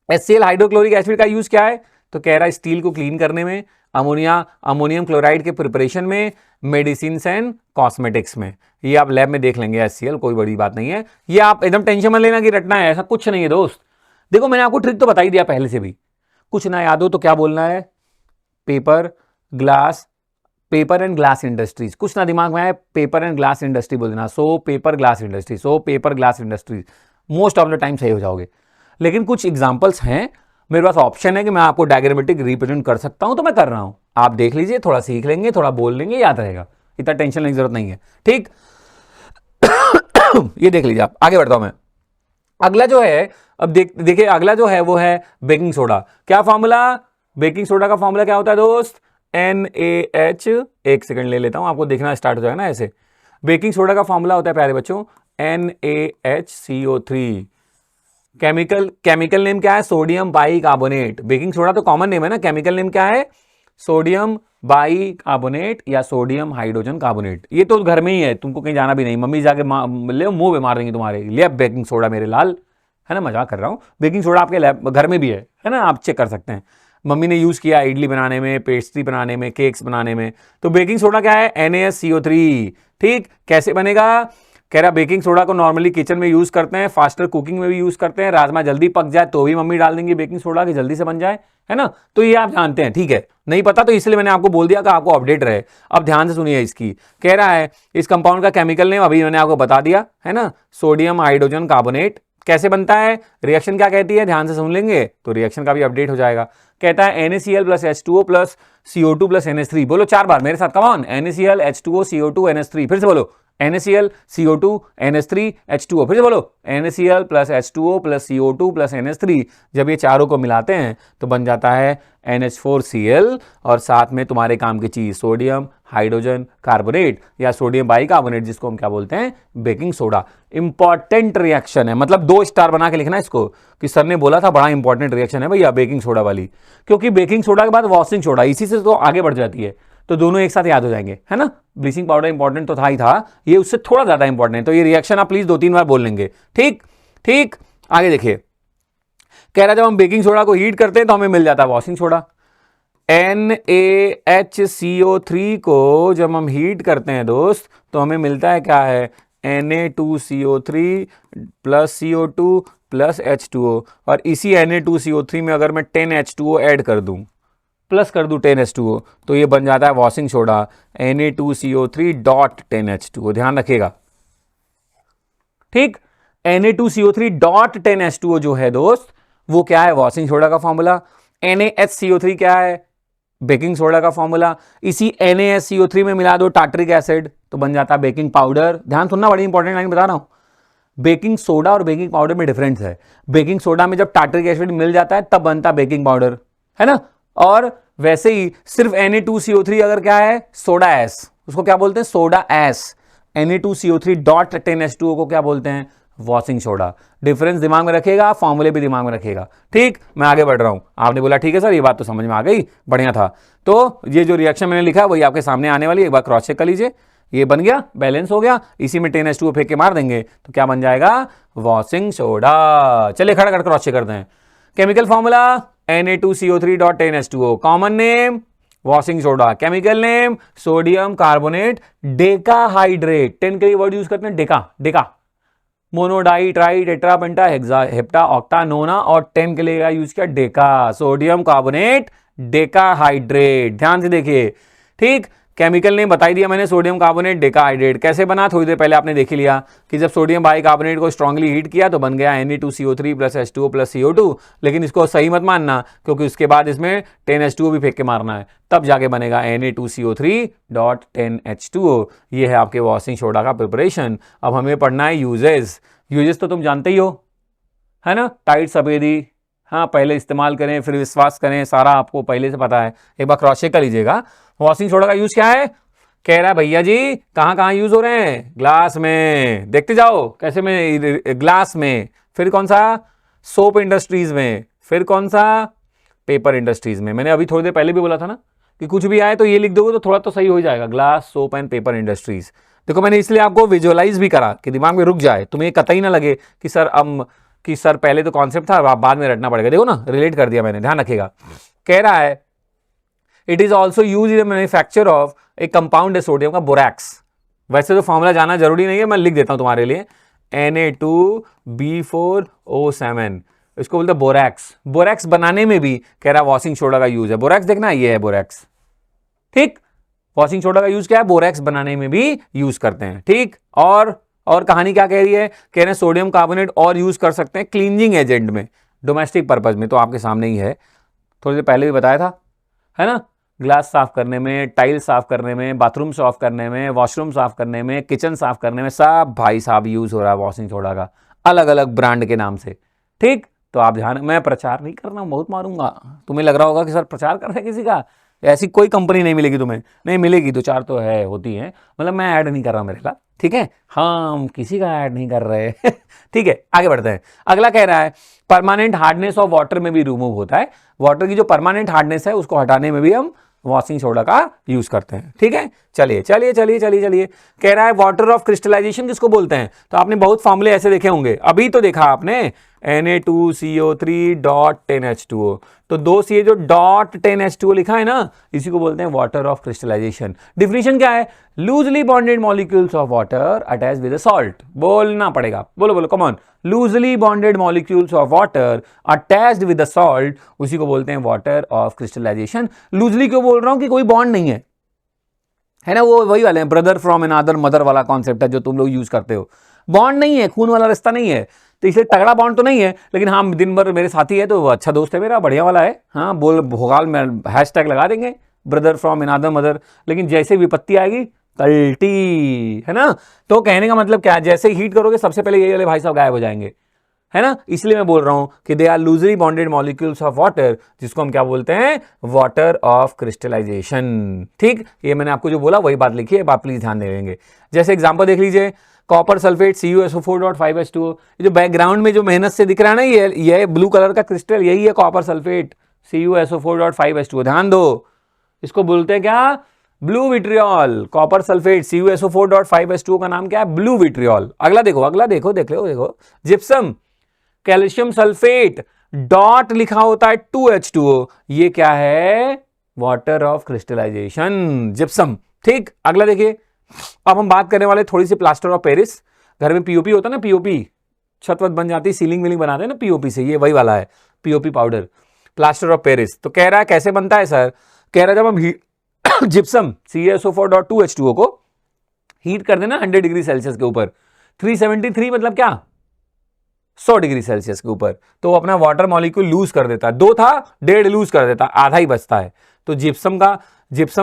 HCl हाइड्रोक्लोरिक एसिड का यूज क्या है, तो कह रहा है स्टील को क्लीन करने में, अमोनियम क्लोराइड के प्रिपरेशन में, मेडिसिन एंड कॉस्मेटिक्स में। ये आप लैब में देख लेंगे HCl, कोई बड़ी बात नहीं है। ये आप एकदम टेंशन मत लेना कि रटना है, ऐसा कुछ नहीं है दोस्त। देखो मैंने आपको ट्रिक तो बता ही दिया पहले से भी, कुछ ना याद हो तो क्या बोलना है, पेपर एंड ग्लास इंडस्ट्रीज। कुछ ना दिमाग में आए, पेपर एंड ग्लास इंडस्ट्री बोल देना। So paper glass industry, so paper glass industries, most of the time सही हो जाओगे। लेकिन कुछ एग्जांपल्स हैं, मेरे पास ऑप्शन है कि मैं आपको डायग्रामेटिक रिप्रेजेंट कर सकता हूं, तो मैं कर रहा हूं। आप देख लीजिए, थोड़ा सीख लेंगे, थोड़ा बोल लेंगे, याद रहेगा, इतना टेंशन लेने की जरूरत नहीं है। ठीक ये देख लीजिए आप, आगे बढ़ता हूं मैं। अगला जो है, अब देखिए अगला जो है वो है बेकिंग सोडा। क्या फॉर्मूला, बेकिंग सोडा का फॉर्मूला क्या होता है दोस्त, NaH, एक सेकंड ले लेता हूं, आपको देखना स्टार्ट हो जाएगा ना ऐसे। बेकिंग सोडा का फॉर्मूला होता है प्यारे बच्चों NaHCO3। केमिकल नेम क्या है, सोडियम बाइकार्बोनेट। बेकिंग सोडा तो कॉमन नेम है ना, केमिकल नेम क्या है, सोडियम बाइकार्बोनेट या सोडियम हाइड्रोजन कार्बोनेट। ये तो घर में ही है, तुमको कहीं जाना भी नहीं, मम्मी जाके ले मुंह पे मार देंगे तुम्हारे, ले बेकिंग सोडा मेरे लाल, है ना, मजाक कर रहा हूं। बेकिंग सोडा आपके लैब घर में भी है ना, आप चेक कर सकते हैं। मम्मी ने यूज किया इडली बनाने में, पेस्ट्री बनाने में, केक्स बनाने में। तो बेकिंग सोडा क्या है, NaCO3। ठीक, कैसे बनेगा, कह रहा बेकिंग सोडा को नॉर्मली किचन में यूज करते हैं, फास्टर कुकिंग में भी यूज करते हैं, राजमा जल्दी पक जाए तो भी मम्मी डाल देंगी बेकिंग सोडा की जल्दी से बन जाए, है ना। तो ये आप जानते हैं, ठीक है, नहीं पता तो इसलिए मैंने आपको बोल दिया कि आपको अपडेट रहे। अब ध्यान से सुनिए इसकी, कह रहा है इस कंपाउंड का केमिकल नेम अभी मैंने आपको बता दिया है ना, सोडियम हाइड्रोजन कार्बोनेट। कैसे बनता है, रिएक्शन क्या कहती है, ध्यान से सुन लेंगे तो रिएक्शन का भी अपडेट हो जाएगा। कहता है NaCl plus H2O plus CO2 plus NH3। बोलो 4 बार मेरे साथ, come on, NaCl H2O CO2 NH3, फिर से बोलो NaCl CO2 NH3 H2O, फिर से बोलो NaCl plus H2O plus CO2 plus NH3। जब ये चारों को मिलाते हैं तो बन जाता है NH4Cl, और साथ में तुम्हारे काम की चीज सोडियम हाइड्रोजन कार्बोनेट या सोडियम बाइकार्बोनेट, जिसको हम क्या बोलते हैं, बेकिंग सोडा। इंपॉर्टेंट रिएक्शन है, मतलब 2 स्टार बना के लिखना इसको कि सर ने बोला था बड़ा इंपॉर्टेंट रिएक्शन है भैया बेकिंग सोडा वाली, क्योंकि बेकिंग सोडा के बाद वॉशिंग सोडा, इसी से तो आगे बढ़ जाती है। तो दोनों एक साथ याद हो जाएंगे, है ना। ब्लीचिंग पाउडर इंपॉर्टेंट तो था ही था, ये उससे थोड़ा ज्यादा इंपॉर्टेंट है, तो ये रिएक्शन आप प्लीज 2-3 बार बोल लेंगे। ठीक ठीक, आगे देखिए, कह रहा जब हम बेकिंग सोडा को हीट करते हैं तो हमें मिल जाता है वॉशिंग सोडा। NaHCO3 को जब हम हीट करते हैं दोस्त तो हमें मिलता है क्या है, Na2CO3 plus CO2 plus H2O, और इसी Na2CO3 में अगर मैं 10H2O ऐड कर दूं, प्लस कर दूं 10H2O, तो ये बन जाता है washing soda, Na2CO3 dot 10H2O। ध्यान रखिएगा, ठीक। Na2CO3 डॉट 10H2O जो है दोस्त, वो क्या है, वॉशिंग सोडा का फॉर्मूला। NaHCO3 क्या है, बेकिंग सोडा का फॉर्मूला। इसी NaHCO3 में मिला दो टार्टरिक एसिड तो बन जाता है बेकिंग पाउडर। ध्यान सुनना, बड़ी इंपॉर्टेंट लाइन बता रहा हूं, बेकिंग सोडा और बेकिंग पाउडर में डिफरेंस है। बेकिंग सोडा में जब टार्टरिक एसिड मिल जाता है तब बनता बेकिंग पाउडर, है ना। और वैसे ही सिर्फ Na2CO3 अगर क्या है, सोडा एस, उसको क्या बोलते हैं, soda S. Na2CO3 dot 10H2O को क्या बोलते हैं, वॉशिंग सोडा। डिफरेंस दिमाग में रखेगा, फॉर्मूले भी दिमाग में रखेगा। ठीक, मैं आगे बढ़ रहा हूं। आपने बोला ठीक है सर, ये बात तो समझ में आ गई, बढ़िया था। तो ये जो रिएक्शन मैंने लिखा वही आपके सामने आने वाली है, एक बार क्रॉस चेक कर लीजिए। ये बन गया, बैलेंस हो गया, इसी में 10H2O फेंक के मार देंगे तो क्या बन जाएगा, वॉशिंग सोडा। चलिए खड़ा कर क्रॉस चेक करते हैं। Chemical formula Na2CO3 dot 10H2O, common name washing soda, chemical name sodium carbonate decahydrate. 10 के लिए वर्ड यूज करते हैं, डेका, डेका, मोनोडाई, ट्राई, टेट्रा, पेंटा, हेक्सा, हेप्टा, ऑक्टा, नोना, और 10 के लिए यूज किया डेका, सोडियम कार्बोनेट डेकाहाइड्रेट। ध्यान से देखिए, ठीक। केमिकल नेम बता ही दिया मैंने, सोडियम कार्बोनेट डेकाहाइड्रेट। कैसे बना, थोड़ी देर पहले आपने देख ही लिया कि जब सोडियम बाइकार्बोनेट को स्ट्रांगली हीट किया तो बन गया Na2CO3 plus H2O plus CO2। लेकिन इसको सही मत मानना, क्योंकि उसके बाद इसमें 10H2O भी फेंक के मारना है, तब जाके बनेगा Na2CO3 डॉट 10H2O। ये है आपके वॉशिंग सोडा का प्रिपरेशन। अब हमें पढ़ना है यूजेस। यूजेस तो तुम जानते ही हो, है ना, टाइट सफेदी, हाँ, पहले इस्तेमाल करें फिर विश्वास करें, सारा आपको पहले से पता है, एक बार क्रॉस चेक कर लीजिएगा। वॉशिंग सोडा का यूज क्या है, कह रहा है भैया जी कहां कहां यूज हो रहे हैं, ग्लास में, देखते जाओ कैसे में, ग्लास में, फिर कौन सा, सोप इंडस्ट्रीज में, फिर कौन सा, पेपर इंडस्ट्रीज में। मैंने अभी थोड़ी देर पहले भी बोला था ना कि कुछ भी आए तो ये लिख दोगे तो थोड़ा तो सही हो जाएगा, glass, soap and paper industries. देखो मैंने इसलिए आपको विजुअलाइज भी करा कि दिमाग में रुक जाए, तुम्हें कतई ना लगे कि सर पहले तो कॉन्सेप्ट था, अब बाद में रटना पड़ेगा। देखो ना, रिलेट कर दिया मैंने, ध्यान रखिएगा। कह रहा है it is also use in manufacture of एक कंपाउंड है सोडियम का, बोरैक्स। वैसे तो फॉर्मूला जाना जरूरी नहीं है, मैं लिख देता हूं तुम्हारे लिए, Na2B4O7, इसको बोलते हैं बोरैक्स। बोरैक्स बनाने में भी कह रहा है वॉशिंग सोडा का यूज है। बोरैक्स देखना, ये है बोरैक्स, ठीक। वॉशिंग सोडा का यूज क्या है, बोरैक्स बनाने में भी यूज करते हैं, ठीक। और कहानी क्या कह रही है, कह रहे हैं सोडियम कार्बोनेट और यूज कर सकते हैं क्लींजिंग एजेंट में, डोमेस्टिक पर्पज में, तो आपके सामने ही है, थोड़ी देर पहले भी बताया था, है ना। ग्लास साफ करने में, टाइल साफ करने में, बाथरूम साफ करने में, वॉशरूम साफ करने में, किचन साफ करने में, सब भाई साहब यूज हो रहा है वॉशिंग सोडा का, अलग अलग ब्रांड के नाम से, ठीक। तो आप ध्यान, मैं प्रचार नहीं कर रहा हूं, बहुत मारूंगा। तुम्हें लग रहा होगा कि सर प्रचार कर रहे हैं किसी का, ऐसी कोई कंपनी नहीं मिलेगी तुम्हें, नहीं मिलेगी, 2-4 तो है, होती है, मतलब मैं ऐड नहीं कर रहा मेरे साथ, ठीक है, हम किसी का ऐड नहीं कर रहे ठीक है, आगे बढ़ते हैं। अगला कह रहा है परमानेंट हार्डनेस ऑफ वाटर में भी रिमूव होता है, वाटर की जो परमानेंट हार्डनेस है उसको हटाने में भी हम वॉशिंग सोडा का यूज करते हैं, ठीक है। चलिए चलिए चलिए चलिए चलिए, कह रहा है वाटर ऑफ क्रिस्टलाइजेशन किसको बोलते हैं, तो आपने बहुत फॉर्मूले ऐसे देखे होंगे, अभी तो देखा आपने Na2CO3 डॉट 10H2O, तो दोस्त ये जो डॉट 10H2O लिखा है ना, इसी को बोलते हैं वाटर ऑफ क्रिस्टलाइजेशन। डिफिनीशन क्या है, loosely bonded molecules of water attach with salt. बोलना पड़ेगा, बोलो बोलो, come on, loosely bonded molecules of water attached with salt, उसी को बोलते हैं वाटर ऑफ क्रिस्टलाइजेशन। लूजली क्यों बोल रहा हूं, कि कोई बॉन्ड नहीं है ना, वो वही वाले हैं, ब्रदर फ्रॉम अनदर मदर वाला कॉन्सेप्ट है जो तुम लोग यूज करते हो। बॉन्ड नहीं है, खून वाला रिश्ता नहीं है, तो इसलिए तगड़ा बॉन्ड तो नहीं है, लेकिन हाँ दिन भर मेरे साथी है तो वो अच्छा दोस्त है मेरा, बढ़िया वाला है, हाँ, बोल भोगाल में हैशटैग लगा देंगे, ब्रदर फ्रॉम अनदर मदर। लेकिन जैसे विपत्ति आएगी कल्टी, है ना। तो कहने का मतलब क्या है, जैसे हीट करोगे सबसे पहले ये वाले भाई साहब गायब हो जाएंगे, है ना। इसलिए मैं बोल रहा हूं कि they are loosely bonded molecules of water, जिसको हम क्या बोलते हैं, वाटर ऑफ क्रिस्टलाइजेशन, ठीक। ये मैंने आपको जो बोला वही बात लिखी है, आप प्लीज ध्यान देंगे। जैसे एग्जांपल देख लीजिए, कॉपर सल्फेट CuSO4.5H2O, ये जो बैकग्राउंड में जो मेहनत से दिख रहा है ना, ये ब्लू कलर का क्रिस्टल, यही है कॉपर सल्फेट CuSO4.5H2O। ध्यान दो, इसको बोलते हैं क्या, blue vitriol, copper sulphate CuSO4.5H2O का नाम क्या है? Blue vitriol. अगला देखो, देखो जिप्सम, कैल्शियम सल्फेट, डॉट लिखा होता है 2H2O, ये क्या है? Water of crystallisation, gypsum. ठीक, अगला देखिए, अब हम बात करने वाले थोड़ी सी प्लास्टर ऑफ पेरिस। घर में पीओपी होता है ना, पीओपी छत वत बन जाती, सीलिंग विलिंग बनाते हैं ना पीओपी से, ये वही वाला है POP powder, plaster of Paris. तो कह रहा है कैसे बनता है सर? कह रहा है जब हम जिप्सम CaSO4.2H2O को हीट कर देना 100 डिग्री सेल्सियस के ऊपर, 373 मतलब क्या, 100 डिग्री सेल्सियस के ऊपर, तो वो अपना वाटर मॉलिक्यूल लूज कर देता है। 2 था, 1.5 लूज कर देता, आधा ही बचता है। तो जिप्सम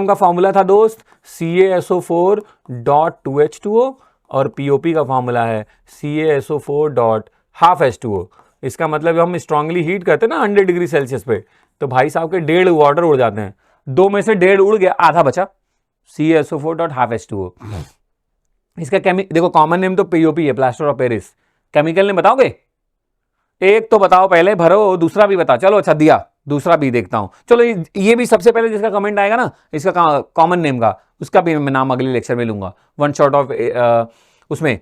का फॉर्मूला था दोस्त CaSO4.2H2O और पीओपी का फॉर्मूला है CaSO4.12H2O। इसका मतलब हम स्ट्रांगली हीट करते हैं ना 100 डिग्री सेल्सियस पे, तो भाई साहब के 1.5 वाटर उड़ जाते हैं, 2 में से 1.5 उड़ गया, आधा बचा CaSO4.12H2O। इसका देखो कॉमन नेम तो पीओपी है, plaster of Paris. Chemical name बताओगे? एक तो बताओ पहले, भरो, दूसरा भी बता। चलो अच्छा दिया, दूसरा भी देखता हूं। चलो ये भी सबसे पहले जिसका कमेंट आएगा ना इसका कॉमन नेम का, उसका भी मैं नाम अगले लेक्चर में लूंगा, वन शॉट ऑफ उसमें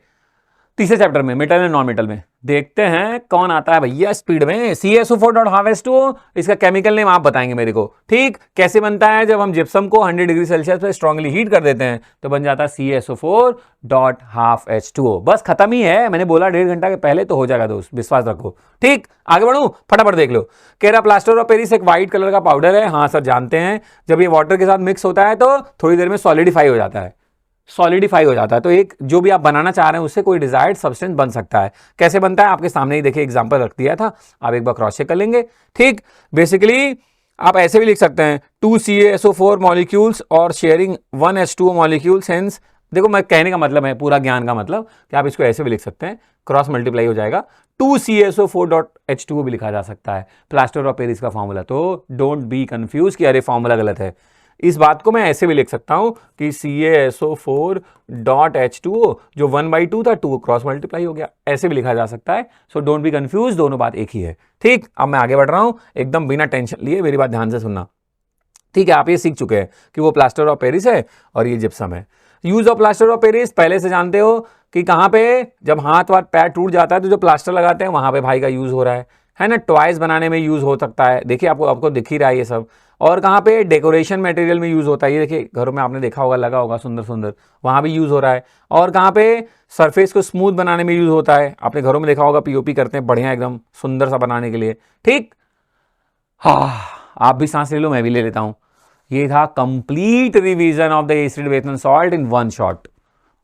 तीसरे चैप्टर में, मेटल एंड नॉन मेटल में। देखते हैं कौन आता है भैया स्पीड में। CaSO4.12H2O, इसका केमिकल नेम आप बताएंगे मेरे को। ठीक, कैसे बनता है? जब हम जिप्सम को 100 डिग्री सेल्सियस पे स्ट्रांगली हीट कर देते हैं तो बन जाता है CaSO4.12H2O। बस खत्म ही है, मैंने बोला 1.5 घंटा के पहले तो हो जाएगा दोस्त, विश्वास रखो। ठीक, आगे बढ़ू, फटाफट देख लो। कह रहा प्लास्टर ऑफ पेरिस एक व्हाइट कलर का पाउडर है। हाँ सर जानते हैं, जब ये वाटर के साथ मिक्स होता है तो थोड़ी देर में सॉलिडिफाई हो जाता है, तो एक जो भी आप बनाना चाह रहे हैं उससे कोई डिजायर्ड सब्सटेंस बन सकता है। कैसे बनता है आपके सामने ही देखिए, एग्जांपल रख दिया था, आप एक बार क्रॉस चेक कर लेंगे। ठीक, बेसिकली आप ऐसे भी लिख सकते हैं 2 CaSO4 मॉलिक्यूल्स और शेयरिंग 1 H2O मॉलिक्यूल। सेंस देखो, मैं कहने का मतलब है, पूरा ज्ञान का मतलब कि आप इसको ऐसे भी लिख सकते हैं, क्रॉस मल्टीप्लाई हो जाएगा, 2 CaSO4.H2O भी लिखा जा सकता है, प्लास्टर ऑफ पेरिस का फॉर्मूला। तो डोंट बी कंफ्यूज कि अरे फॉर्मूला गलत है। इस बात को मैं ऐसे भी लिख सकता हूं कि CaSO4.H2O जो 1/2 था, 2 क्रॉस मल्टीप्लाई हो गया, ऐसे भी लिखा जा सकता है। सो डोंट बी कंफ्यूज, दोनों बात एक ही है। ठीक, अब मैं आगे बढ़ रहा हूं, एकदम बिना टेंशन लिए, मेरी बात ध्यान से सुनना। ठीक है, आप ये सीख चुके हैं कि वो प्लास्टर ऑफ पेरिस है और ये जिप्सम है। Use of plaster of Paris पहले से जानते हो कि कहां पे, जब हाथ वाथ पैर टूट जाता है तो जो प्लास्टर लगाते हैं वहां पे भाई का यूज हो रहा है ना। टॉयज बनाने में यूज हो सकता है, देखिए आपको दिख ही रहा है ये सब। और कहाँ पे, डेकोरेशन मटेरियल में यूज होता है, ये देखिए घरों में आपने देखा होगा, लगा होगा सुंदर सुंदर, वहां भी यूज हो रहा है। और कहाँ पे, सरफेस को स्मूथ बनाने में यूज होता है, आपने घरों में देखा होगा पीओपी करते हैं बढ़िया एकदम सुंदर सा बनाने के लिए। ठीक, हाँ आप भी सांस ले लो, मैं भी ले लेता हूं। ये था complete revision of the acid base and salt in one shot.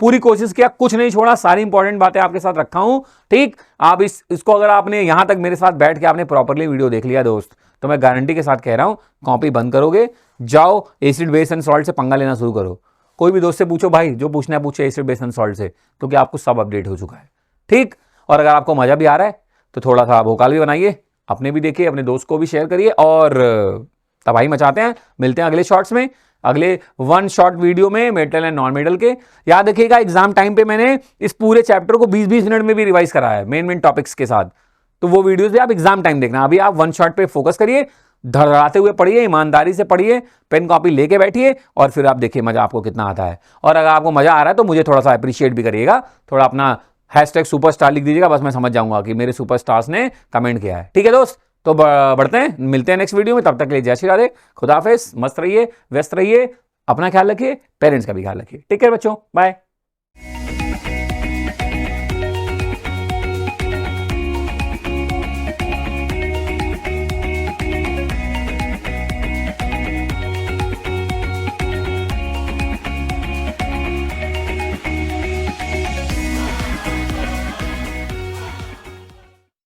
पूरी कोशिश किया, कुछ नहीं छोड़ा, सारी इंपॉर्टेंट बातें आपके साथ रखा हूं। ठीक, आप इसको अगर आपने यहां तक मेरे साथ बैठ के आपने प्रॉपर्ली वीडियो देख लिया दोस्त, तो मैं गारंटी के साथ कह रहा हूं, कॉपी बंद करोगे, जाओ एसिड बेस एंड सॉल्ट से पंगा लेना शुरू करो। कोई भी दोस्त से पूछो भाई, जो पूछना है पूछे एसिड बेस एंड सॉल्ट से, क्योंकि आपको सब अपडेट हो चुका है। ठीक, और अगर आपको मजा भी आ रहा है तो थोड़ा सा भोकाल भी बनाइए, अपने भी देखिए, अपने दोस्त को भी शेयर करिए, और तबाही मचाते हैं। मिलते हैं अगले शॉर्ट्स में, अगले वन शॉर्ट वीडियो में, मेटल एंड नॉन मेटल के। याद रखिएगा एग्जाम टाइम पे मैंने इस पूरे चैप्टर को 20-20 मिनट में भी रिवाइज कराया है, मेन टॉपिक्स के साथ। तो वो वीडियोस भी आप एग्जाम टाइम देखना। अभी आप वन शॉट पे फोकस करिए, धड़ाते हुए पढ़िए, ईमानदारी से पढ़िए, पेन कॉपी लेके बैठिए, और फिर आप देखिए मजा आपको कितना आता है। और अगर आपको मजा आ रहा है तो मुझे थोड़ा सा अप्रिशिएट भी करिएगा, थोड़ा अपना #सुपरस्टार लिख दीजिएगा, बस मैं समझ जाऊंगा कि मेरे सुपरस्टार्स ने कमेंट किया है। ठीक है दोस्त, तो बढ़ते हैं, मिलते हैं नेक्स्ट वीडियो में। तब तक के लिए जय श्री राधे, खुदा हाफिज, मस्त रहिए, व्यस्त रहिए, अपना ख्याल रखिए, पेरेंट्स का भी ख्याल रखिए। टेक केयर बच्चों, बाय।